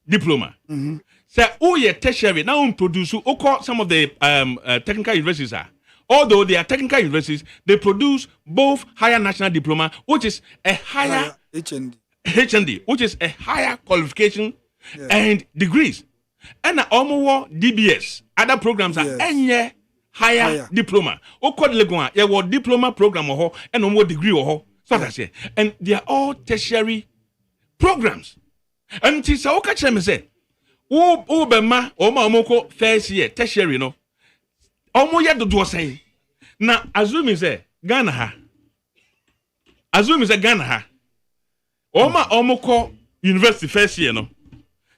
diploma. So, tertiary now produce some of the technical universities are. Although they are technical universities, they produce both higher national diploma, which is a higher HND, which is a higher qualification and degrees. And almost DBS, other programs are any higher diploma. Diploma program and no more degree so that's it. And they are all tertiary programs. And it's a okay say, Bema, Omoko, first year, tertiary, no. Omo ya do say. Na assume say Ghana ha. Assume say Ghana ha. Omo ko university first year no.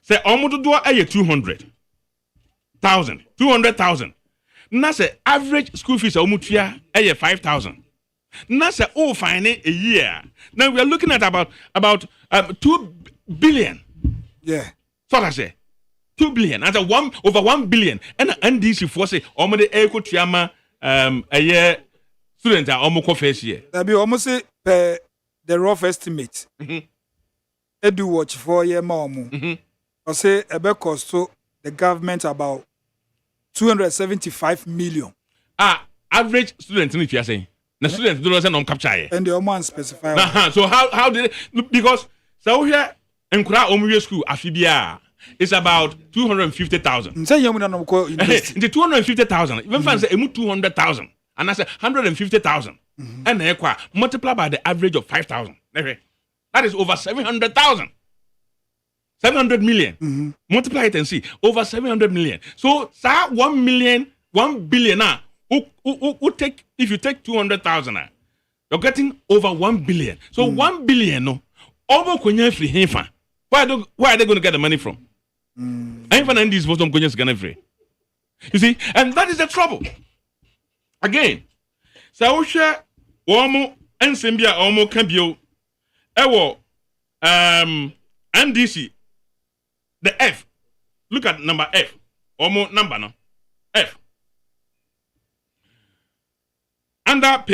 Say omo do aye 200,000. Na say average school fees omo tua aye 5,000. Na say fine a year. Now we are looking at about 2 billion. Yeah. So that say 2 billion, and over 1 billion. And NDC for say, almost the equal tiama a year students are almost first year. That be almost the rough estimate. Edu watch 4 year more. I say about cost to the government about 275 million. Average student in if you are saying. The students do not say capture. And the man specify. So how did it, because so here in Kura Omuye school Afibia. It's about 250,000. The 250,000. Even fans say 200,000, and I say 150,000, and multiply by the average of 5,000. That is over 700,000. 700 million. Multiply it and see over 700 million. So, 1 billion now. Take if you take 200,000, you're getting over 1 billion. So 1 billion no. Over free hinfa. Where are they going to get the money from? And these was not free. You see, and that is the trouble. Again, so share Omo and Sembia Omo Cambio Ewo NDC. The F. Look at number F. Omo number no. F. Under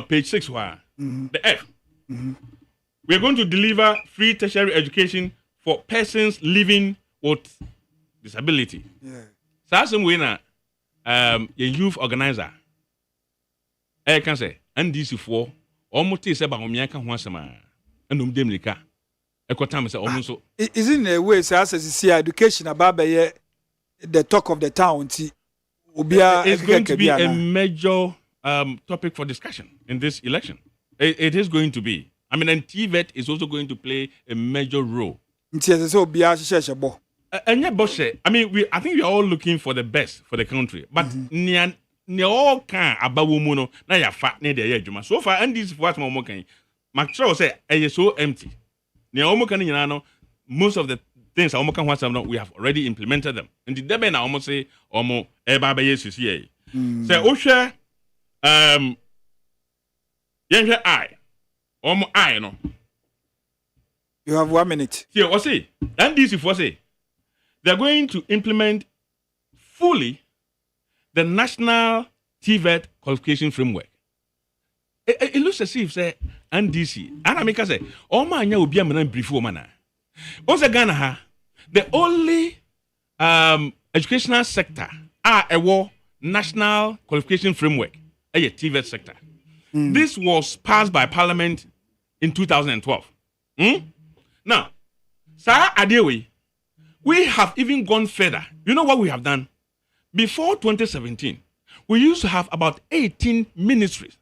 page 6 the F. We are going to deliver free tertiary education for persons living with disability. So as a youth organizer, I can say, and this for almost is about Omiaka Wansama and Demlika. Isn't a way so as see education about the talk of the town? It's going to be a major topic for discussion in this election. It is going to be. I mean, and TVET is also going to play a major role. I mean, I think we are all looking for the best for the country, but all can about woman na ya fat near the edge. So far, and this is what more can. Macro say, is so empty. Most of the things we have already implemented them. And the debate now almost say, almost everybody is here. So, Osha, I no. You have 1 minute. Here, what's it? And this is what they're going to implement fully the national TVET qualification framework. It looks as if say NDC. And I make say, oh man, you will be a man brief woman. Also, Ghana, the only educational sector a national qualification framework, a TVET sector. This was passed by Parliament in 2012. Now, Sarah Adewe, we have even gone further. You know what we have done? Before 2017, we used to have about 18 ministries.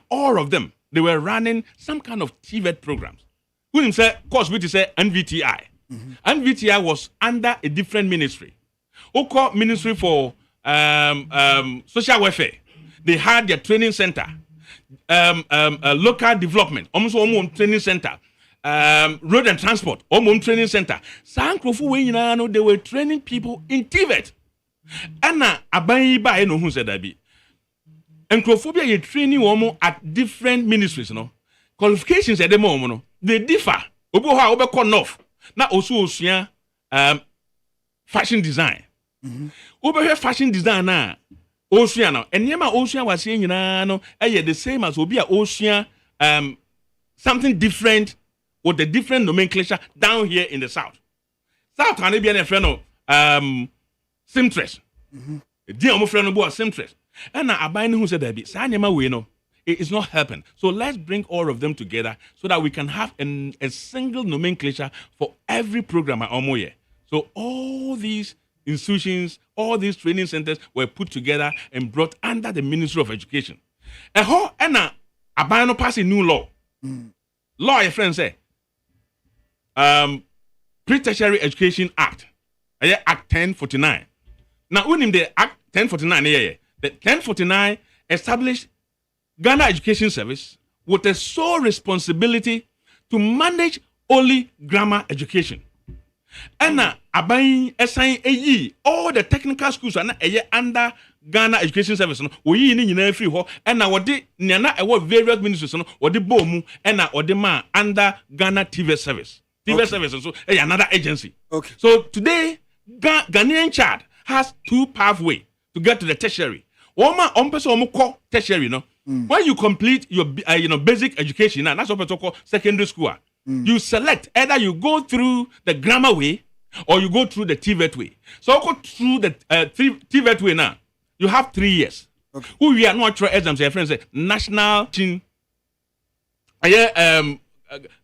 All of them, they were running some kind of TVET programs. We say, of course, we say NVTI. NVTI was under a different ministry. Oko Ministry for Social Welfare. They had their training center. Local development, almost training center, road and transport, training center. They were training people in TVET. Anna Abayiba no who said that be. And Crophobia you training at different ministries, Qualifications at the moment, they differ. Oboha Obeko North. Na also fashion design. Over here, fashion design now. Ocean now. And yema ocean was saying, no, the same as Obia ocean, something different with the different nomenclature down here in the south. South Caribbean a friend of seamstress. Dear my friend about seamstress. And now I who said that Sanyama we know it is not helping. So let's bring all of them together so that we can have a single nomenclature for every program at Omoye. So all these institutions, all these training centers were put together and brought under the Ministry of Education. And how Abano pass a new law. Law, your friend say, Pre-Tertiary Education Act, Act 1049. Now, when the Act 1049, the 1049 established Ghana Education Service with a sole responsibility to manage only grammar education. And now, Abayin assign all the technical schools are under Ghana Education Service. We in free ho. And now what the Niana various ministries or the Bomu and now or the man under Ghana TV Service. TV Service so another agency. Okay. So today, Ghanaian child has two pathways to get to the tertiary. One person call tertiary, when you complete your basic education, that's what we call secondary school. You select either you go through the grammar way or you go through the TVET way. So go through the TVET way now. You have 3 years. Okay. Who we are not trying exams. Your friends say national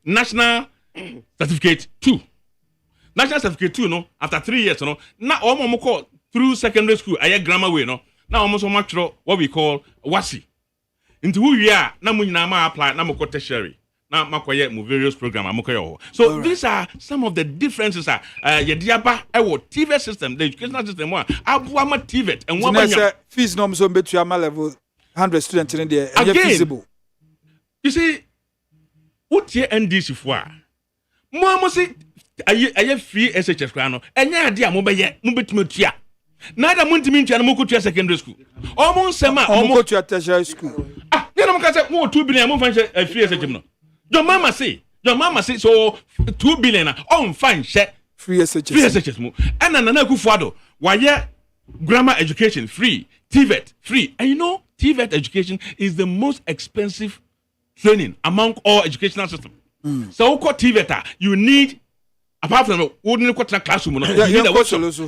national certificate 2. National certificate 2, after 3 years, now almost call through secondary school. Grammar way, now almost much what we call WASI. Into who we are, now we apply, now we tertiary. Now, various programs. So right. These are some of the differences. Yediaba, TVET system, the educational system. Abuama TVET and one fees norms on between level 100 students in there. Again, feasible. You see, what year NDC for? Mama say, I free SHS grano, and ya dear Mobile. Neither Muntiminti and Mokutia secondary school. Almost summer, almost to tertiary school. You know, because more 2 billion, more a free SHM. Your mama say so 2 billion on fine share free SHS. And another good father. Why grammar education free, TVET free. And you know, TVET education is the most expensive training among all educational systems. So called TVET, you need apart from the ordinary classroom,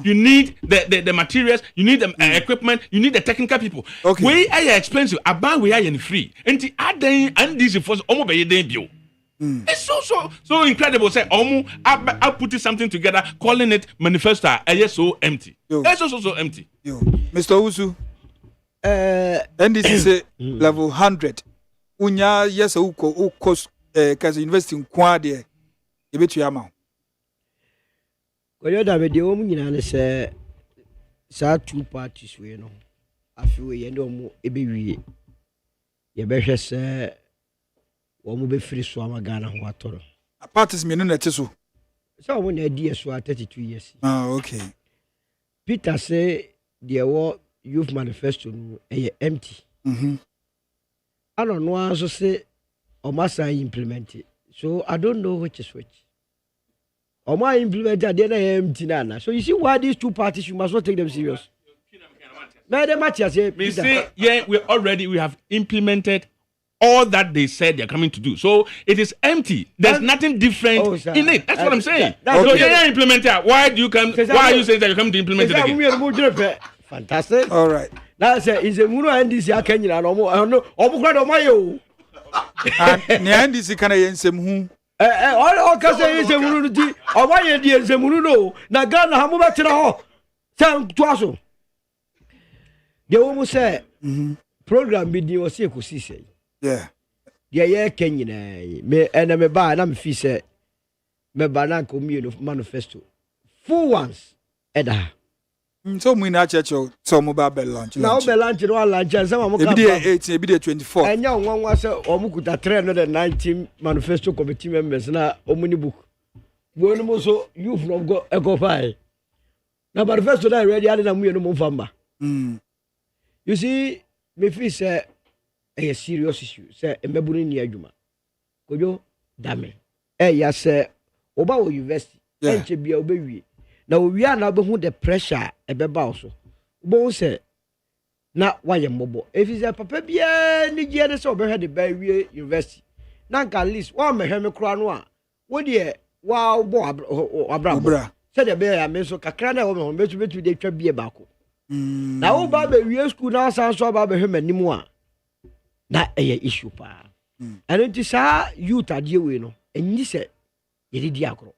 you need the materials, you need the equipment, you need the technical people. Okay. We are expensive, about we are free. And the adding and this is for almost by debut. It's so incredible. Say, I put something together, calling it manifesto. So empty. It's so empty. Mr. Usu, and this is level 100. Unya yes, who cost because investing in Quadie, a bit to amount. Well, you're the only say, sir, 2 parties, we know. I feel you know, a baby. You better say, one will be free swam Ghana water. A parties mean that so. So, when idea so 32 years. Okay. Peter say, the war youth manifesto empty. I don't know, as I say, or must I implement it? So, I don't know which is which. Or my implementer, then I am Tinana. So you see why these 2 parties you must not take them serious. Madam Matthias, we have implemented all that they said they're coming to do. So it is empty. There's nothing different in it. That's what I'm saying. So you're implementer. Why do you come? Why are you saying that you're coming to implement it again? Fantastic. All right. That's it. Is a Muno and this year Kenya and Omo. Nyandisi kana yensem hu. All kase is a Munuti. Or why a dear Zemuno? Na Ghana Hamubatira. Thank Twaso. They almost say program video was say. Yeah. Yeah, Kenya. Me and me buy and I'm fee say me banana community manifesto. Full ones. Eda. So we na church so mobile bell launch. Now bell launch no launch and some come. Be 18, be 24. And now one was omukuta 319 manifesto committee members na omuni book. We no so you from go fire. Now manifesto that ready and na mu no mfamba. You see me feel say a serious issue. Say emebuni ni adwuma. Kojo dame. Ya say oba wo university. Enche bia obewie. Now we are now who the pressure ebeba also. Bo say na why mobo. If is a papa bia ni gye so be the Bay University. Na at least one me heme kra no a. Wo de wow bo abra. Said the bear me so kakra na wo me betu de twa bie baako. Na wo ba be wie school na san so ba be heme nimu a. Na eye issue pa. And it is youth adie we no. Enyi se ye di akro.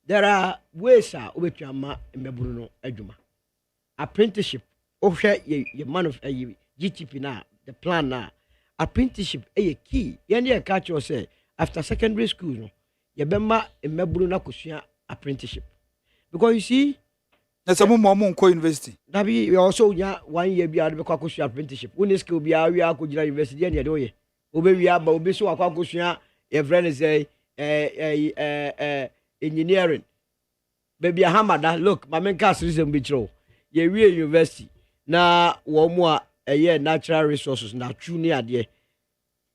There are ways obetwama mbeburu no adwuma. Apprenticeship. Ohwe ye man of GTP na the plan na apprenticeship a key. Yene catch you say after secondary school no ye bema mbeburu na kosua apprenticeship. Because you see na some more ko university. Na be we also nya 1 year bi ade be kosua apprenticeship. Uni skill bi a we akojira university ene de oye. Obe wi aba obe so akosua ye friend say engineering. Baby Hamada, look, my main cast reason be true. Ye we university. Na wo a year natural resources na junior de.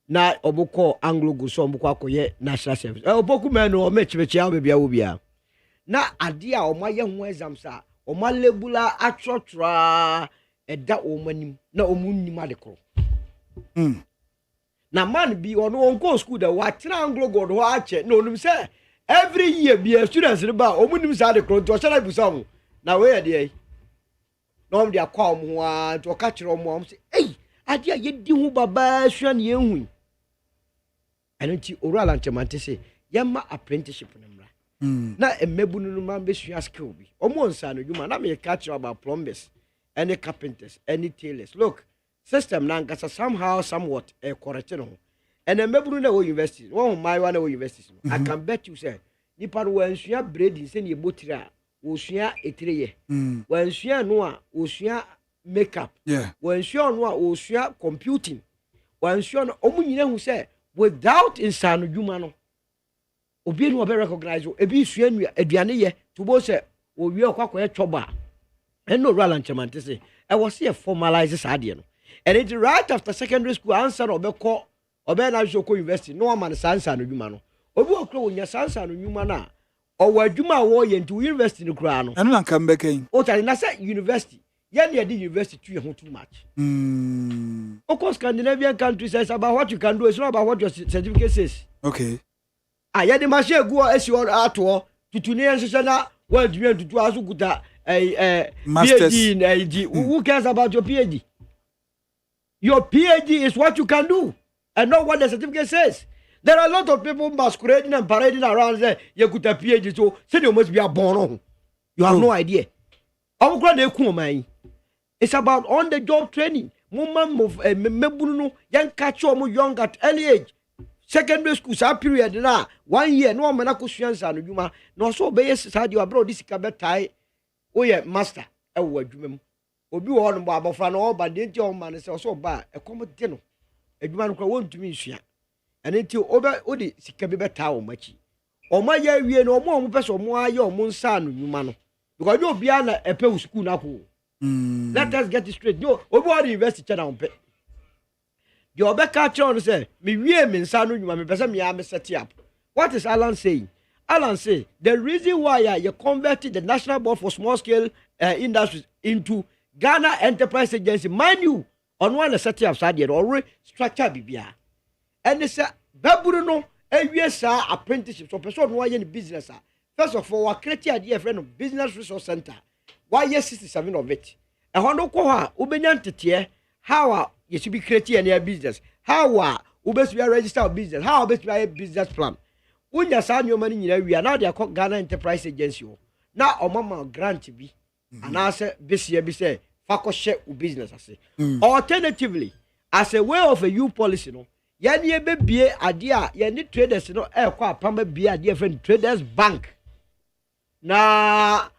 Na oboko Anglo go so oboko akoye national service. Oboku men no mechimechi a baby a na ade a omaye ho exams a omalebula atrotra eda omanim na omunnim adekro. Na man bi ono onko school da wa Anglo go do ache no nim say every year be a students in ba omunim sa de kro to shara busam na we dey no am dey akwa omo a to ka kire omo am say eh ade ye di hu baba hwa ne ehu anti oral antemante say yema apprenticeship no mra na emebu no man be sua skill bi omo nsa no dwuma na me ka kire about plumbers any carpenters any tailors look system na ngasa somehow somewhat correct no. And a member na university, one my one university. I can bet you say, nipa when share bread in send your botira, o share a tray. When share noa, o share makeup. Yeah. When share noa, o share computing. When share omunye who say without insano humano. Obi no be recognize o ebi share nu aduane ye to bo say o wi okwakoye choba. And no Roland Chamante say, I was here formalize ade no. And it right after secondary school answer obeko obe na joko university no man sansa no dwuma no obi okro wonya sansa no dwuma na owa adwuma wo ye nti university no kra no eno na kan beken o tare na say university ye na the university too much of course Scandinavian countries says about what you can do, it's not about what your certificate says. Okay. Yeah, the machine go as you are at all to Tunisian Sena, well, you to do Azukuta a PhD in AD. Who cares about your PhD? Your PhD is what you can do and not what the certificate says. There are a lot of people masquerading and parading around there. You could have PhD, so say you must be a born. You have no idea. It's about on the job training. Mumma of a member, young catch or young at early age. Secondary school, that period now 1 year, no man acquisitions and you no so base side you abroad this cabet tie. Oh, yeah, master, a word you Obi on Baba Fran all but didn't your man is also bad a common dinner. A man who won't to me, share. And until over Odi, Sikabe Tower, Machi. Or my year, we no more person, more your moon son, you man. Because you'll be a pay school now. Let us get it straight. No, over invested on pay. Your back catcher on say, me mean son, you may person me am set up. What is Alan saying? Alan say the reason why you converted the National Board for Small Scale Industries into Ghana Enterprise Agency, mind you, on one set up side yet already structure BBA. And they say, Babuno, a yes, apprenticeship, so person why in business. First of all, our creative idea friend of Business Resource Center. Why yes, 67 of it. And Hono Koha, Ubenyantia, how you should be creative in your business. How best we are registered business, how best we are a business plan. When you sign your money in area, now they are called Ghana Enterprise Agency. Now, or mama grant to be, and I say, this year be say, Fako share business. I say, alternatively, as a way of a new policy, no, yani be idea, yani traders, no, pamba be idea friend traders bank. Na,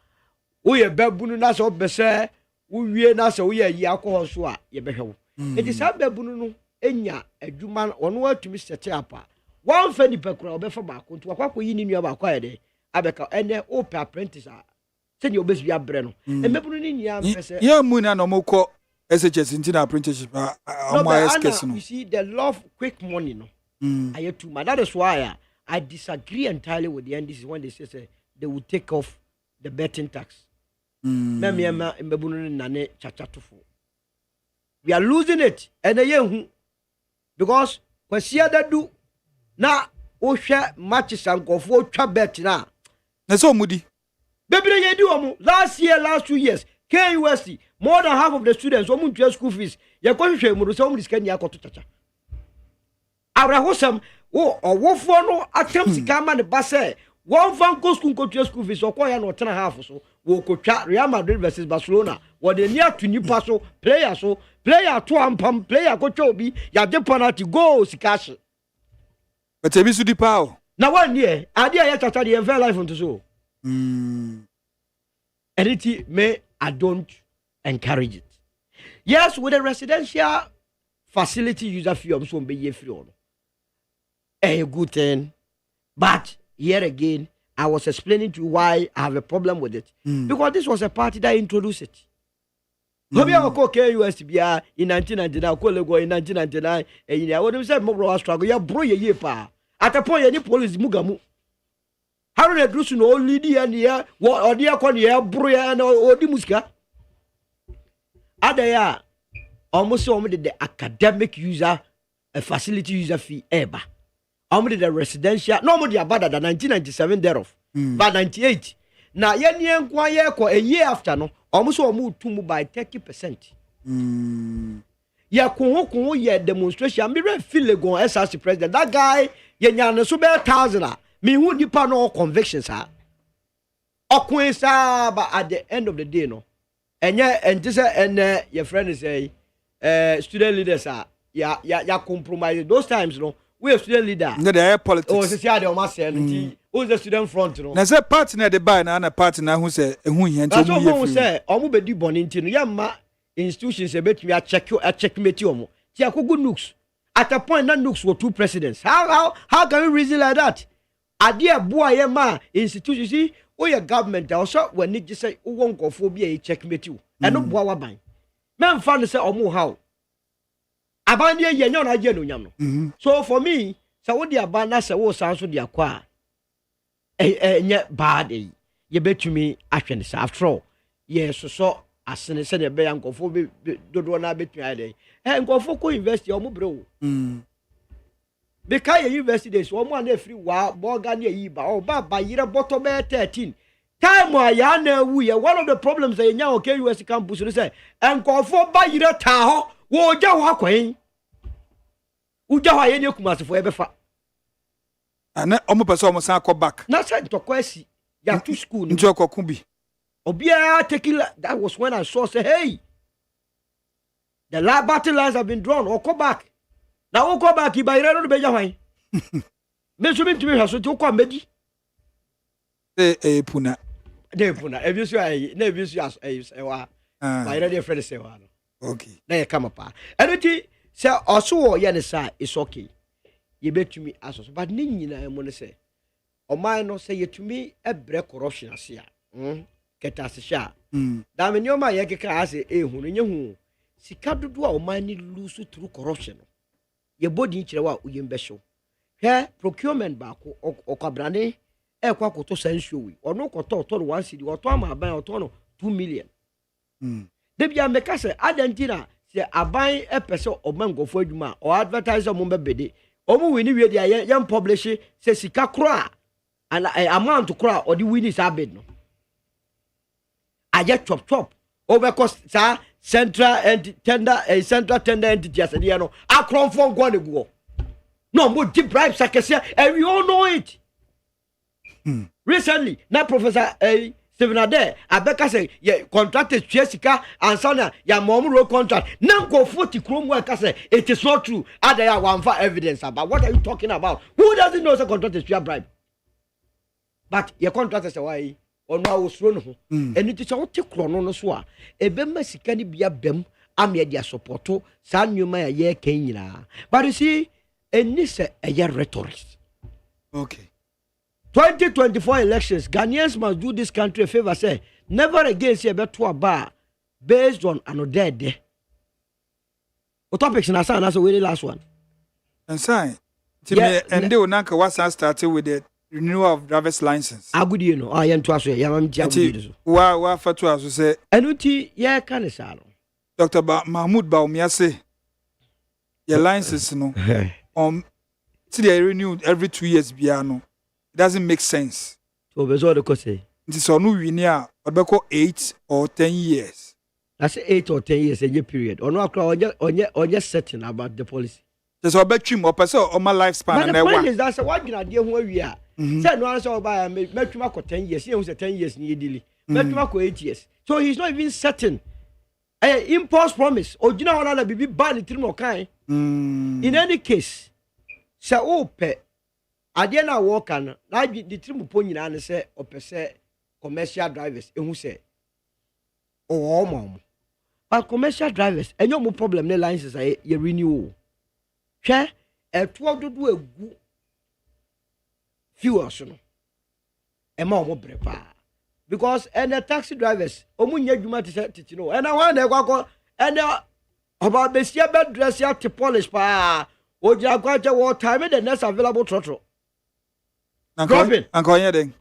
we a babunu na so bese, we na so we a alcohol so ye be ho. It is a babunu enya adwuma ono atumi set up. One feni pekura obefa ba ko nto akwa yi ni nua ba kwa de abeka ene open apprentice a se ni obesu ya bre no emebunu ni nia mpese ya mu na no moko SHS intina apprenticeship skills no. You see the love quick money no I too much. That is why I disagree entirely with the NDC when they say they will take off the betting tax. We are losing it, and because when see that do now, share matches and go for bet now. That's all moody. Baby, you do last 2 years. KUSC, more than half of the students who to school fees. You're going to share with this Kenya to chacha. Some or for no attempts to come and basse. One fan goes to school fees or quite no 10.5 or so. Will coach Real Madrid versus Barcelona. What they near to Newcastle player so player to pump player go chobi. Ya depana to go cash. But a bit of power. Now 1 year, idea yet the entire life on to so. Anything may I don't encourage it. Yes, with a residential facility user fee, I'm so be free on. A good thing, but here again, I was explaining to you why I have a problem with it because this was a party that introduced it. Maybe I will call KUSBR in 1999, call in 1999, and I would say more struggle. You bro ye pa. At a point, any police mugamu. How do they do so only the year what or dear con year broya and or the muska? Adaya almost only the academic user a facility user fee ever. Only the residential normally about than 1997 thereof. But 98. Now yen a year after no almost moved to by 30%. Ya kuhu ye demonstration. Me feel go SRC president. That guy yenya so be 1,000. Me who nipa no convictions ha. Okwen sa but at the end of the day no. And this and your friend is a student leaders are ya compromise those times no. We are student leader. No, they are politics. Oh, it's the almost who's the student front no. Na say partner the buy na partner who say who here that's what who say omo be di bonenti no yamma institutions e bet me a checkmate omo. Ti akogu nukes. At a point that nukes were 2 presidents. How can we reason like that? Adia boy yema institutions see or your government also when it just say won't go for be a checkmate you. And no boy waban. Men fan say omo how. Abanye yenyo na je no nyam no. So for me, say what dia ba na say wo san so dia kwa. Nye bad ye betumi ahwe ne say after all. Yes so asene say the be yankofo be dodo na betumi ade. Nkofo ko university omo bre o. Because university days omo na free wa boga na yi ba o ba yire bottom 13. Time wa ya na wu ye one of the problems that nya o KUSC campus no say nkofo ba yire ta ho wo ja ho akwan uja ho ye ne kumasefo e befa ana omo person omo san akọ back na say tokwasi ya to school nti okoku bi obia tequila that was when I saw say hey the battle lines have been drawn or come back now go back ba yire no be ja hwan me so bin timi hwaso ti ko amedi puna ebisu ai na ebisu as wa ba yire dey friend say wa no okay na ye kama pa enoti say oso ye ne say is okay ye betumi asoso but ni nyina mo ne say o man no say yetumi ebre corruption ase a keta se sha da me nyoma ye keka ase ehunu nye hu sika dodo a o man ni lose through corruption ye body kire wa o yembe show he procurement ba ko okabrane e kwa ko to sansuo wi ono ko to 1 cedi o to ama ban o to no 2 million debia meka se adantina se aban epese omangofo adwuma o advertiser mo bebede omo wini wie dia yam publish se sika kro and amount kro o di wini sa bid no aye chop over cost sa central tender entity as dia no akron for go ne go no mo di bribe sakese and we all know it recently na professor Stephen Ade abeka say ye contracted sika and sana ya momro contract na go 40 krom work say it is not true ada ya one for evidence about what are you talking about who doesn't know say contracted bribe but your contractor say why ono awosro no ho eni ti say what krono no so a ebe masika ni bia bem ame dia supporto sa nwuma ya ye kan nyina but you see eni say a rhetoric okay 2024 elections, Ghanaians must do this country a favor. Say, never again say about to a bar based on another day. What topics na say we the last one. And sign. And they will not was started with it. renewal of driver's license. Agudi no ah yen to aso ya mam ti agudi so. Wa fatu aso say Enu ti ye ka ne sa no. Dr. Mahmoud Baumia say your license no see they renew every 2 years bia no. It doesn't make sense. So be so de ko say. Nti so no wini a odbeko 8 or 10 years. That's 8 or 10 years a year period. Or no akra onye certain about the policy. Just obetwim opese o my lifespan and na the point is that what you dey hu awia. Say no answer oba metwuma ko 10 years. You say 10 years ni edili. Metwuma ko 8 years. So he's not even certain. Impulse promise. Ojina hona na bibi ban tirim okan. In any case, say ope ade na work an na the tirim po nyina ne say opese commercial drivers ehun say o mom. But commercial drivers enyo mo problem ne license ye renew. Hwe eto dodo egu fuels no. Ema omo brepa. Because and the taxi drivers omunya dwuma tete no. And I want dey kwakọ and about besia bed dress ya to polish pa. Oja kwache what time the next available throttle. Anko yen den.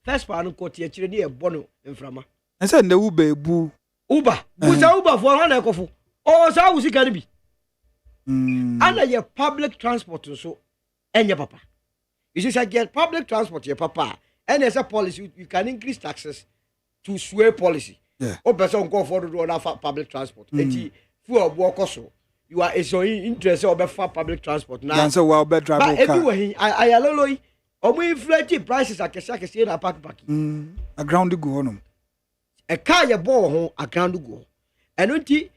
First pa no kote e kire ne e bono mframa. And say the Uber bu Uber for one ekofo. Oh sa wusi kan bi. And your public transport so enye papa. You see say get public transport your papa. And there's a policy you can increase taxes to sway policy. Yeah. O person go for do on public transport. Enti fuel work so you are so interested about public transport now. Then say well be drive car. But everywhere I allow omo inflate prices akese na park. A ground go on. A car ye bo ho a ground go. Eno nti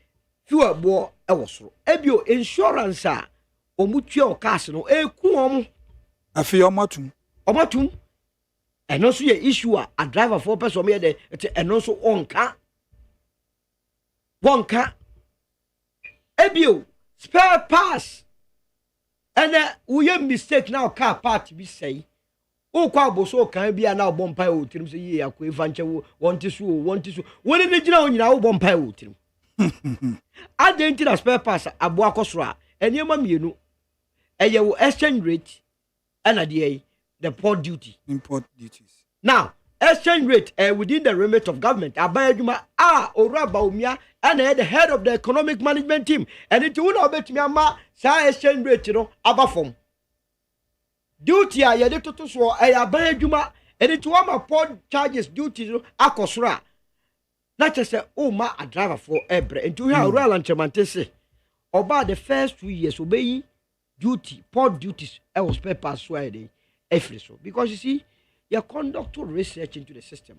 fuel bo e wo soro. Ebio insurance a omutwe o cars no eku omo. Afi omatum. Omatum. And also your issue a driver for person me there and also one car ebio spare parts and we mistake now car part be say o kwa boso kan bia na bompai o tirim say ye akwa evanche wo want to when dey gina o nyina wo bompai o tirim identity spare parts abo akosoro a enema mienu eye wo exchange rate and the import duties. Now, exchange rate within the remit of government. Abayajuma Oraba Umia and the head of the economic management team. And it will not bet me sa exchange rate, abafom. Duty a yedeto to so Abayajuma and it will my port charges duties akosra. Not just say, oh ma a driver for ebre and to have royal and chamantese. About the first 2 years obeying duty, port duties, I was papers Friday. Because you see, you conduct research into the system.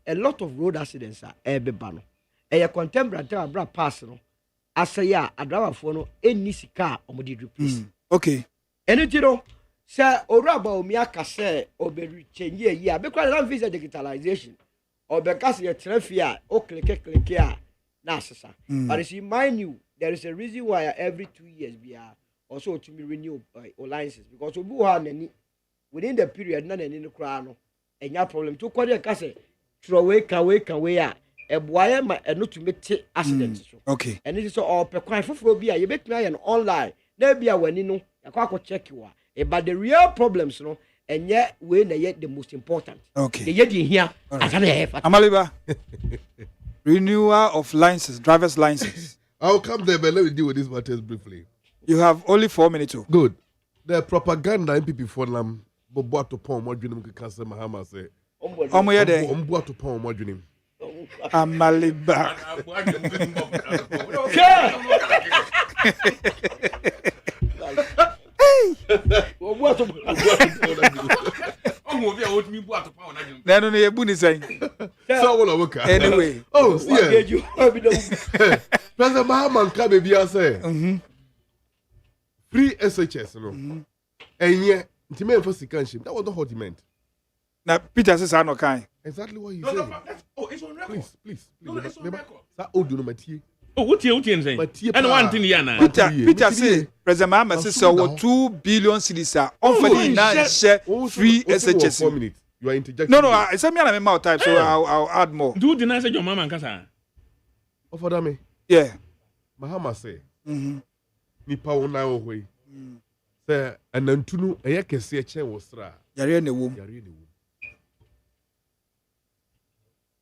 A lot of road accidents are bano. And your contemporary driver pass no. As a driver for no any car or replace. Okay. And you know, sir, or rubber miaka say or be change yeah because I don't visit digitalization or because you're traffic or click here. Nasa. But you see, mind you, there is a reason why every 2 years we are also to be renewed or licenses because we have any. Within the period, none in the crown, and your problem to call your castle, throw away, a boy, and not to make accidents. Okay. And it is all per crime for phobia. You bet me an online. There be a when you know, a quack check you are. But the real problems, and yet, when they yet the most important. Okay. The yet here, Amaliba. Renewal of license, driver's license. I'll come there, but let me deal with these matters briefly. You have only 4 minutes. Good. The propaganda MPP for them. Bobo to pon mo dwunim kekasa Mahama say omo ye dey ombo to pon mo dwunim Amaliba omo to omo bi a wotumi bu atopa na dwunim na no ye bu ni sen so wona woka anyway see President Mahama nka be bia say free SHS no enye Intimate for secondship. That was not what he meant. Now, Peter says, I know kind. Exactly what he said. No, it's on record. Please. No, it's on record. That old no matter. Oh, what you saying? And one thing, Peter say, President Mahama says, so 2 billion cities are offered now share free SHS. 4 minutes. You are interjecting. No, it's a me and my time, so I'll add more. Do deny say your mama and kasa? Of ODAME. Yeah. Mahama say, Nipa wona way. Say, and then to know a yakesi chen was stra. Yare ne wom.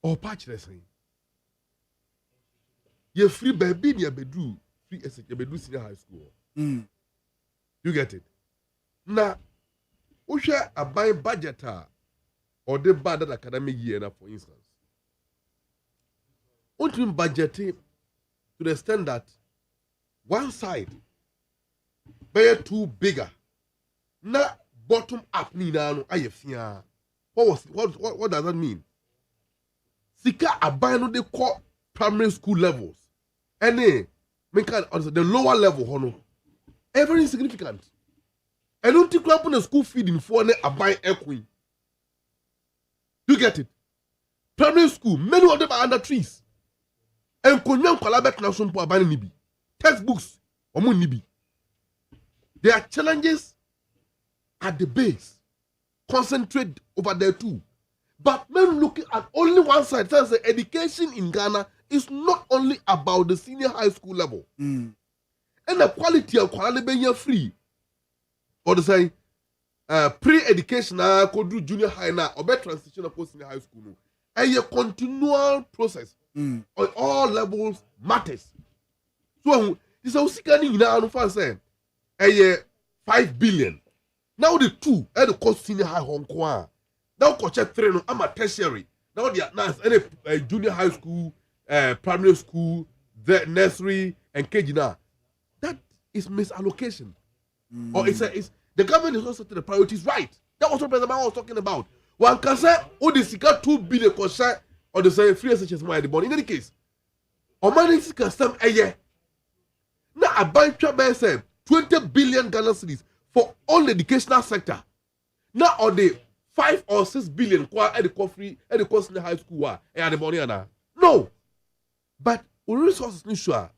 Or patch wrestling. You're free baby near bedroom, free as a bedroom senior high school. You get it? Now, we share a buy budget or the bad academic year, for instance. Only budgeting to the extent that one side be too bigger. Na bottom up ni na no ayefia. What does that mean? Sika aban no dey call primary school levels. Any the lower level hono. Very insignificant. I don't think we put a school feeding for ne aban equine. You get it? Primary school, many of them are under trees. And konyan kwalabet na sompo aban nibi. Textbooks, omo nibi. There are challenges at the base. Concentrate over there too. But when looking at only one side, says the education in Ghana is not only about the senior high school level. And the quality of quality being free. Or to say, pre-education, could do junior high now, or better transition of senior high school. And a continual process on all levels matters. So, this is also saying, 5 billion. Now the two, the cost senior high Hong Kong. Now check 3, no, I'm a tertiary. Now they are nice, any junior high school, primary school, the nursery, and KG now. That is misallocation. Or it's the government is also to the priorities right. That was what President Mao was talking about. One can say, oh, the Sika 2 billion concern or the say free SHS more at the bond. In any case, or money can stem a year. Now I buy trouble say 20 billion Ghana cedis for all the educational sector. Now on the 5 or 6 billion kwa at the coffee at the cost in the high school and the money na. No. But resources need sure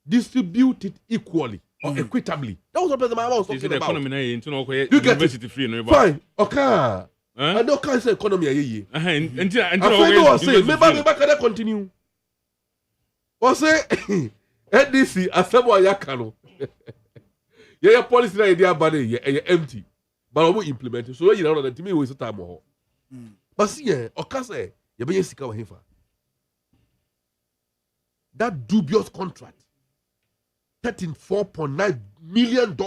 distribute it equally or equitably. That was what President Mao was talking about. You get it? Fine. Okay. I don't can't say economy ye. I know say maybe can continue. Or say NDC asemo yakano. Yeah, policy na idea bad empty. But we implement it. So you know that to me waste time more. But see, okay say you be sika wa hefa. That dubious contract, $34.9 million.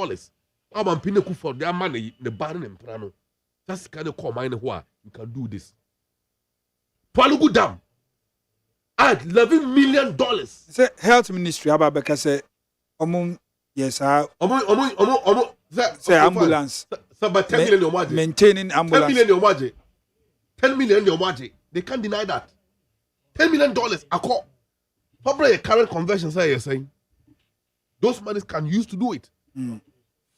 I'm pinnacle for their money the barren and prano. That's kind of call mine who you can do this. Palugu Dam at $11 million. Say health ministry ababeka say yes, say ambulance. About 10 million your margin. Maintaining ambulance. 10 million your margin. 10 million your margin. They can't deny that. $10 million a call. Probably a current conversion say you're saying. Those monies can use to do it.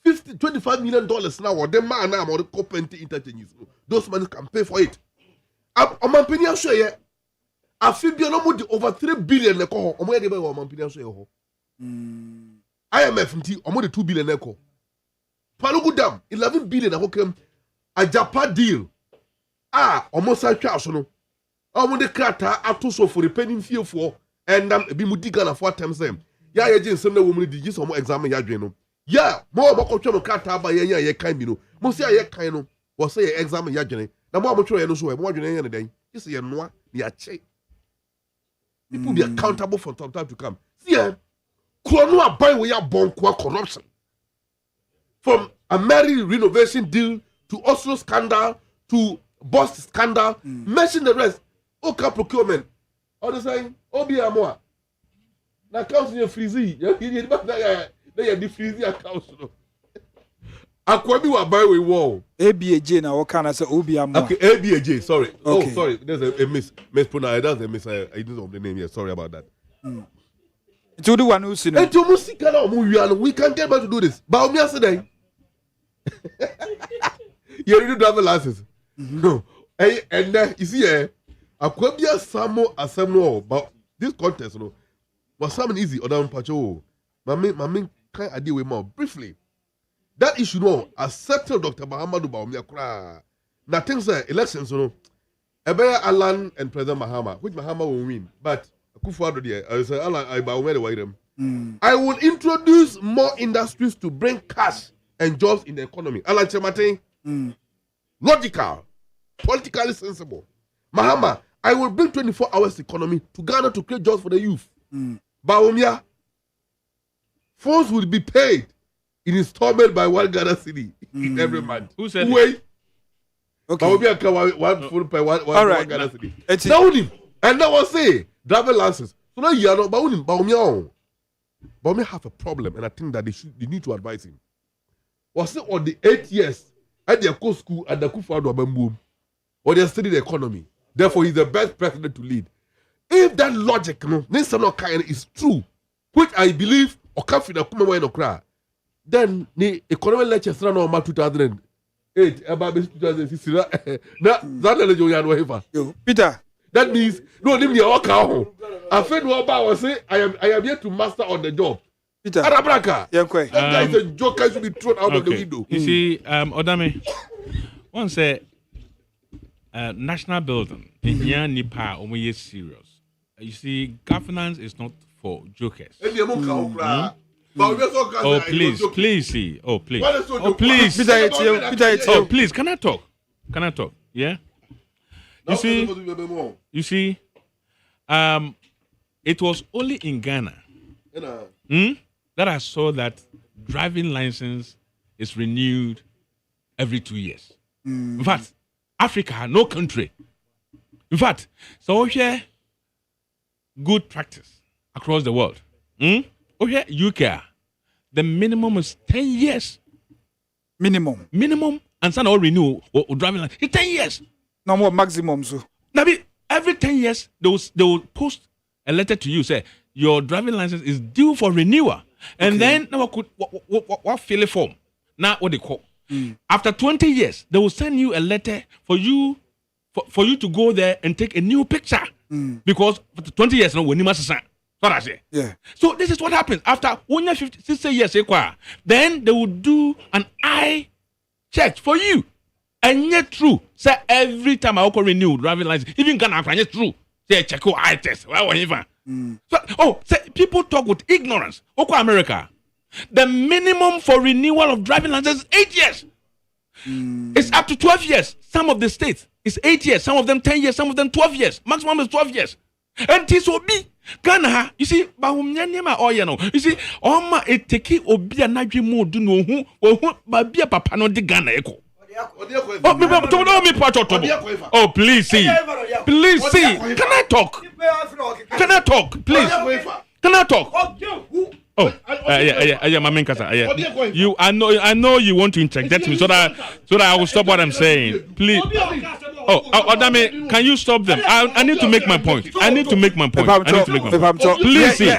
$25 million now or them man now or the co-penty interchange. Those monies can pay for it. I'm opinion sure yeah. I feel beyond over 3 billion na ko. Omo dey buy o opinion sure ho. IMF nti omo dey 2 billion na ko. Palugu Dam 11 billion na ko a Japan deal. Omo sa twa so no. Omo dey krata ato so for repenting fee for and bi mu diga na for time same. Ya ye nsem na wo mu di so omo exam ya dwen no. Yeah, more about no krata ba ye kan bi no. Mo say ye kan no. Wo say ye exam ya dwen. Na mo tro ye no so e mo dwen ye ne den. You say ye noa ya che. People be accountable for some time to come. See, Krono buy we are born corruption. From a Mary renovation deal to Oslo scandal to Boss scandal, mention the rest. Okay, procurement. All the saying, Obi Amoa. Now comes in your freezy. They are the freezy accounts. Akwabi wa buy we wall. ABAJ now what can I say Obi Amoa? Okay, ABAJ, sorry. Okay. Oh, sorry. There's a mispronounce. That's a miss. I didn't know the name here. Sorry about that. To the one who's seen it. We can get back to do this. But me yesterday. You already drive a license. No. And then you see Akwabi Asamo but this contest, no, was something easy or down pacho. Mami can I deal with more briefly. That issue no accepted Dr. Mahamadou Bawumia. Now things are elections, you know. Ebeya Alan and President Mahama, which Mahama will win, but Akufo-Addo there, I say Alan I will introduce more industries to bring cash and jobs in the economy. I like Martin. Logical, politically sensible. Mahama, I will bring 24 hours economy to Ghana to create jobs for the youth. Baumia, phones will be paid in installment by one Ghana city every month. Who said it? Okay. Baumia one phone per one Ghana city. Now, and that was say driver license. So now you are not Baumia. Baumia have a problem, and I think that they need to advise him. Was it on the 8 years at the school at the Kufado Bamboo, or they study the economy? Therefore, he's the best president to lead. If that logic, is true, which I believe, or then the economic lectures run on 2008, about 2006. Peter. That means no, leave me a walk out. I feel what about say I am here to master on the job. Peter. Arabraka. That guy is a joker, should be thrown out of the window. You see, Odame, one say national building, Nipa is serious. You see, governance is not for jokers. Oh, please see. Oh, please. Oh, please. Oh, please. Can I talk? Yeah. You see, it was only in Ghana that I saw that driving license is renewed every 2 years. In fact, Africa, no country. In fact, so here, good practice across the world. Here, UK, the minimum is 10 years. Minimum, and some all renew or driving license. It's 10 years. No more maximum. So now, every 10 years, they will post a letter to you, say, your driving license is due for renewal. And then, now what fill a form? Now, what they call. After 20 years, they will send you a letter for you to go there and take a new picture. Because for 20 years, we need to what I say. Yeah. So this is what happens. After 60 years, then they will do an eye check for you. And yet true. Say every time I renew driving license, even Ghana, it's true. Say check your eye test. So, say people talk with ignorance. America. The minimum for renewal of driving license is 8 years. It's up to 12 years. Some of the states it's 8 years, some of them 10 years, some of them 12 years. Maximum is 12 years. And this will be Ghana. You see, you see, it take obi anadwe mu do no hu ba bia papa no de Ghana eko. Oh, please see. Please see. Can I talk? Please. Can I talk? Oh, yeah, my main cousin. Yeah. I know you want to interject me so that I will stop what I'm saying. Please. Odame, can you stop them? I need to make my point. Please see.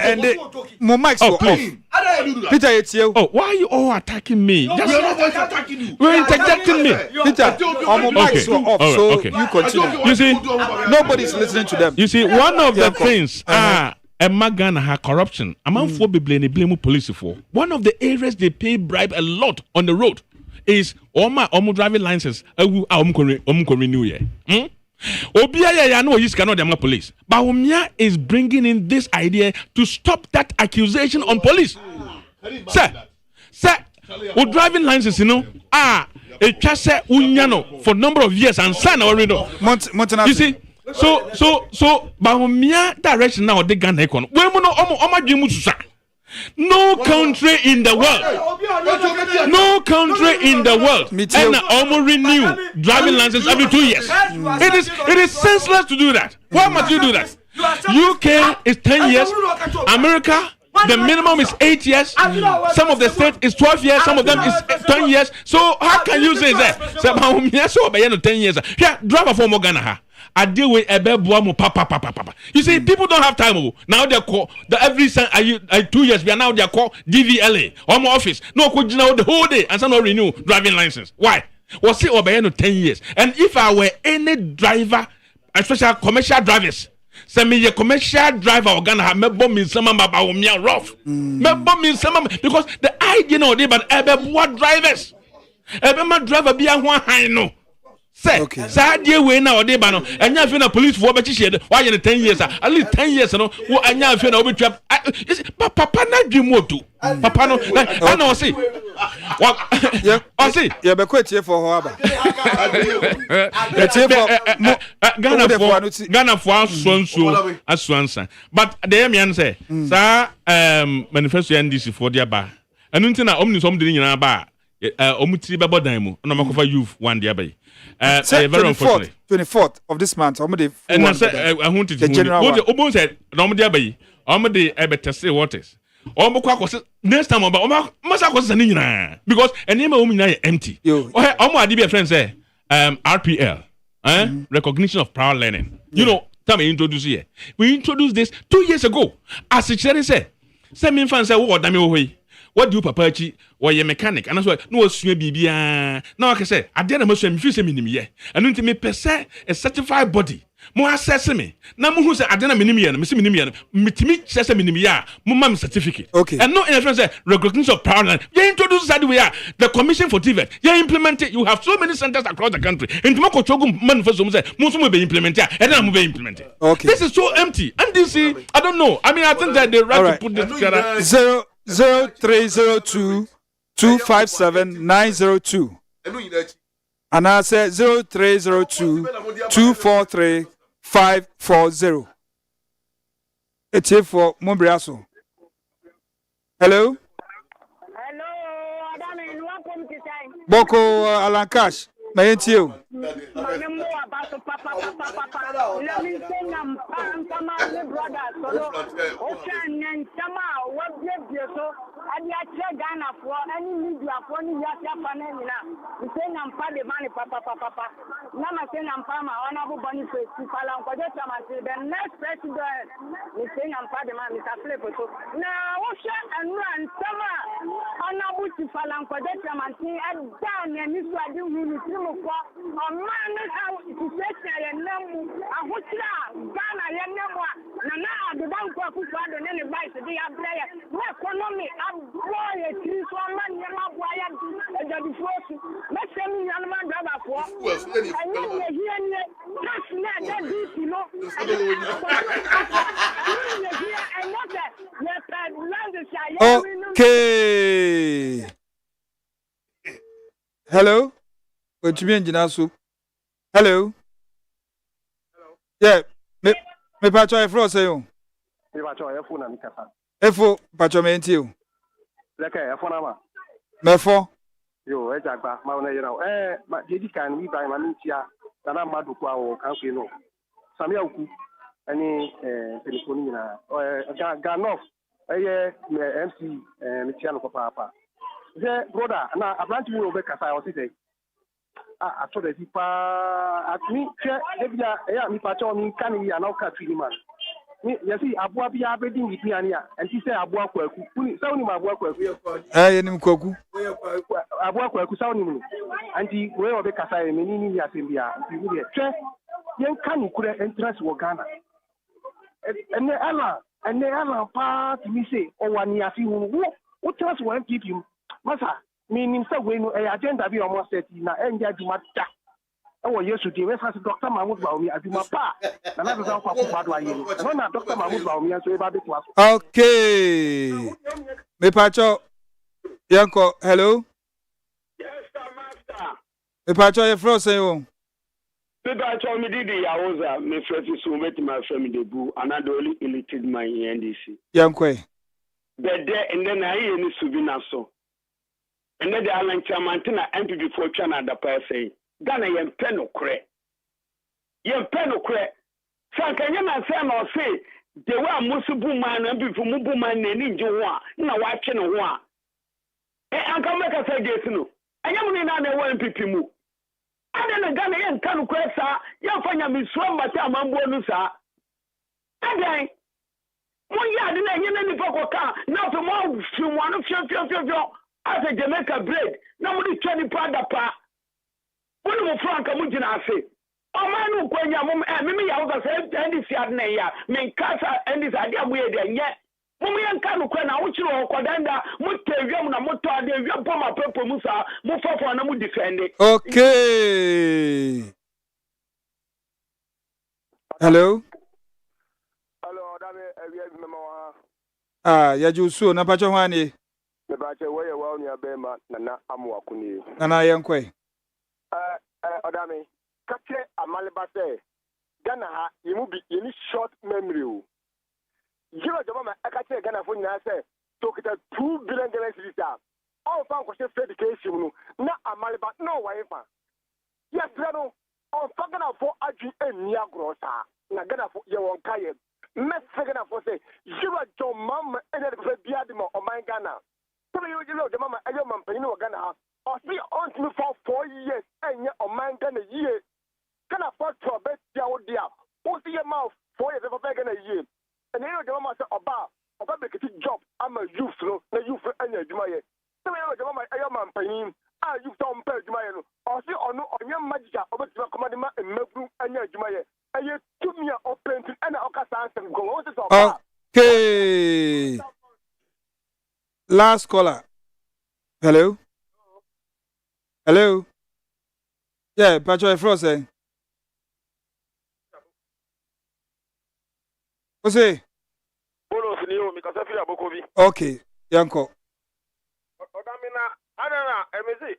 Oh, please. Peter, it's you. Oh, why are you all attacking me? We're interjecting me. Peter, okay. You continue. You see, nobody's listening to them. You see, one of the things Ghana has corruption. Among four people blame police for. One of the areas they pay bribe a lot on the road is omo driving license. Renew ye. Obiya ya no use cannot dem police. But Umia is bringing in this idea to stop that accusation on police. Sir, driving license, it just say unyano for number of years and sign already. You see. So Bahumia direction now the Ghana economy. No country in the world, and almost renew driving license every 2 years. It is senseless to do that. Why must you do that? UK is 10 years. America, the minimum is 8 years. Some of the states is 12 years. Some of them is 10 years. So how can you say that? So Bahumia so by 10 years. Yeah, drive for more Ghana. I deal with papa. You see, people don't have time. Now they call every 2 years. We are now they call DVLA, home office. No, could you know the whole day and some no renew driving license. Why? Was it over 10 years? And if I were any driver, especially commercial drivers, send me a commercial driver or gonna have me bomb in some about me rough. Me bomb in some because the idea no they but what drivers. Every driver be a one high no. Say, dear way now, they ban and you feel a police for but you why in 10 years, at least 10 years, and I feel no trap. Papa, not do more to Papa. No, I know, see, What? Yeah. I see. Yeah, be quite here for Hoaba. Ghana for Swanso as Swanson. But the Emian say, Sir, manifesto NDC for their bar. And until I omni some in our bar, Omuti Babadamo, and I'm youth one day by. Very unfortunately. 24th of this month, and I said, I wanted to general. Almost said, Nomadiaby, Omadi Ebetase waters. Next time about Massa was an Nina because a name of woman empty. Omo Adibi friend say RPL, recognition of prior learning. You know, tell me introduce here. We introduced this 2 years ago. As it said, some infants say, "What do you papachi or your mechanic?" And that's why no bibia. Now I can say, I didn't must say minimum. And until me per se a certified body. Mo assess me. Na mo hu say adena minimum me minimum mitimi chese minimum ya mo mam certificate. Okay. And no in say recognition of power line. You introduce that way the commission for TVET. You implement it. You have so many centers across the country. And mo ko chogu manifesto mo say mo so mo be implement it. And then mo be implement it. Okay. This is so empty. And this I don't know. I mean I think that they right to put this together. 0302 257 902. And I say 0302 243 540. It's here for Mobriaso. Hello? Hello, ADDO, welcome to time. Boko Alankash, may it you? Ghana for any media for any Japanese. We say Nampa the money, papa. Nama say Nampa, honorable Boniface, Palan, the next president. We say Nampa the money, Mr. Flepo. Now, Osha and run summer, honorable Palan, and down and this was the ministry of a man out to say a number, a Hutla, Ghana, Yanama, Nana, the bank of Father, and any vice, they are player. No economy, I'm boy, a tree, one man, Yamabuaya, and the force. Let's send me a man driver for. And you're here, that's not that deep, you know. Okay. Hello? What do you mean, Jinasu? Hello? Yeah. Me pacho e fro say you. Me pacho e fo na mi kasa. Efo pacho me enti you. Leke e fo na ma. Me fo. Yo e jagba ma wona yira. Ma jeji kan wi ba ma ntia na madu kwa o kan kwe no. Samia uku ani telefoni nyina. Ganof eye MC me tia no papa. Say brother na abranti wo be kasa o say ato de tipa at me che ebia ya mi pacho mi kan ya na o ka twi man. Yesi aboa bia abedi ni bia ni a enti say aboa kwaku kuni sa woni ma aboa kwaku yenim kwaku aboa kwaku sa woni mu anti we obe kasa e meni ni ya sembia nti mu de che yen kan kure entrance wo Ghana ene ala pa ti mi say o wani afi hu wo trust one people masa meaning say we no agenda bi almost set na enja juma ta oh yesu dey we fast Dr. Mahmoud Baomi aduma pa na na so kwa KWADWO ayi no na Dr. Mahmoud Baomi so e ba be to us. Okay, me pacho yanko hello. Yes sir, master. Me pacho e fro say o me pacho me didi ya oza me freti so met my family dey bu another only elected my NDC yanko bede and then I any subina so and then the Alan Chamantina MPP for China the person Ghana yem pen okre. Sanka nyama say no say the way musubu man and people mubu man nani nje ho a na wa twe no ho a. Anka meka say get no. Anyam ni na na wa MPP mu. Ade na Ghana yem kan okre sa yem fanya misuo mbata amambo nu sa. Ade mon ya de na nyina ni fokoka na to mo fiwanu fio as a Jamaica bread na mo di twani pada pa. When you frank mujina say, oh man, when you mimi ya uza say NDC adne ya, min kasa NDC adia buye de nye. Mumi yankanu kwa na uchiro okodanda, mutevya muna muto ade vya poma pepo musa, mufafo na mu defende. Okay. Hello. Hello, dame ewie mema wa. Ya jusu na pacho hwani. Me ba che we wa nua be ma nana amwa kuni. Nana yenkwe. Odame. Kake amaliba say Ghana ha yimu bi yini short memory o. Jiro jama ma akache Ghana fo nyina say to kita 2 billion Ghana cedis a. All fan ko se education no na amaliba no wa fa. Yes, no. On Ghana fo aju eni agro sa. Na Ghana fo ye won kaye. Me Ghana fo say jiro jama ene de bia de mo o man Ghana. So you jiro jama ma ayo man pani no Ghana ha. O see on me for 4 years enye o man Ghana year. Ghana for to be dia wo dia. O see your mouth 4 years for Ghana year. And you jama say oba be kiti job am a youth no na youth anya adwuma ye. So you jama ayo man pani you don't pay adwuma ye no. O see ono onye magica obetima command ma emagru anya adwuma ye. Aye tumia o painting na okasa ansem go. O see oba. Okay. Last caller. Hello. Hello. Yeah, Patrick Frost. What's it? Okay, Yanko. Odamina, adana, emezi,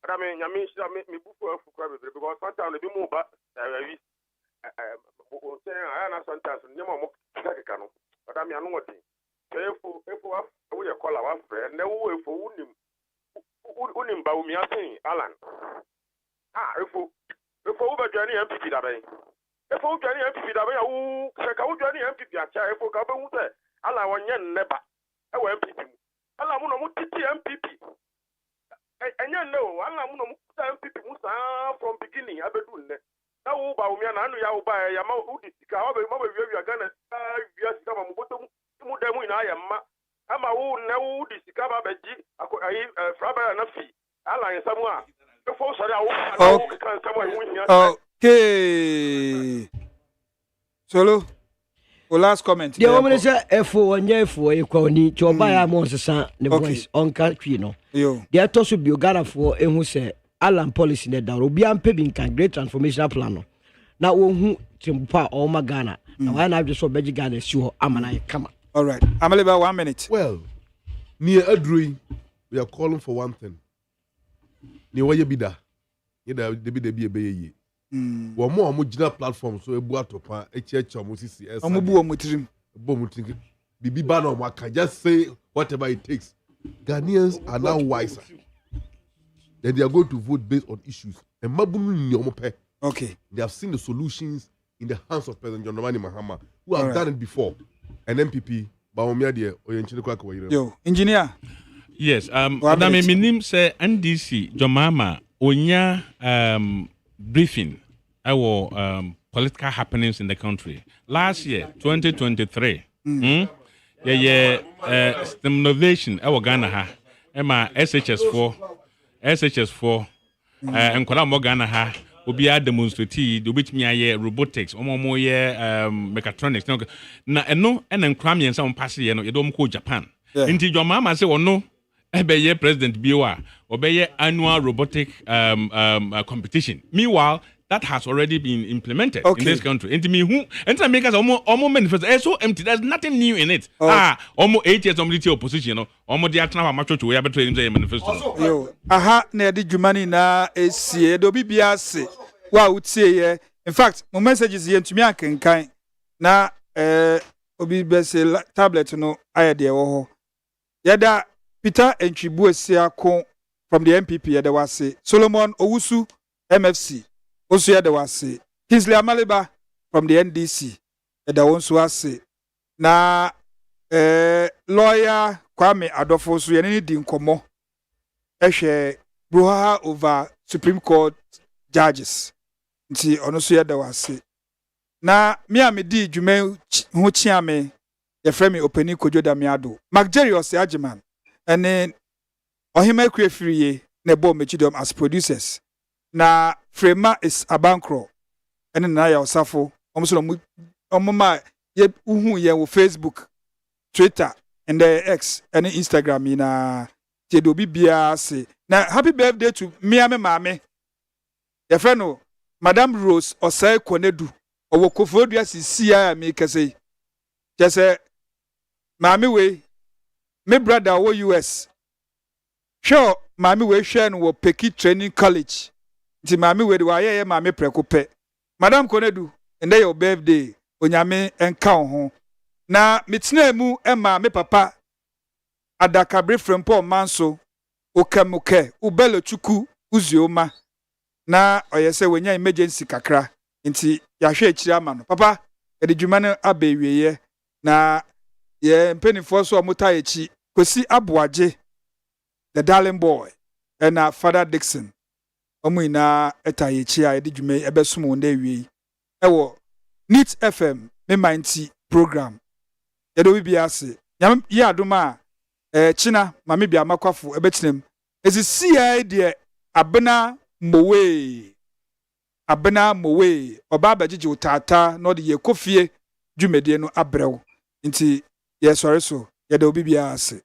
Odame, nyami, me bufu fukwa because sometimes they be move back. I na sometimes nyama mo kaka kanu. Odame anu ngoti. Efo we call our friend. Ne wo efo unim ba umi asin Alan. Efo wo ba jani MPP da bai. Efo wo jani MPP da bai ya wo seka wo jani MPP acha efo ka ba wu se ala wonye nneba. Ewa MPP. Ala mu no mu titi MPP. Enya no, ala mu no mu MPP mu sa from beginning abedu nne. Na wo ba umi na anu ya wo ba ya ma udi sika wo be wi Ghana wi sika ma mu boto mu demu ina ya ma ama wo na wo udi sika ba beji ayi fraba na fi ala yin samu a efo sori a wo kan samu a wo hia. Okay. Solo. O last comment. The woman say efo onye efo e kwa ni ti oba ya mo sesa ne voice on ka twi no. Yo. The to so bi ogara fo ehu se Alan policy ne da obi ampe bi nkan great transformational plan no. Na wo hu timpa o ma Ghana. Na why na so beji Ghana si ho amana ye kama. All right. I'm about 1 minute. Well, near Adri, we are calling for one thing. Near where you be da. You da be a ye. One more original platform so a boatopa, a church or Moses. Omubu omutrim. Bomutin. Bibi Bano Waka. Just say whatever it takes. Ghanaians are now wiser. Then they are going to vote based on issues. And Mabunu Nyomope. Okay. They have seen the solutions in the hands of President John Dramani Mahama, who have done it before. An MPP, Yo, engineer. Yes, Adame minim say NDC Jomama onya briefing our political happenings in the country. Last year, 2023. Stimulation our Ghana ha. Emma SHS4 and Kola Ghana ha. Obi a demonstrate do which me aye robotics omo ye mechatronics na eno enen kwam yen some pass ye no ye do ko Japan nti jo mama say ono ebe ye president biwa obeye annual robotic competition. Meanwhile that has already been implemented in this country. Nti me hu enti make us omo manifest so empty, there's nothing new in it. Omo 8 years omility opposition no omo dia tena ma chocho we abeto in manifesto. Yo aha na de dwumani na esie do bibia se wa utie ye. In fact my messages ye ntumi akenkan na obi bese tablet no ayede wo ho yada Peter Entwibu Esiako from the MPP yada wase Solomon Owusu MFC also yada wase Kingsley Amaliba from the NDC yada wonso wase na lawyer Kwame Adofo so ye di nkomo ehwe broha over Supreme Court judges nti ono so yada wase na me amedi dwuma ho chiame ye frame openi kojoda me ADDO Macjerius Agiman ene ohima kwefiriye na bo mechidom as producers na Frema is Abankro ene na ya osafo omma ye uhu ye wo Facebook Twitter and X and Instagram ina te do bibia se na happy birthday to me mame ye friend no Madam Rose Osai Konedu owo kofodua sisia me kase jese mame we me brother wo US sure maami we hwe no wo Peki Training College nti maami we de wa ye maami preko pe madam Konedu ende your birthday onyame enka ho na mitena mu ema me papa adakabre frempo manso okamuke ubelo chuku uzioma na oyese wenya emergency kakra nti ya hwe akiri ama no papa ede dwuma no abewieye na ye mpenifo so omuta echi kosi aboaje the darling boy and Father Dixon omuina etayechi a ede dwuma ebesumo nda ewie ewo Neat FM me minty program yedo bibia ase nyam ye adoma china mame bia makwafo ebetinem ezisi ya de abena mowe oba abagije utata no de ye kofie dwumedie no abrew nti ye sori so yedo bibia ase